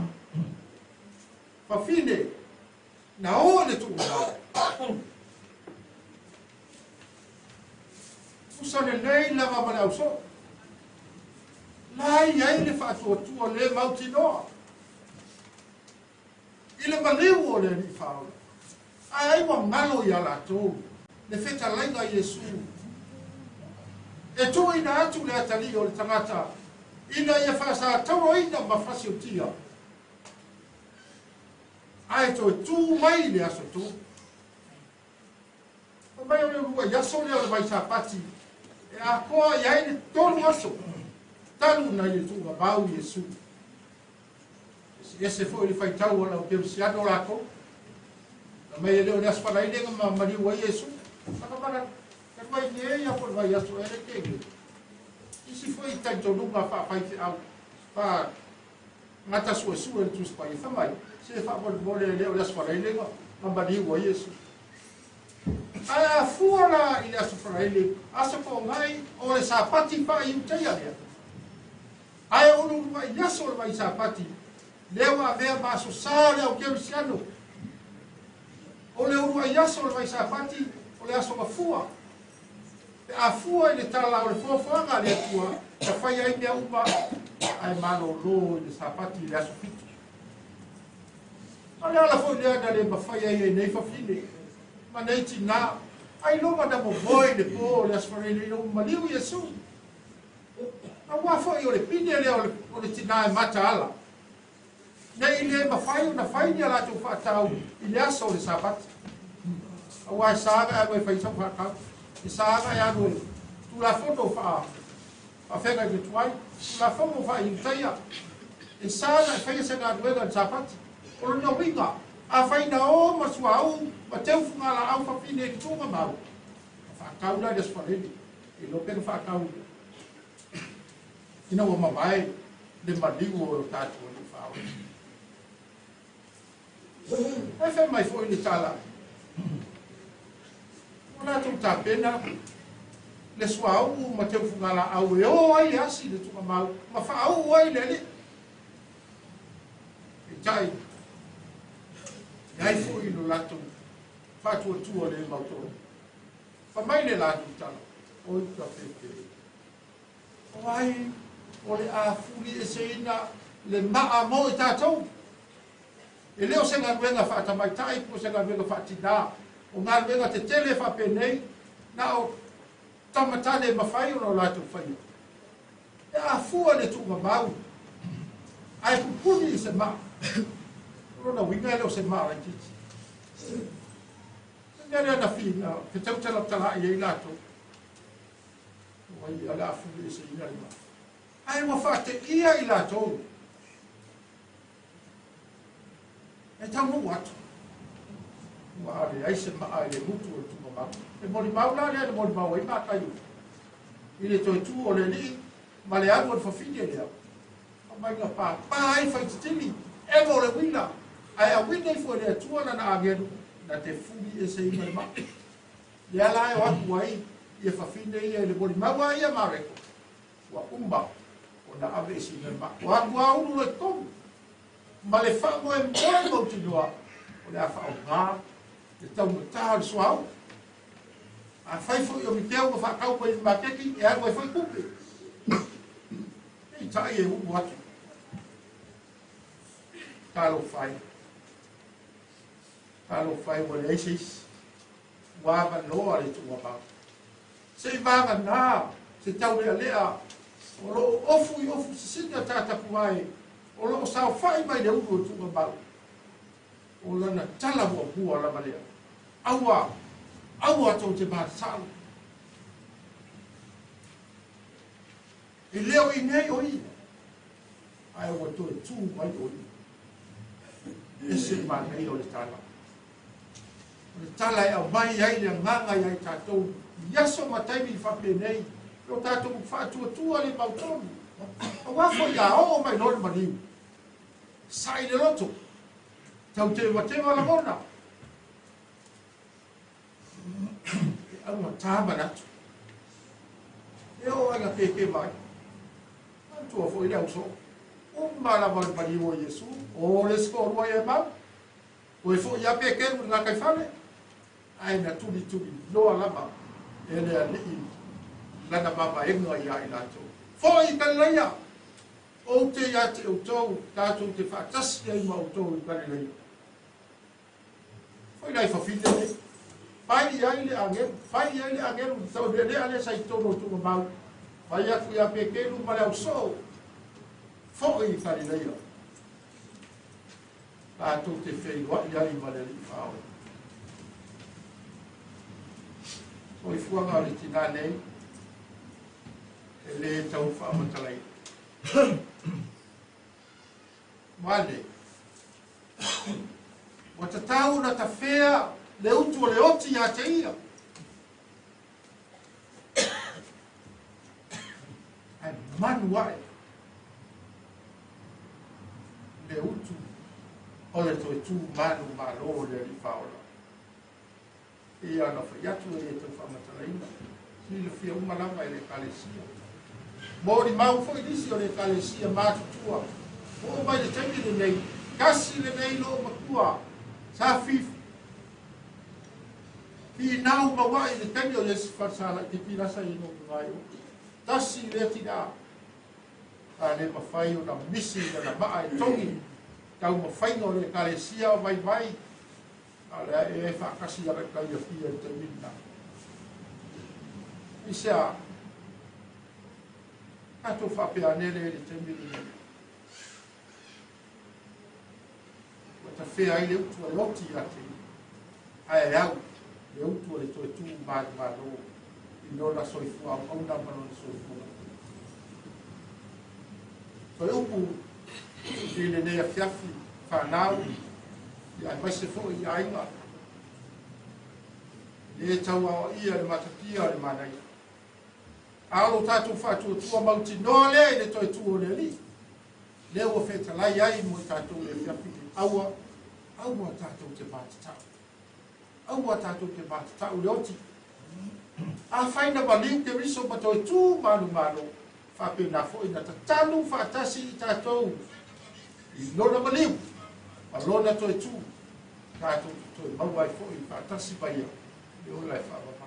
fa fine na ole tu usa le nei la va para uso lai ai le fa tu le mautino ile maleu le ni fa ai wa malo ya la tu le feta lenga Yesu e tu ina atu le atali o le tangata ina ia fasa tau ina mafasi o tia ai to tu mai le aso tu mai o le rua ia so le mai sa pati e a koa ia ni tonu aso talu na Yesu ga bau Yesu ese foi le fai tau ona o ke sia do la ko mai le o das para ile ma mari wa Yesu para para ka mai ye ia por vai aso ele ke isi foi tanto nunca fa au fa mata sua tu spai fa mai se fa bol le o das para ile ma mari wa Yesu a fuala ile aso para ile aso ko ngai o le sapati fa i utea le ai o nu vai yaso vai sapati lewa vea baso sale o Cristiano o le uru ai yaso vai sapati o le aso mafua a fua ile tala o le fofoanga le tua ka fai ai mea upa ai malo lo le sapati le aso fitu ale ala foi le da le mafai ai nei fa fine ma nei tina ai lo ma da mo boy le po le aso le no maliu Yesu a wa foi o le pine le o le tina mata ala nei le mafai na fai ni ala tu fa tau ile aso le sapati a wa saga ai fai sa fa ka isaga ya no tu la foto fa a fega de tuai tu la foto fa in taia isaga fa se ga do ga sapati o no winga a fa ina o ma suau ma teu funga la au fa fine tu ma mau fa kaula des fa leni e lo pe fa kaula ina o ma vai de madigo o ta tu ni fa o fa mai foi ni tala ona tu ta pena le suau ma te fungala au e o ai asi le tu mau ma fa au ai le e tai ai foi no lato fa tu le moto fa mai le lato tala o ta pe o ai o le a fuli e seina le maa mo i tātou. E leo se ngā ruenga whaatamaitai, po se ngā ruenga whaatinā, o ngā ruenga te tele whapenei, na o tamatane mawhai o no lātou whai. E a fua le tūma mau, ai kupuni i se maa. Rona winga leo se maa rai titi. Nere ana whina, ke tautala tala i ei lātou. Wai ala afu i se ina i maa. Ai wa whaate ia i lātou. E tau mu atu. Wa ale ai se maa i le mutu o tūma mau. E mori mau la lea, e mori mau i maa kai u. I le toi tū o le li, ma le aru o whawhine lea. O mai ngā pā, pā ai whaititili, e mo le wina. Ai a wina i fua lea tuana na ageru, na te fumi e se ina i maa. Lea lai o aku ai, i e whawhine ia i le mori mau ai a mareko. Wa umba, o na ave e se ina i maa. O aku a unu e tomu. Ma le whango e mora mauti noa, o le a whao ngā, le tau me tāre suau. A whaifo i o mi teo ma whakau pa i makeki, e anu e whai kupe. I tai e umu atu. Tālo whai. Tālo whai mo le eisis. Wāma loa le tu wapau. Se i vanga nā, se tau lea lea, o lo ofu i ofu se singa tātapu ai, o lo sao whai mai le umu tu wapau. O lana tala mua la malea. Aua, aua tau te māta tālu. E leo i nei o i. Ai o to e tū mai o i. E se ma nei o le tala. O le tala e au mai ai le nganga i ai tātou. Iaso ma taimi i whape nei. O tātou whātua tua le mautonu. O wafo i a o mai lori maniu. Sai le roto. Tau te watema la mona. E au ma tāma natu. E o anga peke mai. Tua foi leo so. Uma la mari o Yesu. O le sko o e mau. O e foi ia pequeno na kai fale. Ai na tubi. No ala ma. Ele ali. La na mama e no ia ila to. Foi Galileia. O te ia te o tou. Tātou te whātas e ima o tou i Galileia. Foi lai whawhine ne. Pai ai le angelu. Tau le ale sa i tono tu mau. Vai aku ia pequeno ma le so. Foi Galileia. Tātou te whei wai ai ma le li whao. O i fuanga le tina nei. E le tau whaamatalai. Mane. O ta tau na ta whea le utu o le oti a te ia. Ai manu ai. Le utu o le toi tū manu malo le li whaola. I ana whaiatu e tau whamataraina. Si le whia umalama e le kalesia. Mori mau foi disi o le kalesia mātutua. O mai le teimi le nei. Kasi le nei lo makua. Sa fifu. I nau mawai le teimi o le sifasala te pirasa i no ngai o. Tasi le tina. A le mawhai o na misi na maa e tongi. Tau mawhainga o le kalesia o vai. A le e whakasi a rekai a fia te mina. Isia. Kato whapea nere le te mina. Wata whea i le utu a loti a te. Ai au. Le utu a le toi tū mālo. I nona soifua au au namano le soifua. Toi upu. I le nea fiafi. Whanau. I ai maise fo i ainga. Le tau a ia le matatia le manai. Alo tātou whātua tua mauti no le le toi tua le li. Le ua wheta lai ai mo tātou le fiafi. Aua tātou te mātatau. Aua tātou te mātatau le oti. A whaina maliu te riso ma toi tū manu. Whapena fo ina ta tanu whātasi i tātou. I lona maliu. Ma lona toi tū. Tātou toi mauai fo i whātasi baia. Le o lai whāpapau.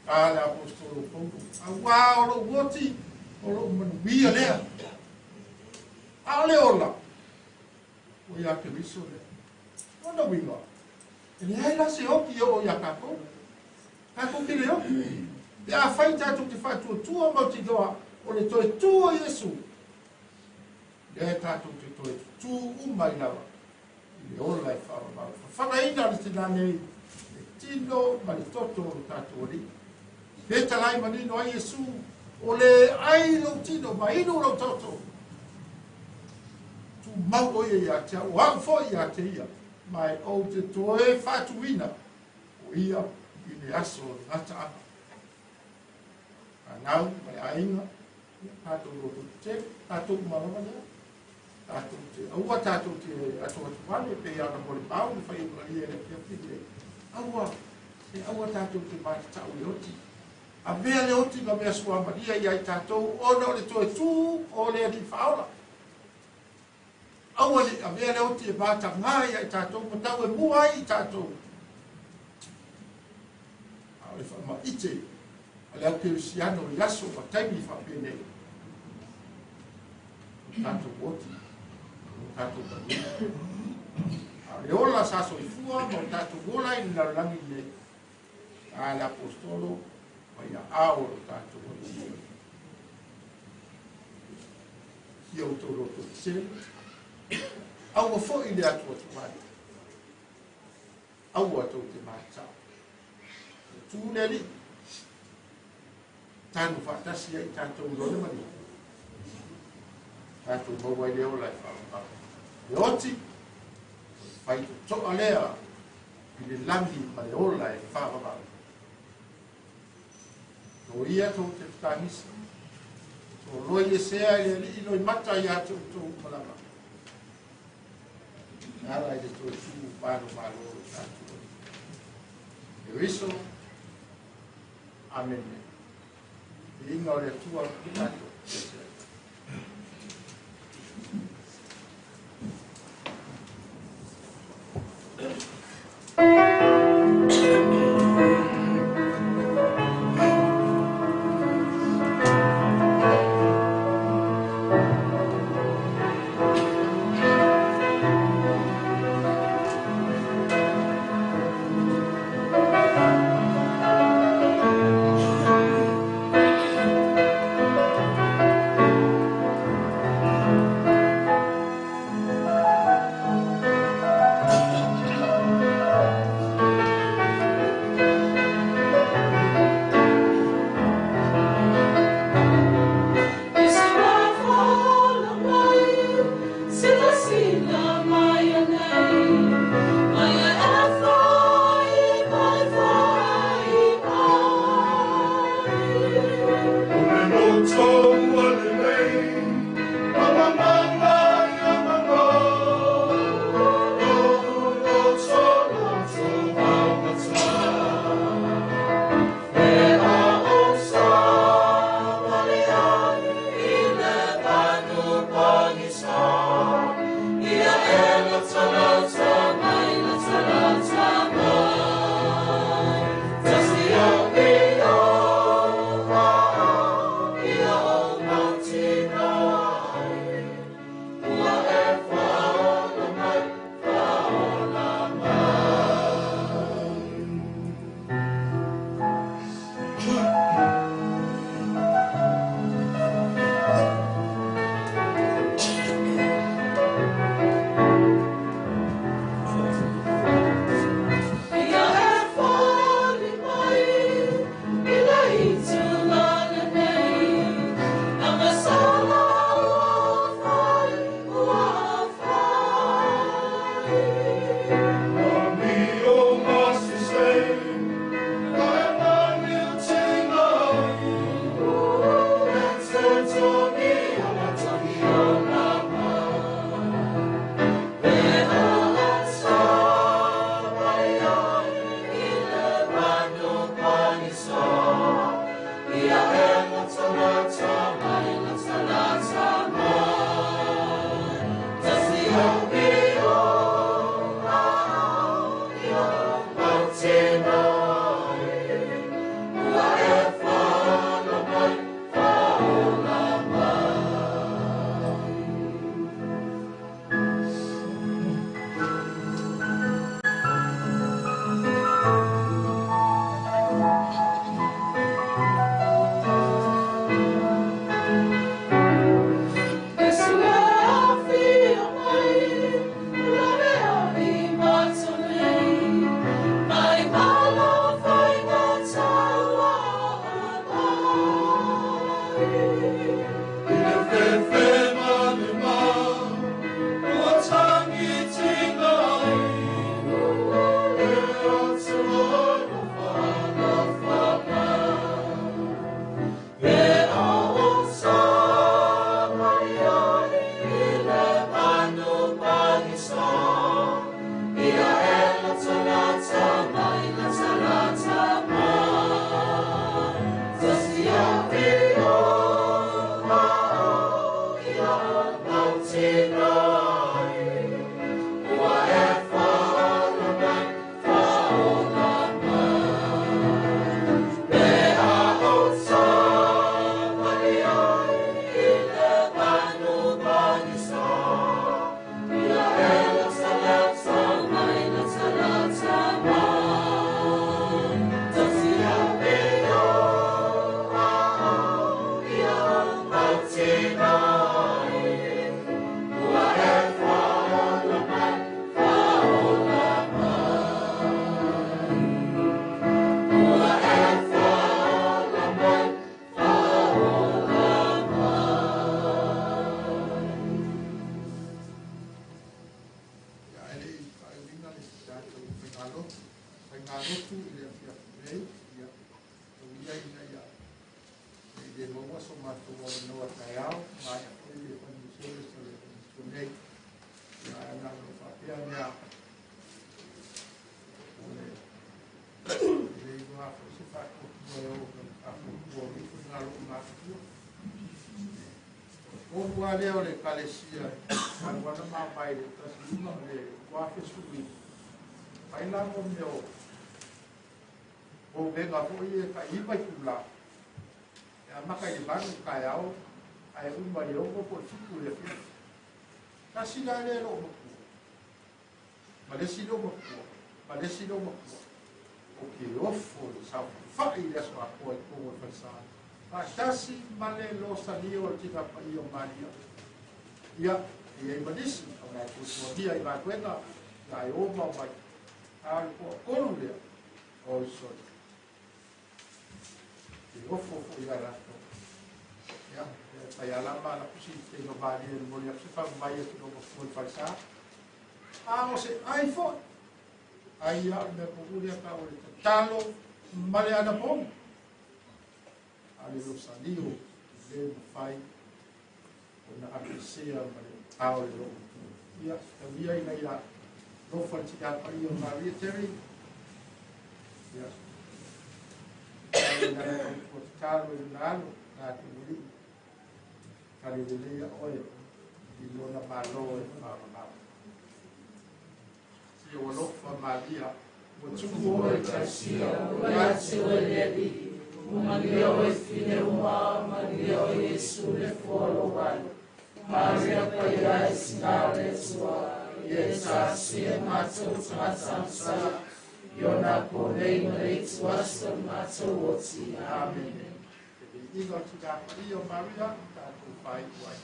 Kāle apostolo Paulo. A wā oro woti. Oro manuia lea. ale ola. O ia ke viso le. Ona winga. E le hai la se oki o ia kako. Kako ki le oki. Te a whai tātou te whātua tua mo te doa o le toe tua Iesu. Le tātou te toe tu umai lawa. I le ola e whawa. Whanaina le te nane le tino ma le toto o tātou ori. Le talai manino a Iesu o le ai lo tino ma inu lo toto. Tu mau o ia te au hau fo ia te ia. Mai o te toe whātuina o ia i le aso ngata apa. Anau, mai ainga, tātou roto te, tātou marama lea, tātou te, aua tātou te atua tuwane, pe ana mole pāu, ni whai ura lia le pia pile. Aua, tātou te māti tau le oti. A mea le oti nga mea sua maria iai tātou, ono le toe tū, o le ni whaola. Aua le, a mea le oti e māta ngā iai tātou, ma tau e mua i tātou. A le wha ma ite, le au siano i aso wa taimi whapene. O tātou woti, o tātou tamina. A le ola saso i fua, ma o tātou wola i nina rangi le a le apostolo, wa ia ao o tātou woti. Ia o tō roto i se. Au wa fo i le atu atu wani. Au atu te mātau. Tu le li. Tanu whaatasi ai tātou lone mani. Tātou mawai leo lai whaapapa. Le oti, whai tu toa lea i le langi ma le ola e whaapapa. Tō ia tō te whanisi. Tō roi e sea i le li ino i mata i atou tō malama. Nara i le tō tū pāno mālo tātou. E riso, amen. Inga o le tua ki tātou. leo le kalesia al wana mapai le tasima le wafe subi pai la mo meo o venga po ie ka iba kula ya maka i banu ka yao ai umba le ongo po fiku le fi kasi la le lo mo malesi lo mo malesi lo mo o ke ofo sa fa i le so apo e po fa sa Tasi male lo salio tika pa io Maria. Ia, ia imanisi, au nai kutua i ngā kuenga, ngā i oma mai, ai kua konu lea, o i soi. I ofo i ngā rato. Ia, pai alama na kusi te no bāni e mori apsi wha mai e kino mo fui whaisa. A o se ai fo, ai ia me kukuria ka o le talo, male ana pongu. Ale lo salio le fai ona aprecia male ao lo ia via ina ia lo fai tika pa io Maria Terry ia na ko talo nalo na te muri kali le ia oe i lo na malo e ma si o lo fa Maria mo tuku o e tasia o se o le Maria o fine uma, Maria o Yesu le folo wano. Maria pai singa le sua, Yesa si e mato tamasamsa, Yona pole le tua so mato woti. Amen. Igo tuka Maria Maria, ta tu pai wai.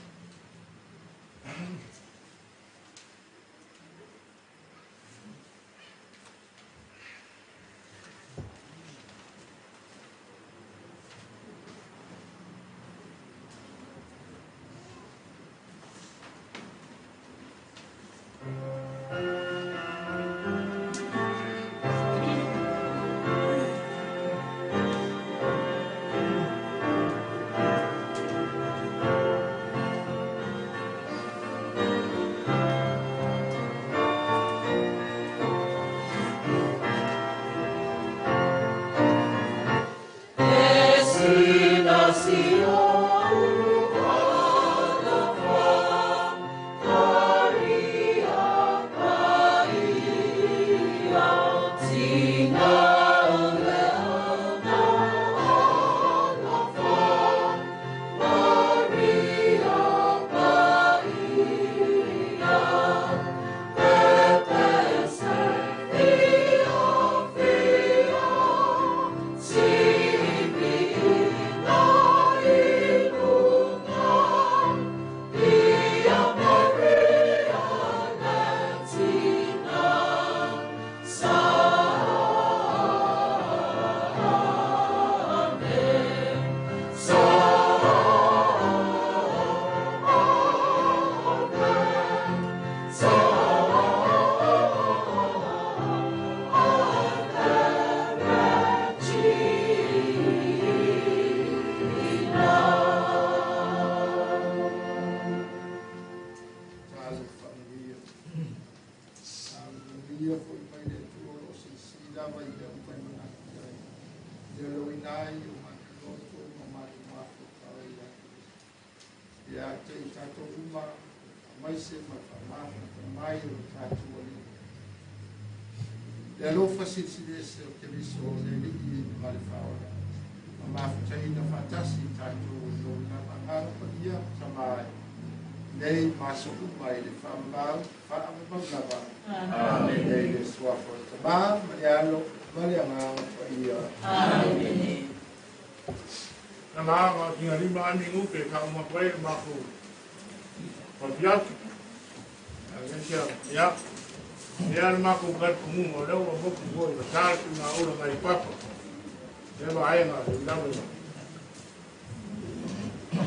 mai se mai o tātou ali. Le alofa si se o te liso o le liki mare whaora. Ma mawhataina whatasi tātou o na mangara padia sa mai. Nei masoku mai le whamau, whaamamau lava. Amen. Nei le suafo te maa, mariano, marianga whaia. Amen. Na maa tinga lima ani ngupe ka umakwai mako. Papiat. Agensia ya. Ya mako kat kumu o leo o boku boy na sartu na ora mai papa. Deba ainga ndawe.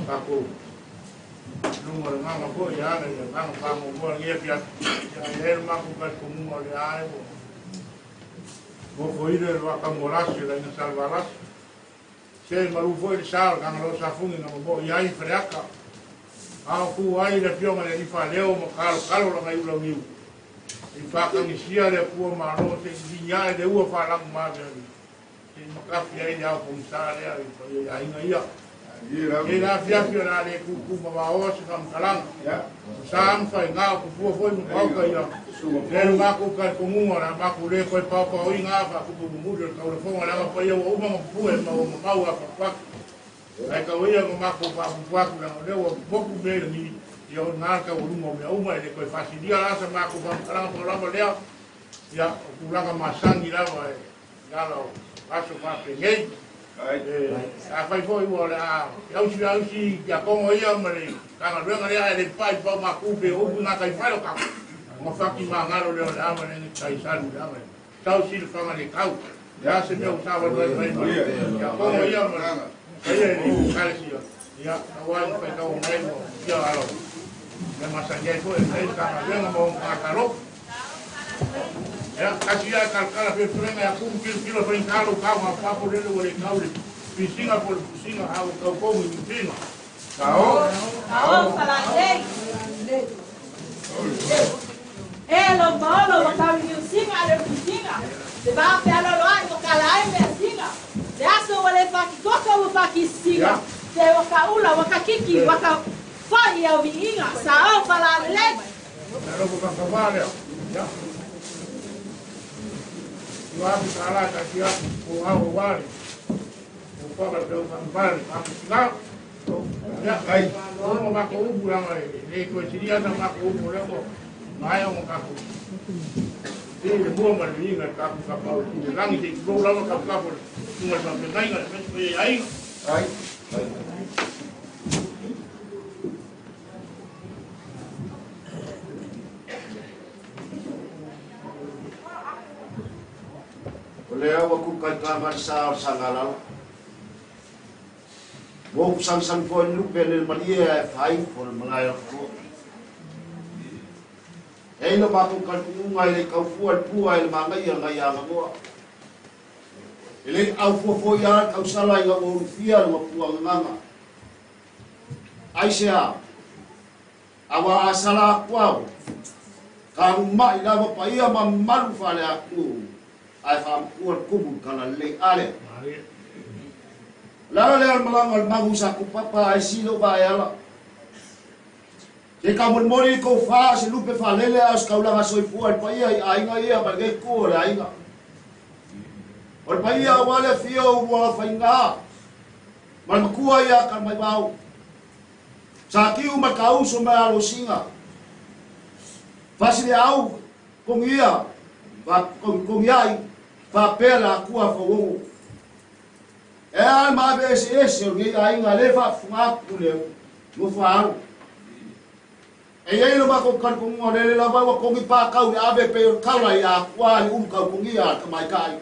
Kako. Nungo ngama ko ya na ngama pa mo mo ngia pia. Ya mako kat kumu o le ai bo. Mo foi de wa kamorasi la na salvaras. Se maru foi de sal kan lo sa fungi na mo ya i freaka. A ku ai le pio ma le fa leo mo kalo la mai ulo miu. I fa ka ni sia le ku ma no te dinya de u fa la ma de. Se mo ka fia ia ko sa le ai inga ia. Ira fia na le ku ma o se kam kalang. Ya. Sam fa nga ku fu foi mo ka ia. Le ma ku ka ku mu na ma ku le ko pa pa o inga fa ku mu de ka o fo ma la pa ia o ma fu e ma o ma wa fa. Ai ka o ia ma ku pa ku na le o boku be ni yo na ka o mo me o ma le ko fa si dia la sa ma ku pa ka po la le ya ku la ka ma sangi la va ya lo aso fa pe ngai a fai foi o la au si ya ko ia ma le ka na renga le pai pa ma ku be o na ka fa lo ka mo fa ki ma ngalo le la ma le kai sa lu la ma tau si le fa ma le kau ya se me o sa va ya ko ia ma Ayo ni kali sih ya, awal sampai kau main ya alo, memang saja itu sekarang dia mau makarok, ya kasih ya kalau berperang ya aku kilo paling kalau kau apa pun dia boleh kau di Singapura kau mungkin kau para lei lo malo kau ni singa ada singa sebab pelo lo ai kalai me singa Deaso wale faki koka wa faki singa. Te waka ula waka kiki waka fai ya viinga sa o pala le. Nalo ko ka vale. Ya. Wa bi kala ka kia ko ha o wale. Ko pa ka do ka vale ka singa. Ya ai. Ko ma ko u bula mai. Le ko siria na ma ko u bula ko. Mai o ka ko. Ele mua ma vinga ka ka pa o langi te ko la ka ka ko. Cuma sampai naik nggak sampai aing. Aing. Oleh aku kata masa sangalal. Wong sang poin lu penel malia fai for mengayak ko. Lo baku kan ngai le kau fual puai mangai yang ngaya ngo. Ele au fofo ya kau sala ia o fia ma puang nganga. Aisha. Awa asala kwao. Kau mai lava pa ia ma malu fale aku. Ai fam kuat kubu kana le ale. Lala le malangal magusa ku papa ai silo ba yala. Ke kamun mori ko fa se lupe fa lele as kau la soi pual pa ia ai ngai ba ge ko la ai. Or paya wala fio wala fainga. Mal makua ya kan mai bau. Sa kiu makau so ma lo singa. Fasile au kong ia. Va kong iai. Va pela kua fo wo. E al ma be se ngi ai nga le fa funga kule. Mo fa. E ye lo ba ko kan kong ngole la ba ko ngi pa kau ya be pe kau la ya kwa ka kong ia ka mai kai.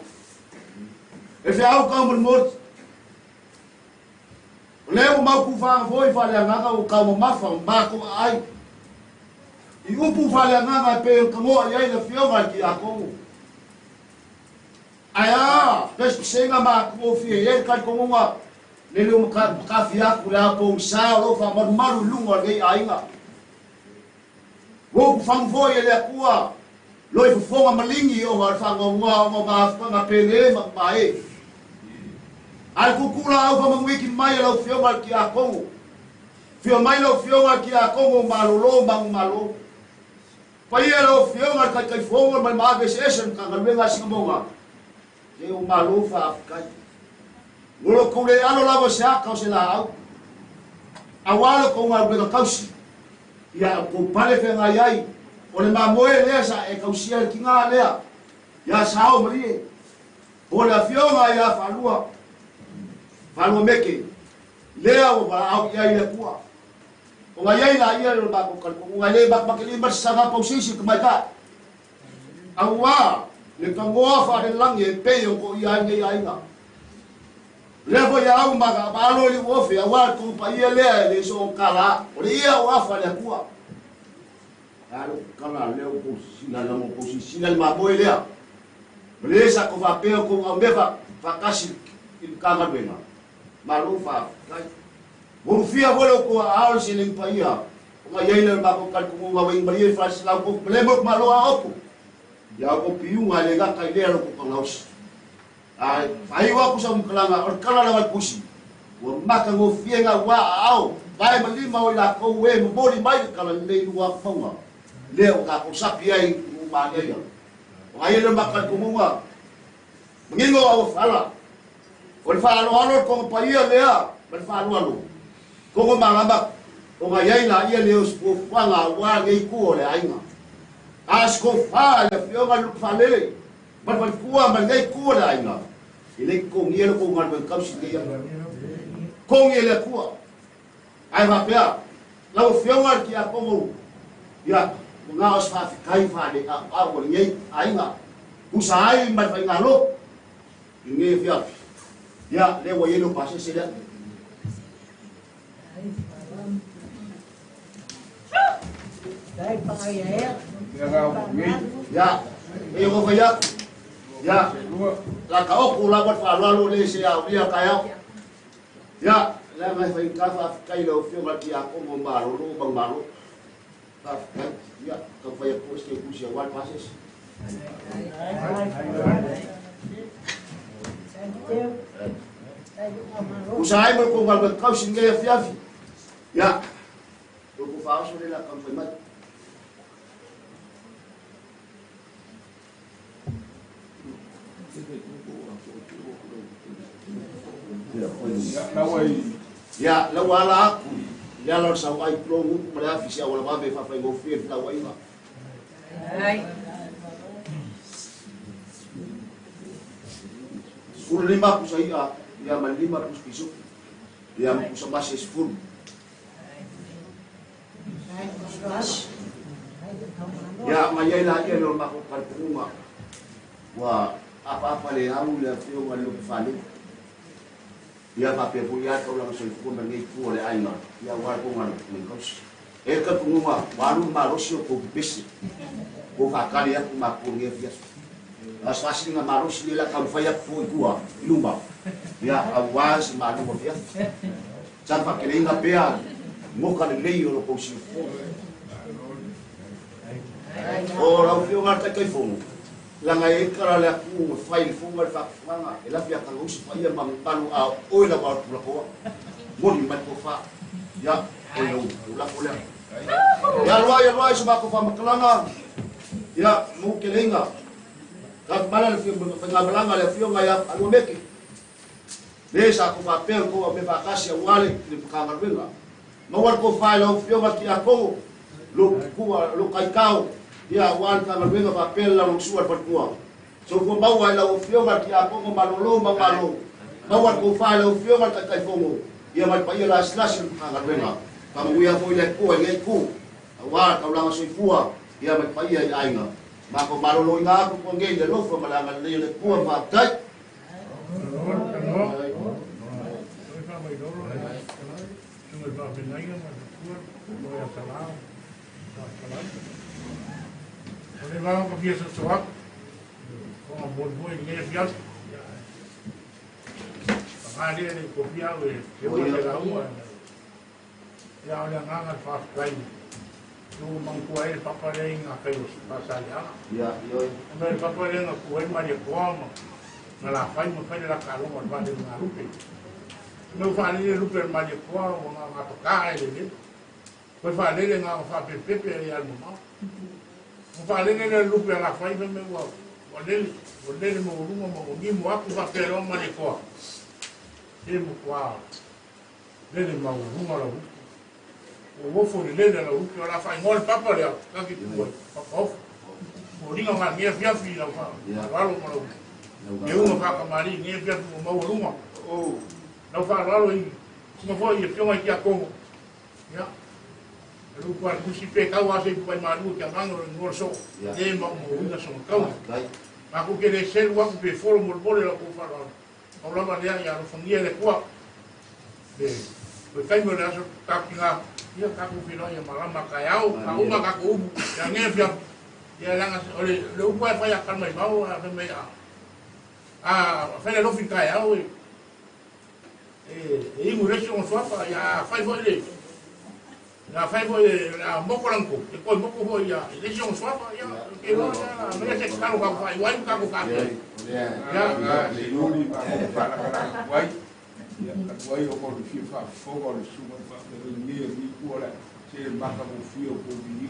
E fe au ka mun mort. Leo mau ku fa foi fa le nga ka ka mo mafa ma ko ai. I upu fa le nga pe ka mo ai le fio va ki a ko. Aya, pes senga ma ko fi e ka ko mo wa. Le lo ka fi a ku la po sa lo fa mo maru lungo ge ai nga. Wo fang foi le kuwa. Loi fu fonga malingi o wa fa ngo ma fa pele ma mai. Al kukula au fa mangwiki mai lau fio mal ki a kongo. Fio mai lo fionga ki a kongo malolo mang malo. Pai lo fionga kai fonga mai ma be session ka ngalwenga singonga. Ke o malo fa kai. Ngolo kule alo lavo sa ka se la au. Awalo ko ngalwenga kausi. Ya ko pale fe nga yai. Ole ma moe lesa e kausia ki nga lea. Ya sao marie. Ole fionga ya falua. Falua meke. Lea o ba au yai le pua. O ngai la ia lo ba ko ko ngai ba ba ke limba sa posisi ke mai ka. Awa le kangoa fa de lang ye pe yo ko ia ngai ai nga. Le bo ya au ma ga ba lo li wo fe awa ko pa ia le so kala. O ia wa fa le pua. Alo kala le o posisi la mo posisi la ma bo ile. Le sa ko va pe ko ngombe fa kasi il kanga bena. Malu fa kai. Bufia bolo ko aal siling paia. Nga yaina ba ko kal ko nga wing bali fa sila ko blebok malo ako. Ya ko piu nga lega kay lero ko panglaus. Ai ai wa ko sa mklanga or kala na pusi. Wa maka ngo fie nga wa au. Vai mali ma la ko we mo body mai kala le wa fonga. Leo ka ko sapi ai ma ya. Wa yaina ba kal ko nga. Ngingo au fala. Or fala no ko paia lea. Ba fala no. Kung mangabak, kung ayay na iya leos po nga wagay ko le ainga. As ko fa le fio nga lupfale, man kuwa man gay ko le ainga. Ile kung yelo kung ngal kam si dia. Kung yelo kuwa. Ay va pea. Lau fio nga ki ako mo. Ya, mga os fa kai fa de a ko ngey ainga. Usai man fa ngalo. Ngi fia. Ya, le wo yelo pase sila. Ya, iyo ko kaya. Ya, la kao kula bat fa lalu le sia dia kaya. Ya, la mai fa ka kai lo fio ma ki ako mo maru lo bang maru. Ta ya, ka fa ya post ke kusia wan pases. Usai mo ko ngal ka singe fiafi. Ya. Ko fa so le la kam fa mat. Ya, la wala aku. Ya la sa ai pro mu mala fisia wala ba be fa fa go fier la wai ba. Ai. Sul lima ku sai a, ya man lima ku pisu. Ya ku sa bases full. Ya mayai la ya lo ma ku kal puma. Wa apa-apa le au le fio ngalo fale. Ya pape punya kau lang sa ko nangay ko le ay na. Ya war ko ngal ngos. E ka puma waru marosio ko bisi. Ko fa kali ya ma ko nge fias. As fasi nga maros nila kam fa ya po kuwa ilumba. Ya awas ma no fias. Sa pa kele nga pea mo ka le leyo ko si fo. Ora fio ngal ta kai fo. Langa e kara le aku fai funga fa fanga e la pia ka usi fa ia mam panu a o la ba tu ko mo ni mat ko fa ya o la ko la ya lo so ba ko fa maklanga ya mo kelenga ka mala le fio fa ngablanga le fio nga ya alo meke desa ko ba per ko be ba kasi wale ni ka ngalwenga mo war ko fa lo fio ba ki ako lo kai kau ya wan ka ngalwenga papel la suar pat kuwa so ko bawa la ofio ma ki ako ko malolo ma malo bawa ko fa la ofio ma ka kai fongo ya ma pa ya la slash ka ngalwenga ka mo ya fo ile ko ngai ku wa ka la so fuwa ya ma pa ya ainga ma ko malolo nga ko ngai de lo fo ma la ngal le ku fa tai Oleh bang ko biasa suap. Ko ngabot boy ngai fiat. Pangadi ni ko pia we. Ko ya lawa. Ya ole ngangat fa kai. Tu mang kuai papare nga kayo pasal ya. Ya, yo. Mer papare nga kuai ma de kuam. Ngala fai mo fai la kalo mo ba de ngarupe. No whanere lupe ma le koa o ngā paka e le. Koe whanere ngā whapepepe e al mama. Whanere le lupe a la whaiva me ua. O lele mo uruma mo ni mo aku whapero ma le koa. E mo koa. Lele ma uruma la uke. O wofo ni lele la uke o la whai ngore papa lea. Kaki kuwe. Papa ofu. O ringa ngā ngea fiafi la wha. Walo ma la uke. E unga whakamari ngea fiafi mo mau uruma. Nau whaararo i, kuma fo i e pionga ki a Kongo. Ia. E rupu ar kusi pe kau ase i pupai maru ki a mangoro i ngor so. E ma mo unga so kau. Ma ku kere selu aku pe foro mo bole la ku whaararo. Au lama lea i aro whangia le kua. Koe kai mo le aso kaku ngā. Ia kaku whino i a marama kai au. Ka uma kaku umu. Ia ngea pia. Ia langa ole le upu e whai a karmai mau. A whai a. A whai lofi kai au e. E imu resi on swapa ya fai foi le na fai foi na moko lanko e ko moko foi ya resi on swapa ya ke no ya me se kalo ka fai wai ka ko ka ya le lori para wai ya wai o ko fi fa fogo le suma fa ni ni kuola se maka ko fi o ko bi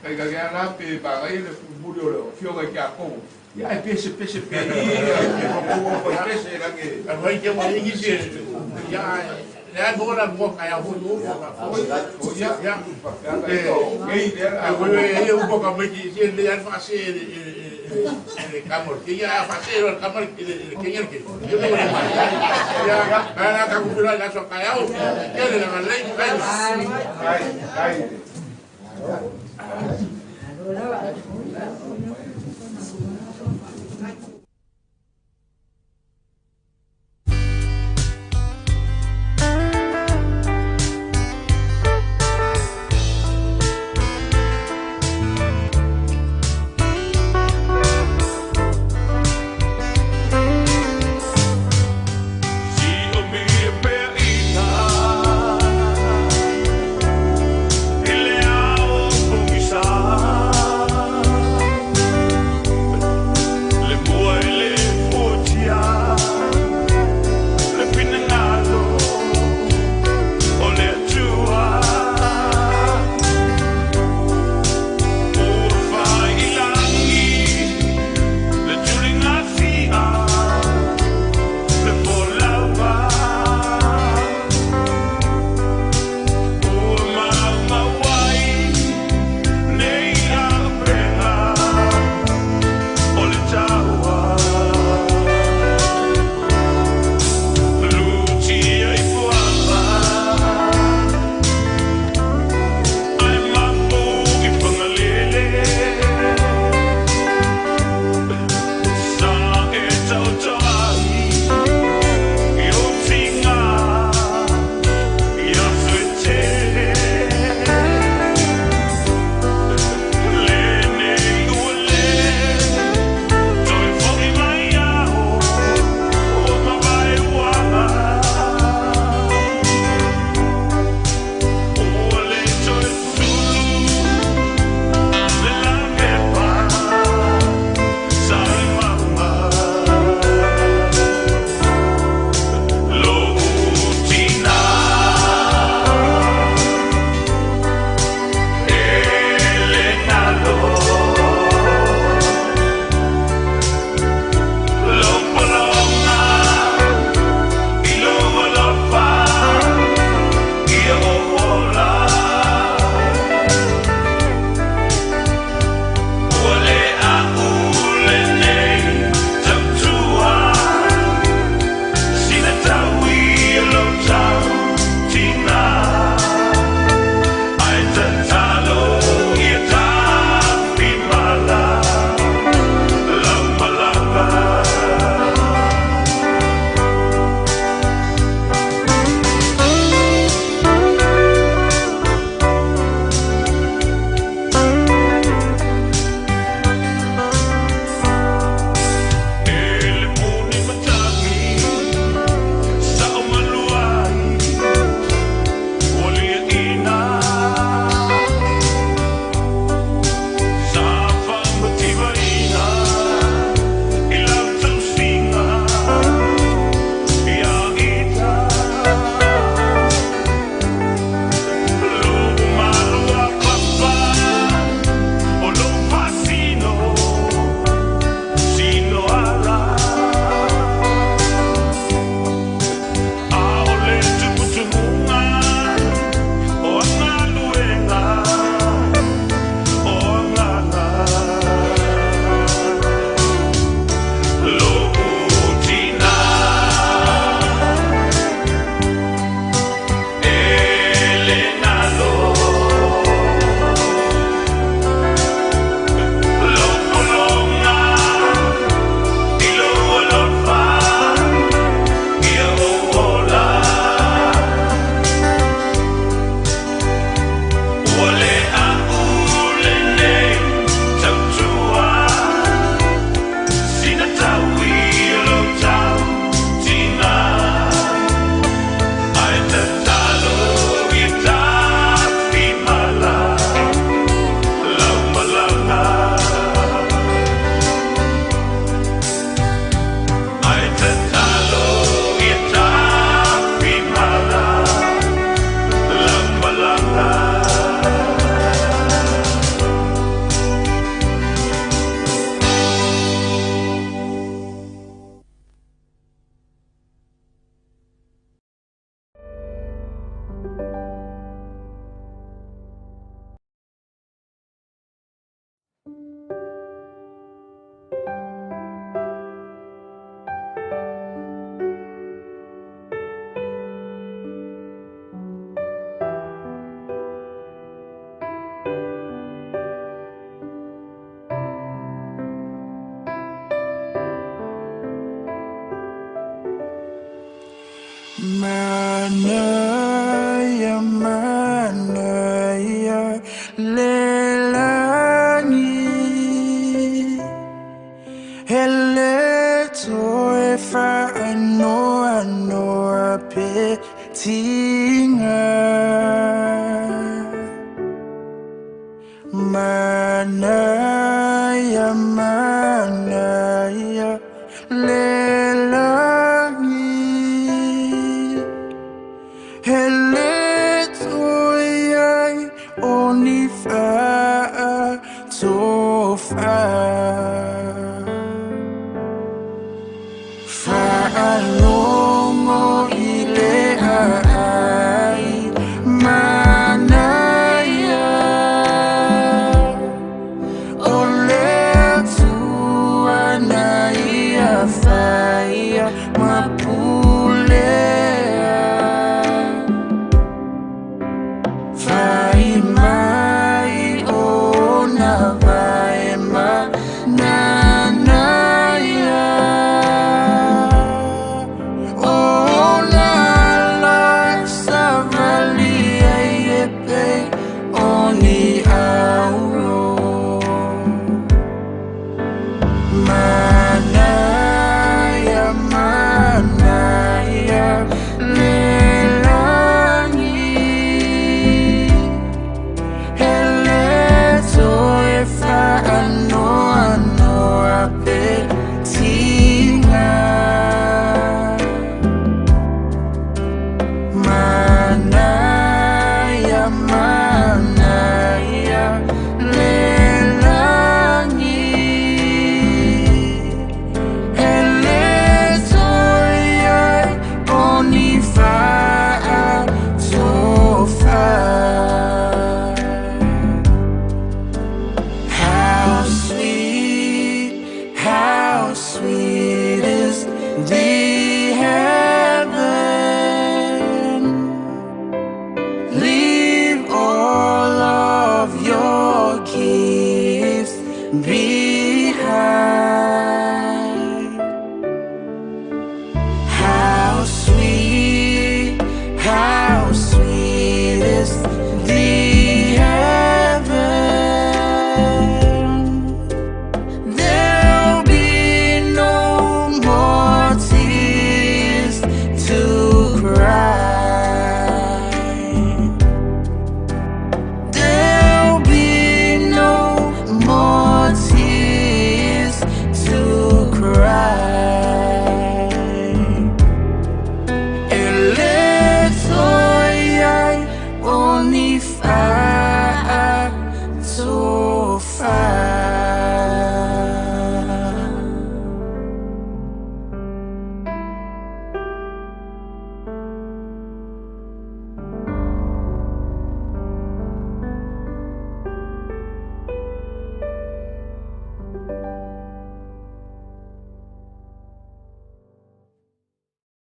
kai ga na pe ba ga ile muri o fio ga ka ko ya e pese pe ko ko pese la que vai que uma linha se ya agora vou cair o novo ya e un poco me dice le han fazer el camor que ya fazer el camor que que yo tengo ya ana ka ku la so caio que le la lei kai le mua lelangi hele toe fa ano pe tinga manaya lelangi hele toe oni fa